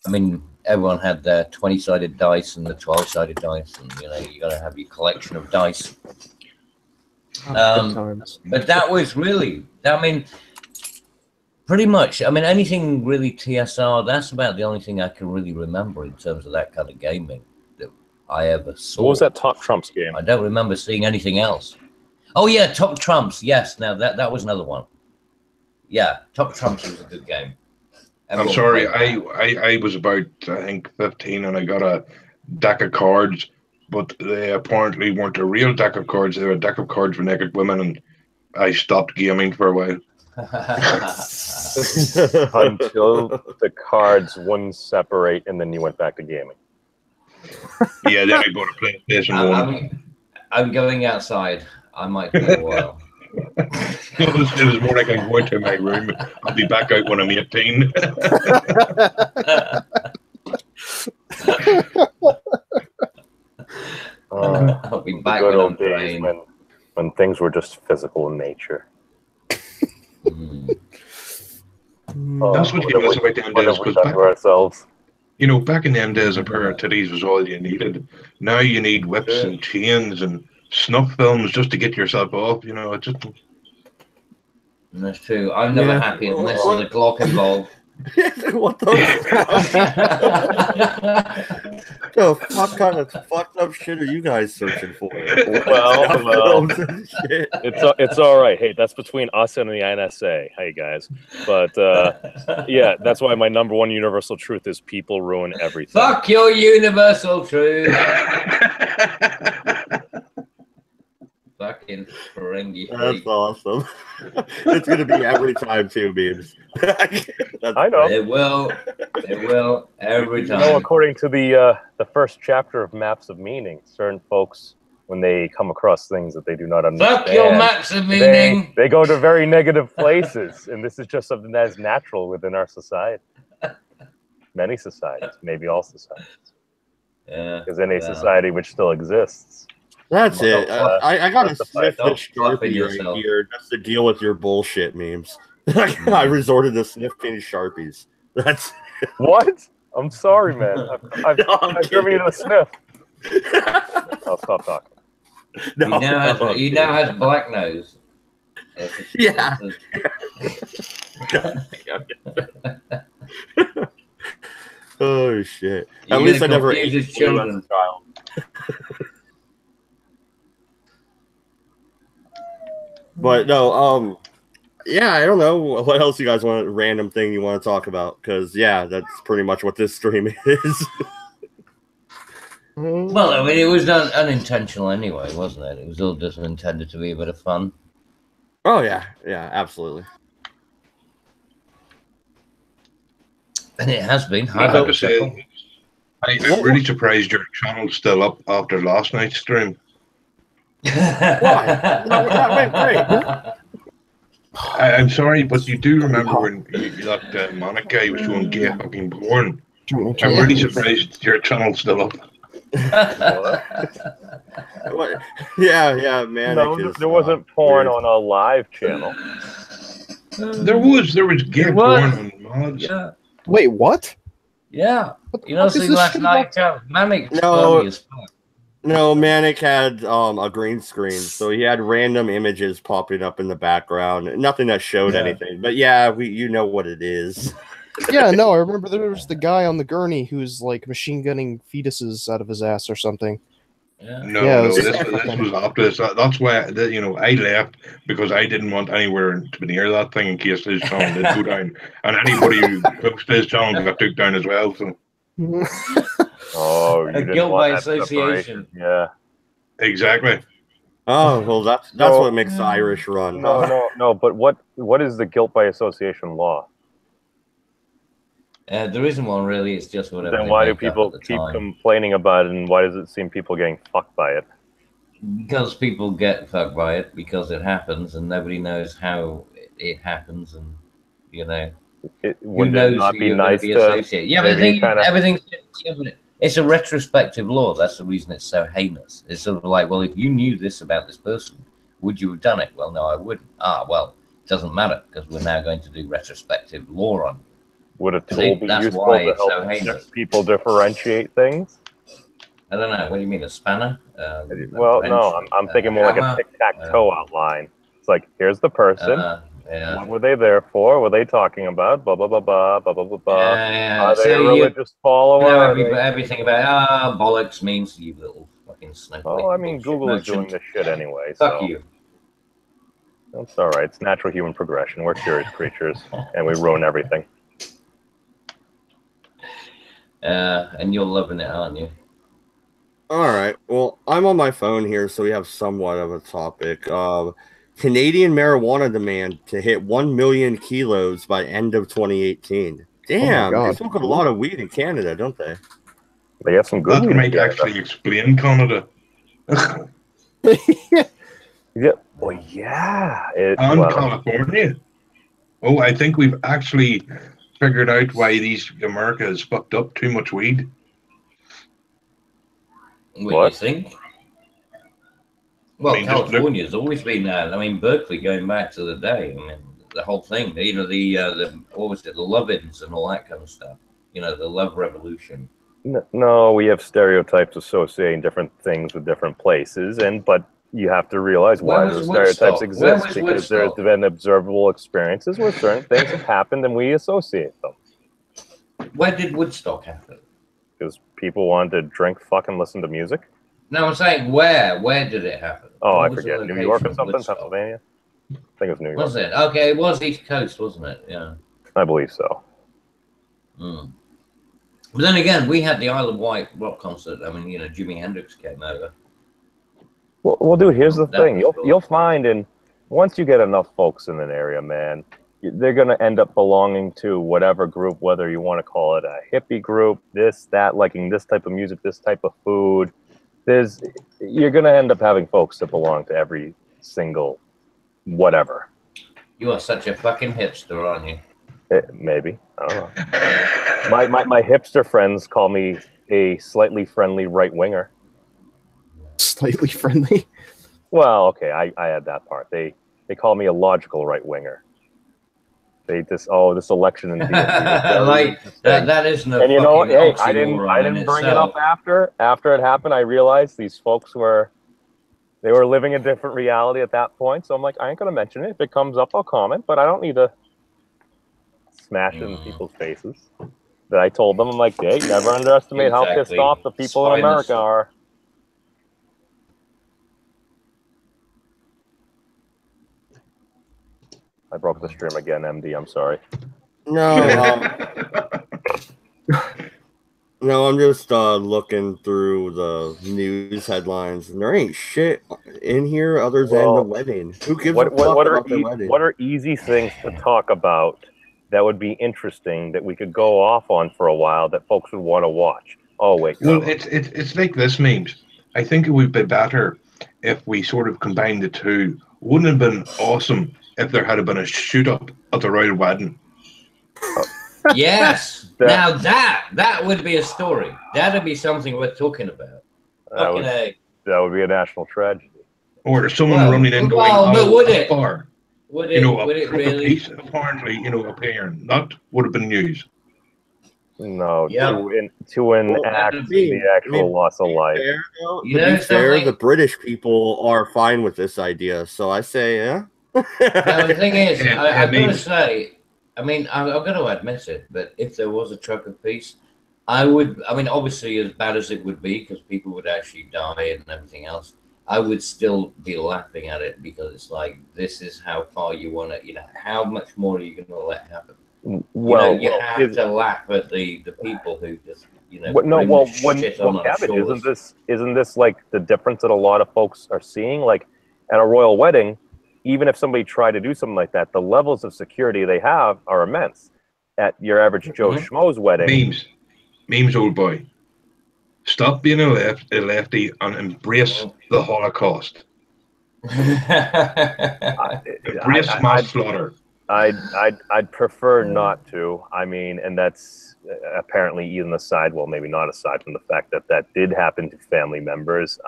I mean, everyone had their 20-sided dice and the 12-sided dice, and you got to have your collection of dice. Good times. But that was really, I mean, pretty much. I mean, anything really TSR. That's about the only thing I can really remember in terms of that kind of gaming that I ever saw. What was that Top Trumps game? I don't remember seeing anything else. Oh yeah, Top Trumps. Yes, now that was another one. Yeah, Top Trumps was a good game. I'm sorry, I was about, I think, 15 and I got a deck of cards, but they apparently weren't a real deck of cards. They were a deck of cards with naked women, and I stopped gaming for a while. Until the cards wouldn't separate, and then you went back to gaming. Yeah, then I go to PlayStation 1. I'm going outside. I might be a while. It was more like I'm going to my room. I'll be back out when I'm 18. I'll be back Good when I'm old days drained. when things were just physical in nature. That's what you miss about them days, because back, ourselves. Back in them days, a pair of titties was all you needed. Now you need whips and chains and snuff films just to get yourself off. It's just. That's true. I'm never happy unless there's a Glock involved. What the fuck kind of fucked up shit are you guys searching for? Well, it's all right. Hey, that's between us and the NSA. Hey guys, but yeah, that's why my number one universal truth is people ruin everything. Fuck your universal truth. Fucking Ferengi. That's awesome. It's gonna be every time too, memes. I know. It will every time. According to the first chapter of Maps of Meaning, certain folks, when they come across things that they do not understand, fuck your maps of meaning. They go to very negative places, and this is just something that is natural within our society. Many societies, maybe all societies. Yeah. Because in a society which still exists. That's it. I got to sniff the Sharpie yourself. right here just to deal with your bullshit memes. I resorted to sniffing Sharpies. That's what? I'm sorry, man. I've driven you to the sniff. I'll stop talking. no, he now has black nose. Yeah. Oh shit! At least I never ate his children. as a child. But no, yeah, I don't know what else you guys want. Random thing you want to talk about? Because yeah, that's pretty much what this stream is. Well, I mean, it was unintentional anyway, wasn't it? It was all just intended to be a bit of fun. Oh yeah, absolutely. And it has been. I have to say, I'm really surprised your channel's still up after last night's stream. Why? No, that went great. I'm sorry, but you do remember when that Manic guy was showing gay fucking porn? I'm really surprised your channel's still up. What? Yeah, man. No, there wasn't porn on a live channel. There was gay porn on mods. Yeah. Wait, what? Yeah. You know, fuck is see this last shit night, Manic No. as fuck. No, Manic had a green screen, so he had random images popping up in the background. Nothing that showed anything, but yeah, you know what it is. Yeah, no, I remember there was the guy on the gurney who's like machine gunning fetuses out of his ass or something. Yeah. No, this was after this. That's why I left, because I didn't want anywhere to be near that thing in case his channel did go down, and anybody who posted his channel got took down as well. So. Oh, you A guilt by association. Yeah, exactly. Oh well, that's what makes the Irish run. No. But what is the guilt by association law? There isn't one really. It's just whatever. Then why do people keep complaining about it, and why does it seem people getting fucked by it? because people get fucked by it because it happens, and nobody knows how it happens, and you know who Would it knows not who be you're going to nice be to associated. Yeah, but the maybe thing, kind of? everything. Yeah, but it's a retrospective law. That's the reason it's so heinous. It's sort of like, well, if you knew this about this person, would you have done it? Well, no, I wouldn't. Ah, well, it doesn't matter because we're now going to do retrospective law on. Would a tool See, be that's useful why to it's so help heinous. people differentiate things? I don't know. What do you mean, a spanner? A Well, wrench? no, I'm thinking A more like a hammer? tic-tac-toe outline. It's like, here's the person. Yeah. What were they there for? What were they talking about? Blah, blah, blah, blah, blah, blah, blah, blah. Yeah. Are they So a you religious follower? know Are they... everything about bollocks means you little fucking snowflake. Oh, I mean, bullshit Google is doing merchant. this shit anyway, Fuck so you. that's all right. It's natural human progression. We're curious creatures, and we ruin everything. And you're loving it, aren't you? All right. Well, I'm on my phone here, so we have somewhat of a topic. Canadian marijuana demand to hit 1 million kilos by end of 2018. Damn, they God. smoke a lot of weed in Canada, don't they? They have some good That weed in might Canada. actually explain Canada. Yeah. Well, yeah. And Well, California. Oh, I think we've actually figured out why America has fucked up too much weed. What What? you think? Well, I mean, just look- California's always been that. I mean, Berkeley going back to the day. I mean, the whole thing. You know, the what was it? The love-ins and all that kind of stuff. You know, the love revolution. no, we have stereotypes associating different things with different places, but you have to realize why Where those was stereotypes Woodstock? Where exist, was because there's Woodstock? been observable experiences where certain things have happened and we associate them. Where did Woodstock happen? Because people wanted to drink, fucking listen to music. No, I'm saying where? Where did it happen? Oh, What I was the forget. New location York or of something? Woodstock? Pennsylvania? I think it was New York. Was it? Okay, it was East Coast, wasn't it? Yeah. I believe so. Mm. But then again, we had the Isle of Wight rock concert. I mean, you know, Jimi Hendrix came over. Well, dude, here's the That thing. was cool. You'll find, and once you get enough folks in an area, man, they're going to end up belonging to whatever group, whether you want to call it a hippie group, this, that, liking this type of music, this type of food. You're going to end up having folks that belong to every single whatever. You are such a fucking hipster, aren't you? Maybe. I don't know. My hipster friends call me a slightly friendly right-winger. Slightly friendly. Well, okay, I add that part. They call me a logical right-winger. This election in D.C. Like that isn't a and you know what? fucking Hey, I didn't oxymoron in bring it itself. up after it happened. I realized these folks were living a different reality at that point. So I'm like, I ain't gonna mention it. If it comes up, I'll comment, but I don't need to smash it in people's faces. That I told them, I'm like, hey, never underestimate how pissed Exactly. off the people in America are. I broke the stream again, MD. I'm sorry. No, no, I'm just looking through the news headlines, and there ain't shit in here other than the wedding. Who gives a fuck about the wedding? What are easy things to talk about that would be interesting that we could go off on for a while that folks would want to watch? Oh wait, well, it's like this, memes. I think it would be better if we sort of combined the two. Wouldn't it have been awesome if there had been a shoot up at the royal wedding? Yes. Now that would be a story. That'd be something worth talking about. that would be a national tragedy. Or someone running in going, but would it? Bar. Would You it? know, Would a it crook of really? peace apparently, appearing. That would have been news. No, Yeah. to enact the actual loss of life. Fair, though, You to know be fair, something? the British people are fine with this idea, so I say, yeah. Now the thing is, Yeah, I've got to memes. say, I mean, I'm going to admit it, but if there was a truck of peace, I would. I mean, obviously, as bad as it would be, because people would actually die and everything else, I would still be laughing at it because it's like, this is how far you want to. How much more are you going to let happen? Well, you have to laugh at the people who just shit on our Cabbage, shores. isn't this like the difference that a lot of folks are seeing? Like at a royal wedding, even if somebody tried to do something like that, the levels of security they have are immense. At your average Joe Schmo's wedding, Memes, old boy. Stop being a lefty and embrace the Holocaust. Embrace mass slaughter. I'd prefer not to. I mean, and that's apparently even aside, well, maybe not aside from the fact that that did happen to family members.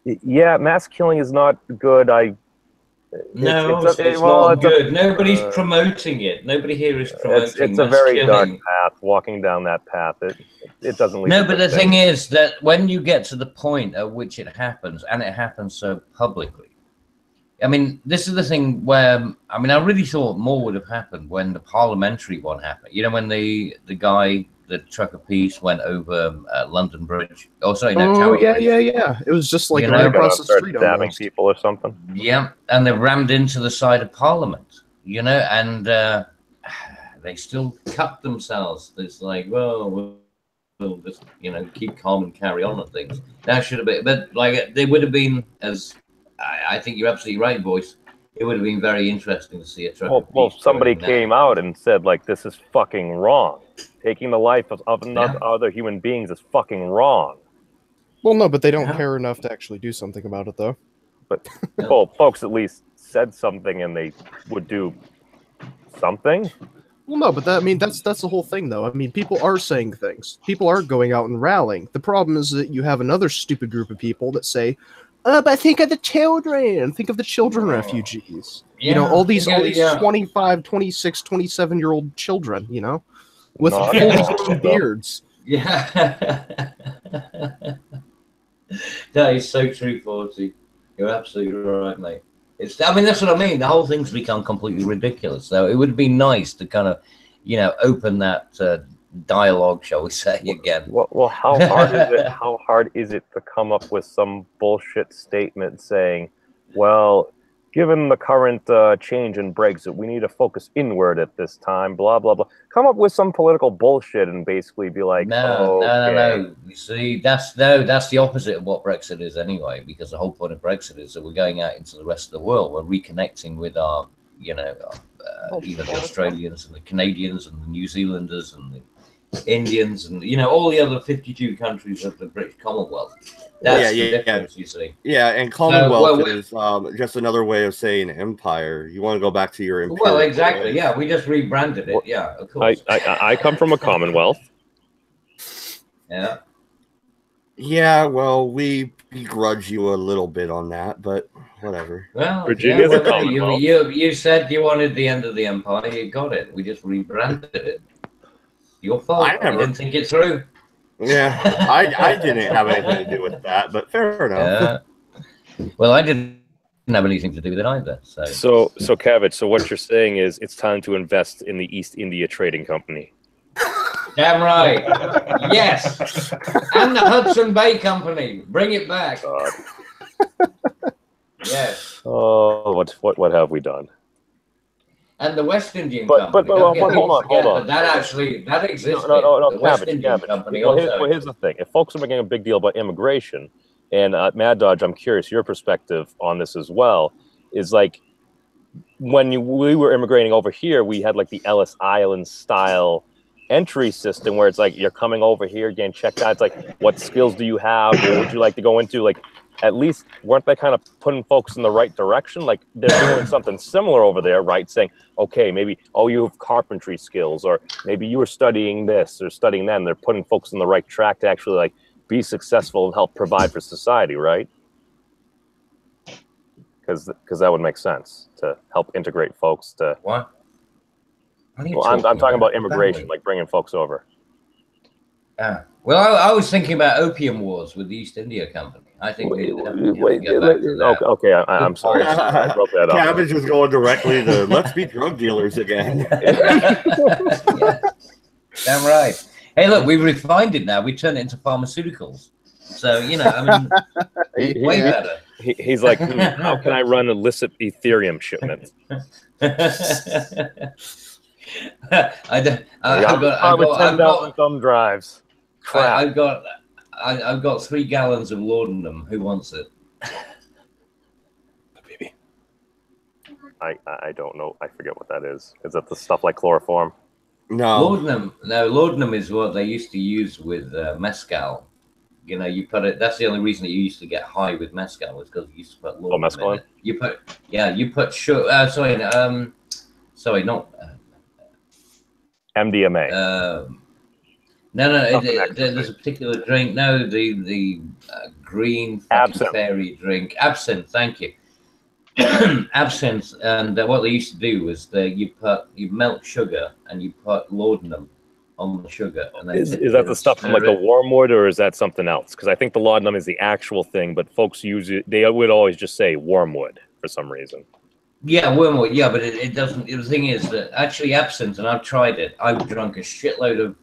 Yeah, mass killing is not good. It's not good. Nobody's promoting it. Nobody here is promoting it's a mass very killing. dark path. Walking down that path, it doesn't lead. No, but the thing is that when you get to the point at which it happens, and it happens so publicly, I mean, this is the thing where, I mean, I really thought more would have happened when the parliamentary one happened. You know, when the guy, the trucker piece, went over London Bridge. Oh, sorry, no, Tower Bridge. Yeah. It was just like You right know, across the street stabbing almost. people or something. Yeah, and they rammed into the side of Parliament, you know, and they still cut themselves. It's like, well, we'll just, you know, keep calm and carry on and things. That should have been, but like, they would have been, as I think you're absolutely right, boys. It would have been very interesting to see a trucker. Well, somebody came out and said, like, this is fucking wrong. Taking the life of other human beings is fucking wrong. Well, no, but they don't care enough to actually do something about it, though. But well, folks at least said something, and they would do something. Well, no, but that's the whole thing, though. I mean, people are saying things. People are going out and rallying. The problem is that you have another stupid group of people that say, but think of the children. Think of the children refugees. Yeah, you know, all these 25, 26, 27-year-old children, you know, with full beards. Yeah. That is so true, 40. You're absolutely right, mate. I mean, that's what I mean. The whole thing's become completely ridiculous. So it would be nice to kind of, you know, open that dialogue, shall we say, again. Well, how hard is it? How hard is it to come up with some bullshit statement saying, well, given the current change in Brexit, we need to focus inward at this time, blah, blah, blah. Come up with some political bullshit and basically be like, no. You see, that's the opposite of what Brexit is anyway, because the whole point of Brexit is that we're going out into the rest of the world. We're reconnecting with our, you know, even the Australians and the Canadians and the New Zealanders and the Indians and, you know, all the other 52 countries of the British Commonwealth. That's the difference, you see. Yeah, and Commonwealth is just another way of saying empire. You want to go back to your empire. Well, exactly. Ways. Yeah, we just rebranded it. Yeah, of course. I come from a Commonwealth. Yeah. Yeah, well, we begrudge you a little bit on that, but whatever. Well, Virginia's a Commonwealth. You said you wanted the end of the empire. You got it. We just rebranded it. Your fault. I didn't think it through. Yeah, I didn't have anything to do with that, but fair enough. Well, I didn't have anything to do with it either. So Kavich, so what you're saying is it's time to invest in the East India Trading Company. Damn right. Yes. And the Hudson Bay Company. Bring it back. God. Yes. Oh, what have we done? And the West Indian Company. But hold on. That exists. No, the West Indian Company also. Well, here's the thing. If folks are making a big deal about immigration, and Mad Dodge, I'm curious your perspective on this as well, is like when we were immigrating over here, we had like the Ellis Island style entry system where it's like you're coming over here, getting checked out. It's like, what skills do you have? What would you like to go into? Like, at least weren't they kind of putting folks in the right direction? Like they're doing something similar over there, right? Saying, okay, maybe, oh, you have carpentry skills, or maybe you were studying this or studying that, and they're putting folks on the right track to actually like be successful and help provide for society, right? Because that would make sense to help integrate folks to. What? Well, I'm talking about immigration, like bringing folks over. Well, I was thinking about opium wars with the East India Company. I think okay, I'm sorry. I broke that up. Cabbage is going directly to let's be drug dealers again. Yeah. Damn right. Hey, look, we've refined it now. We turned it into pharmaceuticals. So, you know, I mean, way better. He's like, how can I run illicit Ethereum shipment? I've got 10,000 thumb drives. Crap. I've got 3 gallons of laudanum. Who wants it? Baby. I don't know. I forget what that is. Is that the stuff like chloroform? No. Laudanum is what they used to use with mezcal You know, you put it. That's the only reason that you used to get high with mezcal was because you used to put laudanum in mescaline? it. You put sugar. Sorry, not. MDMA. No. Something There's a particular drink. No, the green fucking Absinthe. fairy drink. Absinthe. Thank you. Absinthe. And what they used to do was you melt sugar and you put laudanum on the sugar. And then Is that the stuff from like the wormwood, or is that something else? Because I think the laudanum is the actual thing, but folks use it. They would always just say wormwood for some reason. Yeah, wormwood. Yeah, but it doesn't. The thing is that actually absinthe, and I've tried it. I've drunk a shitload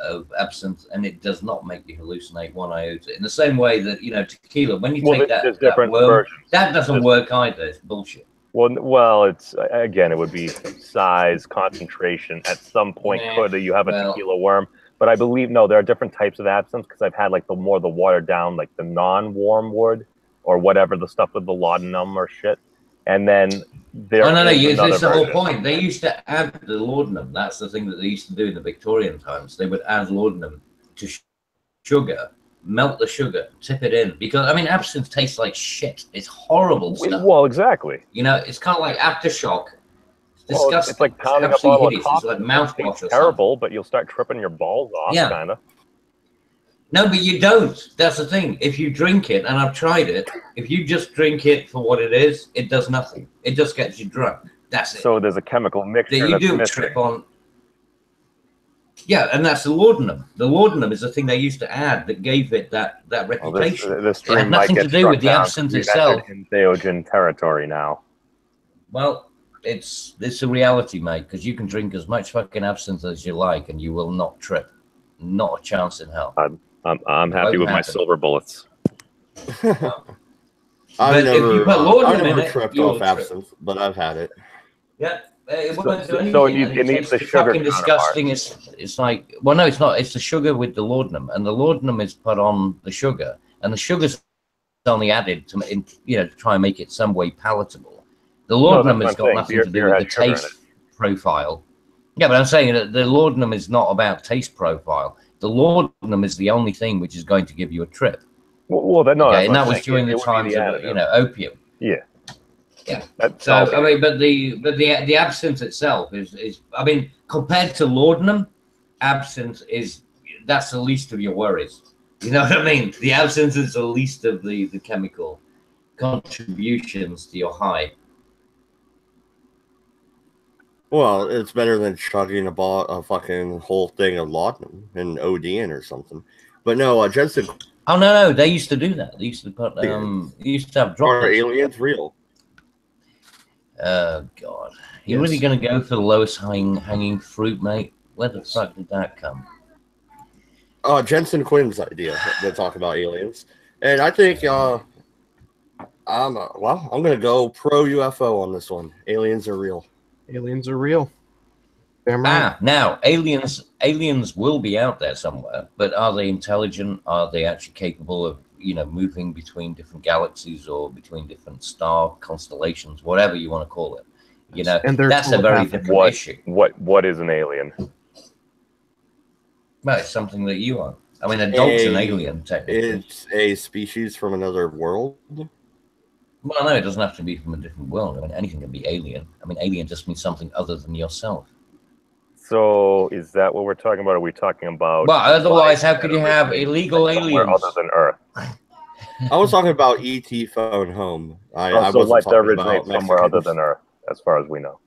of absinthe, and it does not make you hallucinate one iota. In the same way that tequila, when you take there's that different worm, versions. that doesn't work either. It's bullshit. Well, it's again, it would be size, concentration. At some point, could you have a tequila worm? But I believe no, there are different types of absinthe because I've had like the watered down, like the non-wormwood or whatever, the stuff with the laudanum or shit, and then. It's the whole point. They used to add the laudanum. That's the thing that they used to do in the Victorian times. They would add laudanum to sugar, melt the sugar, tip it in. Because, absinthe tastes like shit. It's horrible stuff. Well, exactly. It's kind of like aftershock. It's disgusting. It's like pounding a bottle of coffee. It's like mouthwash or terrible, but you'll start tripping your balls off, kind of. No, but you don't. That's the thing. If you drink it, and I've tried it, if you just drink it for what it is, it does nothing. It just gets you drunk. That's it. So there's a chemical mixture that you do missing. trip on. Yeah, and that's the laudanum. The laudanum is the thing they used to add that gave it that reputation. Well, this it had nothing to do with the absinthe itself. In Theogen territory now. Well, it's a reality, mate, because you can drink as much fucking absinthe as you like, and you will not trip. Not a chance in hell. I'm happy with my silver bullets. I've never tripped off absinthe, but I've had it. Yeah. It won't do anything. So it needs the sugar. Fucking disgusting. It's like, well, no, it's not. It's the sugar with the laudanum, and the laudanum is put on the sugar, and the sugar's only added to try and make it some way palatable. The laudanum has got nothing to do with the taste profile. Yeah, but I'm saying that the laudanum is not about taste profile. The laudanum is the only thing which is going to give you a trip. Well, and that was during the times of opium. Yeah. Yeah. But the absinthe itself is compared to laudanum, absinthe that's the least of your worries. You know what I mean? The absinthe is the least of the chemical contributions to your high. Well, it's better than chugging a fucking whole thing of laudanum and ODing or something. But no, Jensen. Oh no, they used to do that. They used to put they used to have droplets. Are aliens real? God, you're really gonna go for the lowest hanging fruit, mate? Where the fuck did that come? Jensen Quinn's idea to talk about aliens, and I think I'm gonna go pro UFO on this one. Aliens are real. Aliens are real. Damn right. Now aliens will be out there somewhere, but are they intelligent? Are they actually capable of moving between different galaxies or between different star constellations, whatever you want to call it? And that's a very different issue. What is an alien? Well, it's something that you are. A dog's an alien, technically. It's a species from another world. Well, no, it doesn't have to be from a different world. Anything can be alien. Alien just means something other than yourself. So, is that what we're talking about? Are we talking about? Well, otherwise, how could you have illegal aliens other than Earth? I was talking about ET phone home. I wasn't life talking originates about somewhere other than Earth, as far as we know.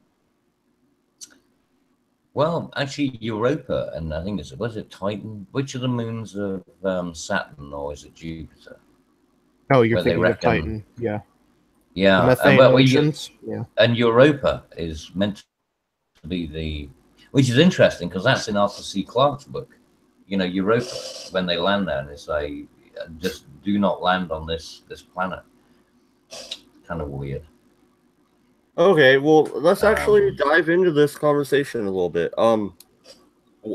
Well, actually, Europa, and I think was it Titan? Which of the moons of Saturn, or is it Jupiter? Oh, you're thinking of Titan, yeah. Yeah, the methane oceans. And Europa is meant to be which is interesting because that's in Arthur C. Clarke's book. Europa, when they land there, and they say, just do not land on this planet. Kind of weird. Okay, well, let's actually dive into this conversation a little bit.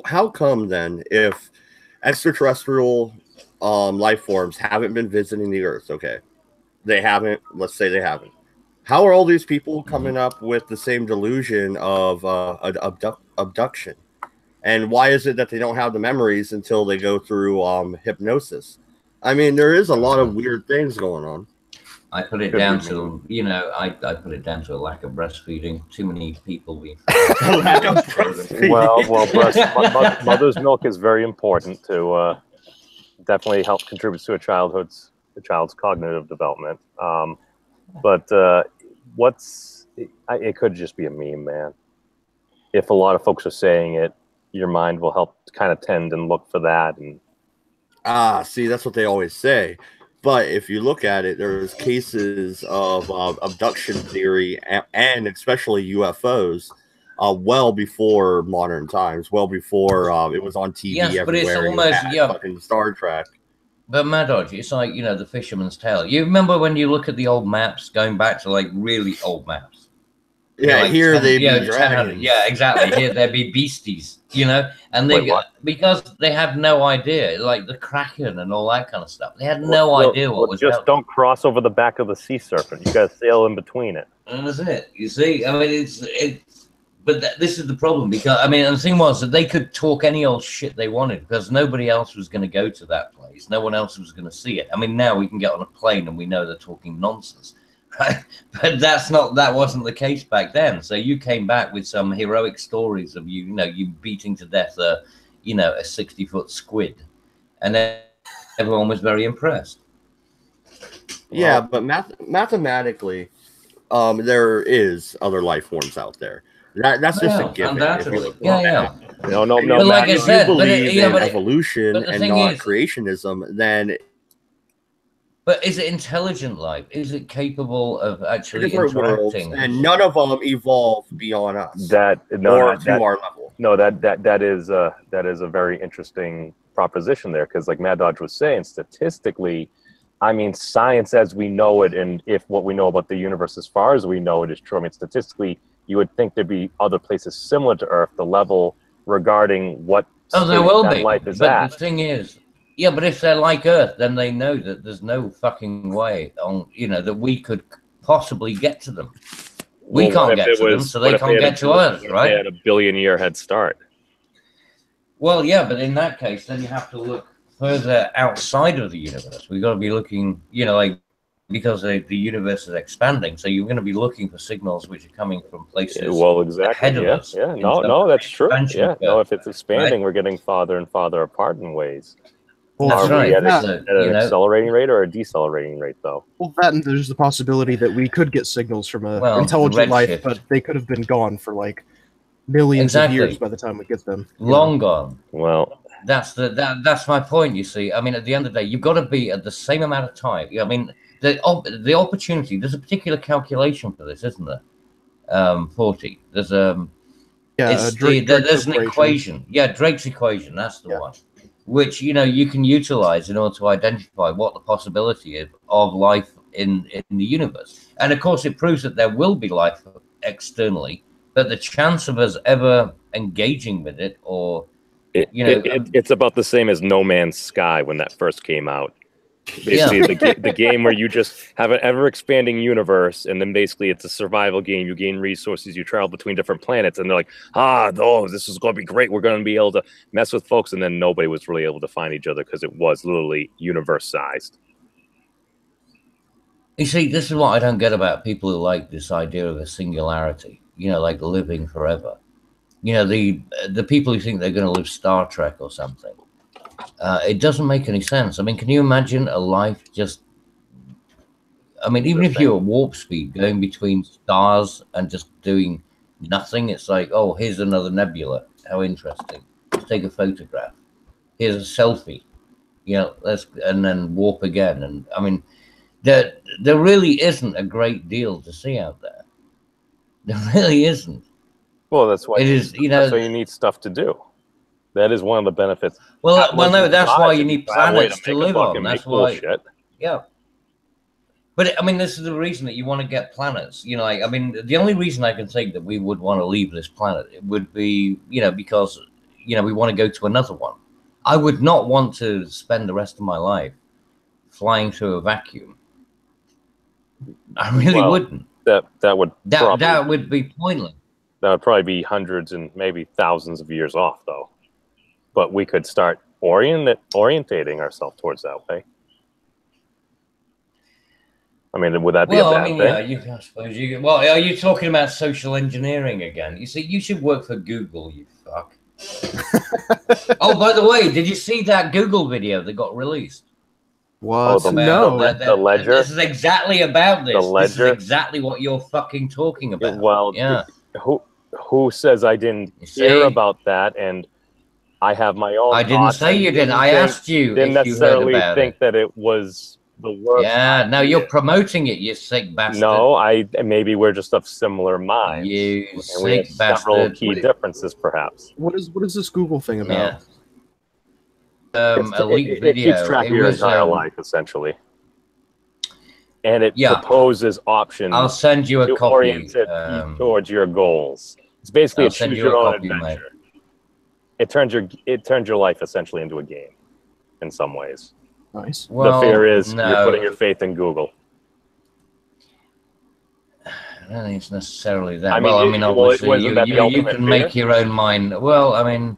How come then, if extraterrestrial life forms haven't been visiting the Earth, okay, they haven't, let's say they haven't, how are all these people coming up with the same delusion of abduction? And why is it that they don't have the memories until they go through hypnosis? I mean, there is a lot of weird things going on. I put it Could down be to, you know, I put it down to a lack of breastfeeding. Too many people we. Lack of breastfeeding. Well, mother's milk is very important to definitely help contribute to the child's cognitive development. But it could just be a meme, man. If a lot of folks are saying it, your mind will help kind of tend and look for that. And see, that's what they always say. But if you look at it, there's cases of abduction theory and especially UFOs well before modern times, well before it was on TV Yes, but it's everywhere. almost, and yeah. fucking Star Trek. But Mad Dodge, it's like, you know, the fisherman's tale. You remember when you look at the old maps, going back to like really old maps? Yeah, like here 10, they you know, be 10, dragons. yeah, exactly. Here there be beasties, you know, and they Wait, what? because they had no idea, like the Kraken and all that kind of stuff. They had no idea what was just out there. don't cross over the back of the sea serpent. You got to sail in between it. And that's it. You see, I mean, but this is the problem, because I mean, and the thing was that they could talk any old shit they wanted because nobody else was going to go to that place. No one else was going to see it. I mean, now we can get on a plane and we know they're talking nonsense, right? But that wasn't the case back then. So you came back with some heroic stories of you beating to death a 60-foot squid, and then everyone was very impressed. Yeah, but mathematically, there is other life forms out there. That's just a given. If you look Yeah. No. But like I if said, you believe in but evolution but the and thing not is- creationism, then But is it intelligent life? Is it capable of actually different worlds, interacting? and none of them evolve beyond us or to our level. No, that is a very interesting proposition there, because like Mad Dodge was saying, statistically, I mean, science as we know it, and if what we know about the universe as far as we know it is true, I mean, statistically, you would think there'd be other places similar to Earth, the level regarding what there will be. life is but at. the thing is, yeah, but if they're like Earth, then they know that there's no fucking way that we could possibly get to them. We can't get to them, so they can't get to us, right? They had a billion-year head start. Well, yeah, but in that case, then you have to look further outside of the universe. We've got to be looking, because the universe is expanding, so you're going to be looking for signals which are coming from places ahead of us. Yeah, no, that's true. expansion Yeah, curve, if it's expanding, right? we're getting farther and farther apart in ways. Well, That's Are right. we at So, an accelerating rate or a decelerating rate, though? Well, that and there's the possibility that we could get signals from a Well, intelligent life, redshift. but they could have been gone for like millions Exactly. of years by the time we get them. long gone. Well, That's my point. You see, I mean, at the end of the day, you've got to be at the same amount of time. I mean, the opportunity. There's a particular calculation for this, isn't there? 40. There's there's an equation. Yeah, Drake's equation. That's the one. Which you can utilize in order to identify what the possibility is of life in the universe. And of course, it proves that there will be life externally, but the chance of us ever engaging with it, or it's about the same as No Man's Sky when that first came out. Basically, the game where you just have an ever-expanding universe, and then basically it's a survival game. You gain resources, you travel between different planets, and they're like, this is going to be great. We're going to be able to mess with folks, and then nobody was really able to find each other because it was literally universe-sized. You see, this is what I don't get about people who like this idea of a singularity, like living forever. The people who think they're going to live Star Trek or something. It doesn't make any sense. I mean, can you imagine a life even if you're at warp speed going between stars and just doing nothing, it's like, oh, here's another nebula. How interesting. Let's take a photograph. Here's a selfie. And then warp again. And I mean, there really isn't a great deal to see out there. There really isn't. Well, that's why that's why you need stuff to do. That is one of the benefits. Well, no, that's why you need planets to live on. That's why. Shit. Yeah. But I mean, this is the reason that you want to get planets. The only reason I can think that we would want to leave this planet, it would be, because, we want to go to another one. I would not want to spend the rest of my life flying through a vacuum. I really wouldn't. That would be pointless. That would probably be hundreds and maybe thousands of years off, though. But we could start orientating ourselves towards that way. I mean, would that be a Well, bad I mean, thing? yeah, I suppose you. Well, are you talking about social engineering again? You see, you should work for Google, you fuck. Oh, by the way, did you see that Google video that got released? What? the- No. the ledger? This is exactly about this. This is ledger? exactly what you're fucking talking about. Well, yeah. Who says I didn't You hear see? about that? And I have my own. I didn't thoughts say and you didn't. I asked you didn't if you heard necessarily about think it. that it was the worst. Yeah. Now you're idea. promoting it, you sick bastard. No, maybe we're just of similar minds. You and we have sick several bastard. key differences, perhaps. What is this Google thing about? Yeah. A It leaked video. keeps track of your entire life, essentially. And it Yeah. proposes options I'll send you a to copy. orient it towards your goals. It's basically I'll a send choose you a your own copy, mate. adventure. It turns your life essentially into a game, in some ways. Nice. Well, the fear is no, you're putting your faith in Google. I don't think it's necessarily that. I mean, Obviously, wasn't that the you ultimate can fear? make your own mind. Well, I mean,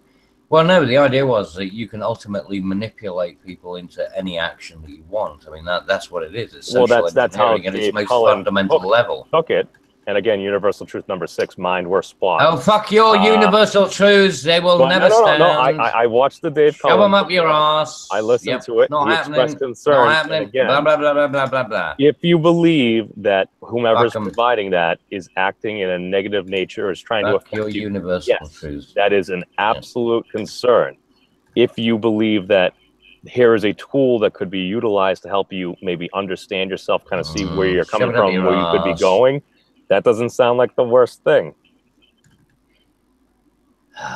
well, no, the idea was that you can ultimately manipulate people into any action that you want. I mean, that's what it is. It's Well, social that's how engineering at its Dave most Cullen fundamental level. took it. And again, universal truth number 6: mind worth splot. Oh, fuck your universal truths. They will But never stand. No. I watched the Dave Shove Cullen. them up your ass. I listened to it. Not He happening. expressed concern. Not happening. Again, Blah, blah, blah, blah, blah, blah, blah. if you believe that whomever's Fuck 'em. providing that is acting in a negative nature, or is trying to Fuck affect your you, universal yes, truths. that is an absolute concern. If you believe that here is a tool that could be utilized to help you maybe understand yourself, kind of see where you're Shove coming it up from, your where you could be ass. going, that doesn't sound like the worst thing.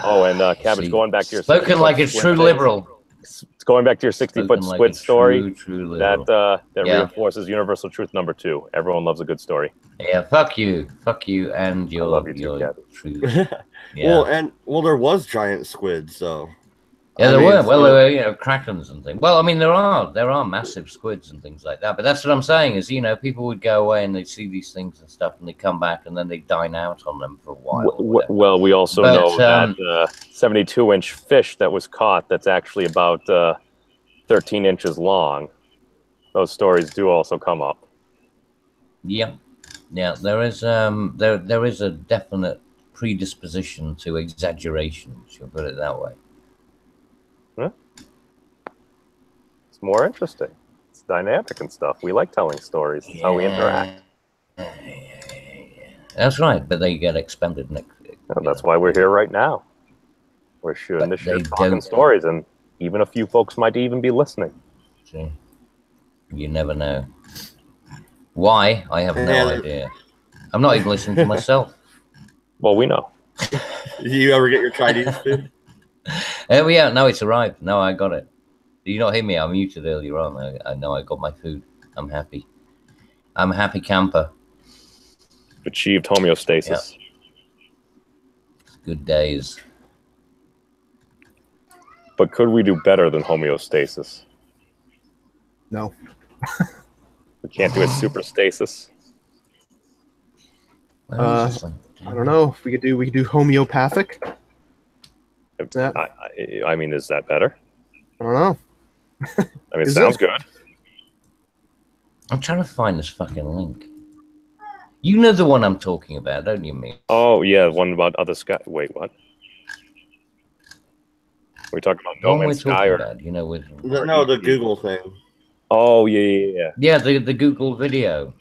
Oh, and Cabbage, See, going back to your spoken like a true liberal. It's going back to your 60-foot Spoken like squid a story. true liberal. That Yeah. reinforces universal truth number 2. Everyone loves a good story. Yeah, fuck you, and your, love you too, your Gabby. truth. Yeah. Well, there was giant squids, so. Yeah, I there mean, were. Well, so- there were, krakens and things. Well, I mean, there are massive squids and things like that. But that's what I'm saying is, people would go away and they see these things and stuff, and they come back and then they dine out on them for a while. or whatever. Well, we also But, know that 72-inch fish that was caught that's actually about 13 inches long. Those stories do also come up. Yeah, there is there is a definite predisposition to exaggeration. Shall put it that way. It's more interesting. It's dynamic and stuff. We like telling stories. It's how we interact. That's right, but they get expended. That's why we're here right now. We're shooting But this shit, they talking don't- stories, and even a few folks might even be listening. See, you never know. Why? I have no And- idea. I'm not even listening to myself. Well, we know. Did you ever get your Chinese food? Oh yeah, no, it's arrived. No, I got it. Did you not hear me? I muted earlier on. I know I got my food. I'm happy. I'm a happy camper. Achieved homeostasis. Good days. But could we do better than homeostasis? No. We can't do it superstasis. Well, it's just I don't know if we could do homeopathic. That- I mean, is that better? I don't know. I mean, it Is sounds it? good. I'm trying to find this fucking link. You know the one I'm talking about, don't you, me? Oh, yeah, one about other sky. Wait, what? We're talking about The one No we're Man's Sky, talking or about, with No, the Google thing. oh yeah. yeah, the Google video,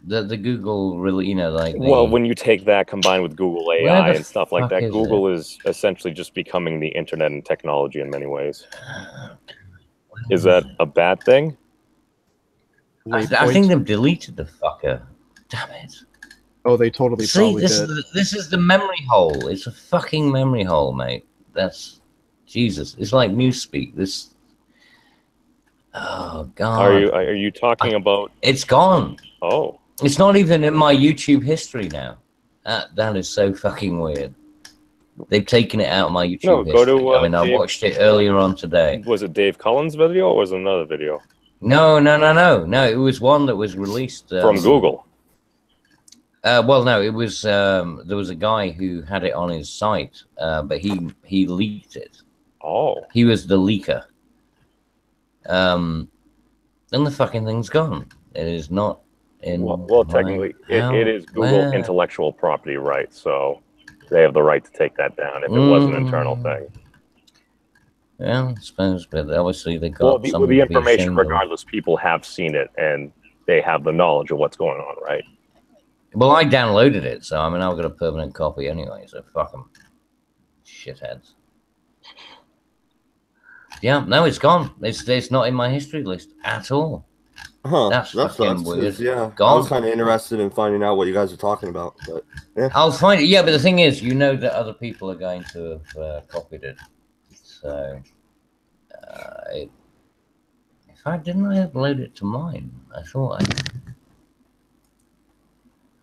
the Google really, like. Well, when you take that combined with Google Where AI the and stuff like fuck that, is Google is essentially just becoming the internet and technology in many ways. Is that a bad thing? I think they've deleted the fucker. Damn it! Oh, they totally See, probably this did. this is the memory hole. It's a fucking memory hole, mate. That's Jesus. It's like newspeak. This. Oh God. Are you talking about? It's gone. Oh, It's not even in my YouTube history now. That is so fucking weird. They've taken it out of my YouTube No, history. go to, I mean, I Dave- watched it earlier on today. was it Dave Cullen's video or was it another video No. It was one that was released from Google? Well, no, it was there was a guy who had it on his site, but he leaked it. Oh, He was the leaker. And the fucking thing's gone. It is not Well, technically, it is Google intellectual property right, so they have the right to take that down if it was an internal thing. Yeah, I suppose, but obviously they got the information, regardless, people have seen it and they have the knowledge of what's going on, right? Well, I downloaded it, so I mean, I've got a permanent copy anyway, so fuck them. Shitheads. Yeah, no, it's gone. It's not in my history list at all. Huh? That's fucking weird. Yeah, Gone. I was kind of interested in finding out what you guys are talking about, but yeah. I'll find it. Yeah, but the thing is, you know that other people are going to have copied it. So, if I didn't upload it to mine, I thought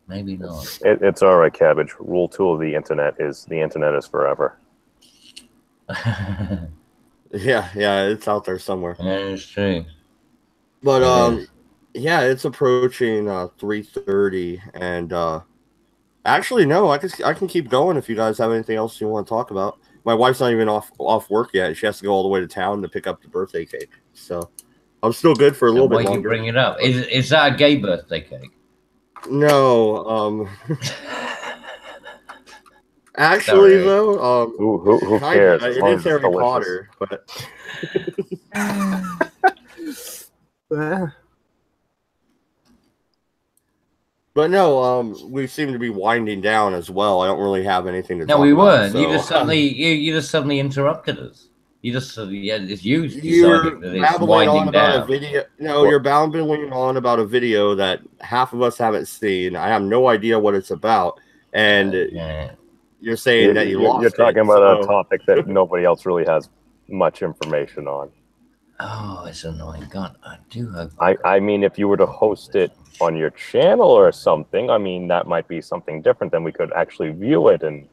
maybe not. It's all right, Cabbage. Rule 2 of the internet is forever. Yeah, it's out there somewhere. Yeah, it's true. But yeah, it's approaching 3:30, and actually, no, I can keep going if you guys have anything else you want to talk about. My wife's not even off work yet. She has to go all the way to town to pick up the birthday cake. So I'm still good for a little bit longer. Why you bring it up? Is that a gay birthday cake? No. Actually, though, who cares? It is Harry Potter, but. But no, we seem to be winding down as well. I don't really have anything to talk about. No, we weren't. So, you just suddenly interrupted us. You just it's you you're that it's babbling on winding about down. a video. No, you're babbling on about a video that half of us haven't seen. I have no idea what it's about, and you're saying that you lost. You're talking about a topic that nobody else really has much information on. Oh, it's annoying. God, I do hope. I mean, if you were to host it on your channel or something, I mean, that might be something different. Then we could actually view it and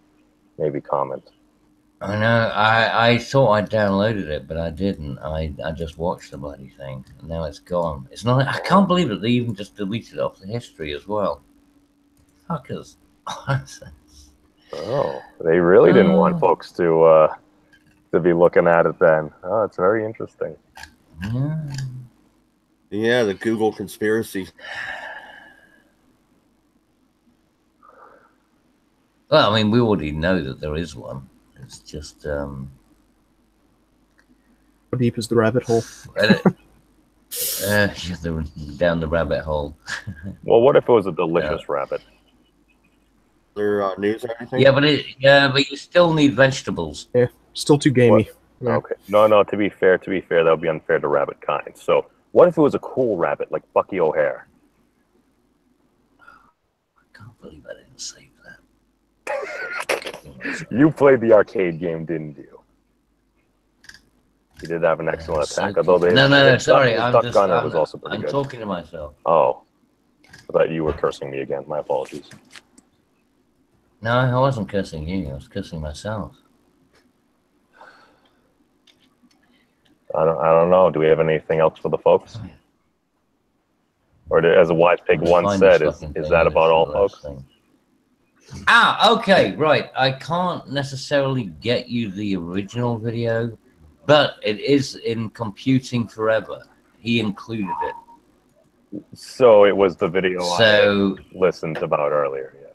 maybe comment. I know. I thought I downloaded it, but I didn't. I just watched the bloody thing, and now it's gone. It's not. I can't believe that they even just deleted it off the history as well. Fuckers. Oh, they really didn't want folks to be looking at it then. Oh, it's very interesting. Yeah, the Google conspiracy. Well, I mean, we already know that there is one. It's just how deep is the rabbit hole? Down the rabbit hole. Well, what if it was a delicious rabbit? There news or anything? Yeah, but you still need vegetables. Yeah, still too gamey. Yeah. Okay. No. To be fair, that would be unfair to rabbit kind. So, what if it was a cool rabbit like Bucky O'Hare? I can't believe I didn't save that. You played the arcade game, didn't you? He did have an excellent attack, although no, sorry, I'm good. Talking to myself. Oh, I thought you were cursing me again. My apologies. No, I wasn't cursing you. I was cursing myself. I don't know. Do we have anything else for the folks? Or as a wise pig once said, is that about all, folks? Okay, right. I can't necessarily get you the original video, but it is in Computing Forever. He included it. So it was the video I listened about earlier, yeah.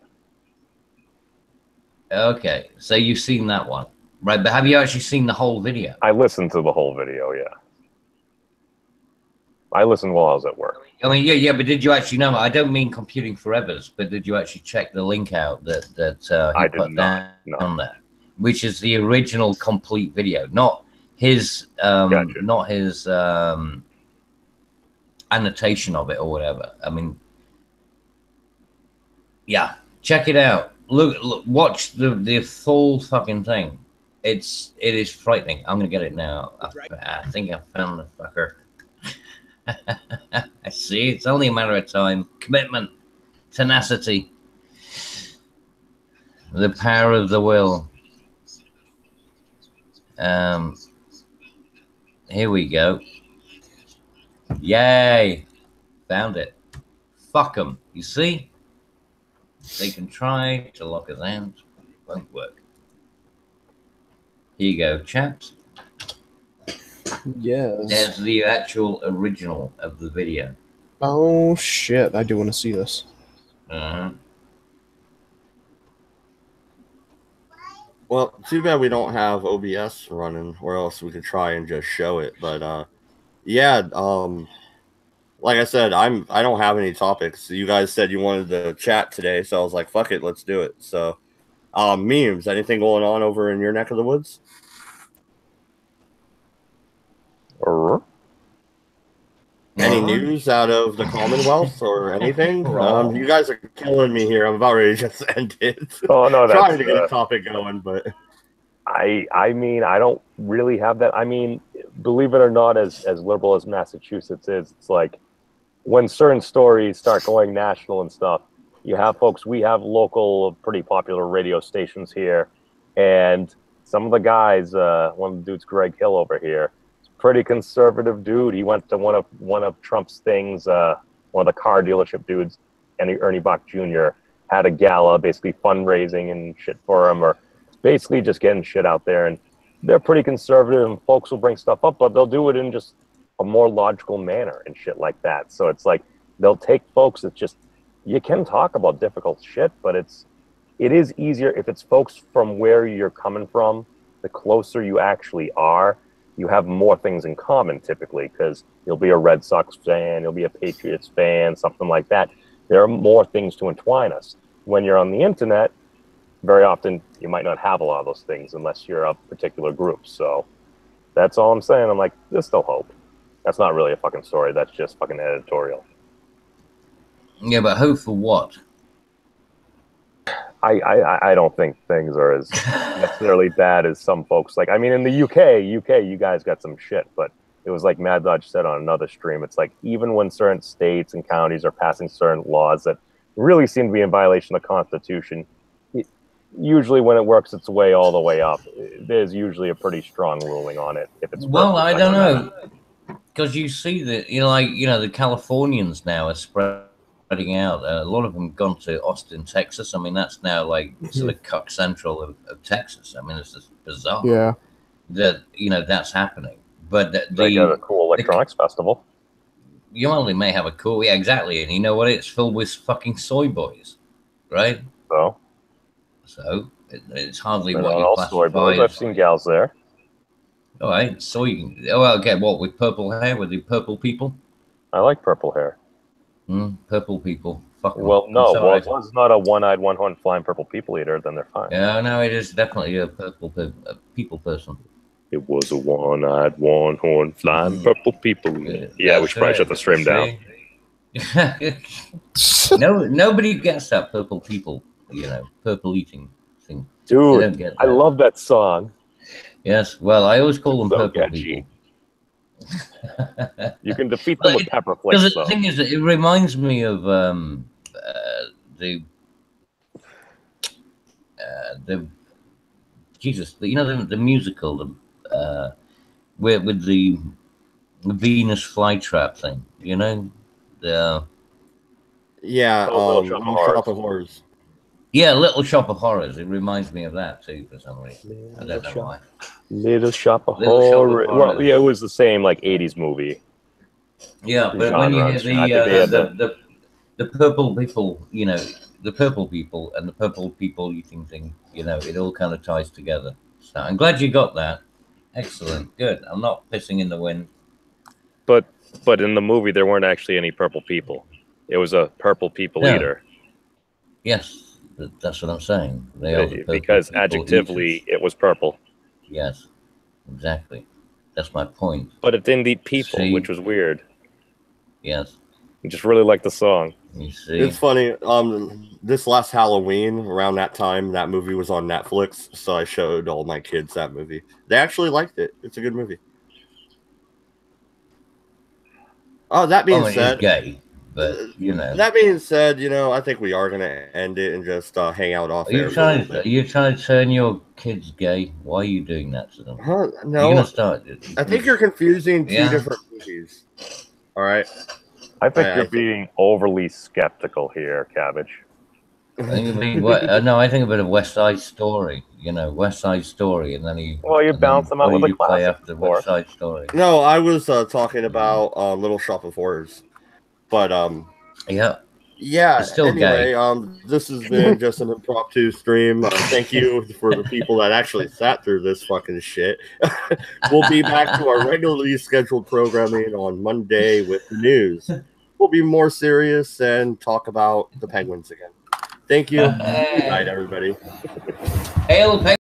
Okay, so you've seen that one. Right, but have you actually seen the whole video? I listened to the whole video, yeah. I listened while I was at work. I mean, yeah, but did you actually know? I don't mean Computing Forever's, but did you actually check the link out that he put down on there, which is the original complete video, not his not his annotation of it or whatever. I mean, yeah, check it out. Look, watch the full fucking thing. It is frightening. I'm gonna get it now. I think I found the fucker. I see. It's only a matter of time. Commitment, tenacity, the power of the will. Here we go. Yay! Found it. Fuck them. You see? They can try to lock us out. It won't work. Here you go, chaps. Yes. There's the actual original of the video. Oh shit! I do want to see this. Uh-huh. Well, too bad we don't have OBS running, or else we could try and just show it. But yeah, like I said, I don't have any topics. You guys said you wanted to chat today, so I was like, fuck it, let's do it. So, memes, anything going on over in your neck of the woods? Any news out of the Commonwealth or anything? You guys are killing me here. I'm about ready to just end it. Oh no, that's trying to get a topic going, but I mean, I don't really have that. I mean, believe it or not, as liberal as Massachusetts is, it's like when certain stories start going national and stuff, you have folks, we have local, pretty popular radio stations here. And some of the guys, one of the dudes, Greg Hill over here, pretty conservative dude. He went to one of Trump's things, one of the car dealership dudes, and Ernie Bach Jr. had a gala, basically fundraising and shit for him, or basically just getting shit out there. And they're pretty conservative, and folks will bring stuff up, but they'll do it in just a more logical manner and shit like that. So it's like they'll take folks that just, you can talk about difficult shit, but it is easier if it's folks from where you're coming from. The closer you actually are, you have more things in common typically, because you'll be a Red Sox fan, you'll be a Patriots fan, something like that. There are more things to entwine us. When you're on the internet, very often you might not have a lot of those things unless you're a particular group. So that's all I'm saying. I'm like, there's still hope. That's not really a fucking story. That's just fucking editorial. Yeah, but hope for what? I don't think things are as necessarily bad as some folks. Like, I mean, in the UK, you guys got some shit, but it was like Mad Dodge said on another stream. It's like, even when certain states and counties are passing certain laws that really seem to be in violation of the Constitution, usually when it works its way all the way up, there's usually a pretty strong ruling on it. If it's I don't know, because you see that, the Californians now are spreading out. A lot of them gone to Austin, Texas. I mean, that's now like sort of cuck central of Texas. I mean, it's just bizarre. Yeah, that that's happening. But they got a cool electronics festival. You only may have a cool, yeah, exactly. And you know what? It's filled with fucking soy boys, right? So it's hardly They're what not you all classify. soy boys. I've seen gals there. All right, soy. Oh, well, okay. What, with purple hair? With the purple people? I like purple hair. Purple people. Fuck them. Well, no. Well, as long as it's not a one-eyed, one-horn flying purple people eater, then they're fine. Yeah, no, it is definitely a purple people person. It was a one-eyed, one-horn flying purple people. Yeah, we should probably shut the stream down. No, nobody gets that purple people, purple eating thing. Dude, I love that song. Yes, well, I always call them purple catchy. people. You can defeat them with pepper flakes. Because the thing is, it reminds me of the Jesus, the musical, with the Venus flytrap thing, the Little Shop of Horrors. Yeah, Little Shop of Horrors. It reminds me of that too for some reason. I don't know why. Little Shop of Horrors. Well, yeah, it was the same like '80s movie. Yeah, but when you hear the purple people, the purple people and the purple people eating thing, it all kind of ties together. So I'm glad you got that. Excellent, good. I'm not pissing in the wind. But in the movie, there weren't actually any purple people. It was a purple people eater. Yes, that's what I'm saying. Because adjectively, it was purple. Yes, exactly. That's my point. But it didn't eat people, which was weird. Yes. I just really like the song. You see, it's funny. This last Halloween, around that time, that movie was on Netflix, so I showed all my kids that movie. They actually liked it. It's a good movie. Oh, that being said, gay, but That being said, I think we are gonna end it and just hang out off. Are you trying to turn your kids gay? Why are you doing that to them? No, you're gonna start. I think you're confusing two different movies. All right. I think you're being overly skeptical here, Cabbage. I think a bit of West Side Story. West Side Story, and then you. Well, you bounce them out with a classic. After West Side Story. No, I was talking about Little Shop of Horrors. But Yeah. yeah. It's still Anyway, gay. this has been It's still anyway. gay. This has been just an impromptu stream. Thank you for the people that actually sat through this fucking shit. We'll be back to our regularly scheduled programming on Monday with the news. We'll be more serious and talk about the Penguins again. Thank you. Good night, everybody. Hail Penguins!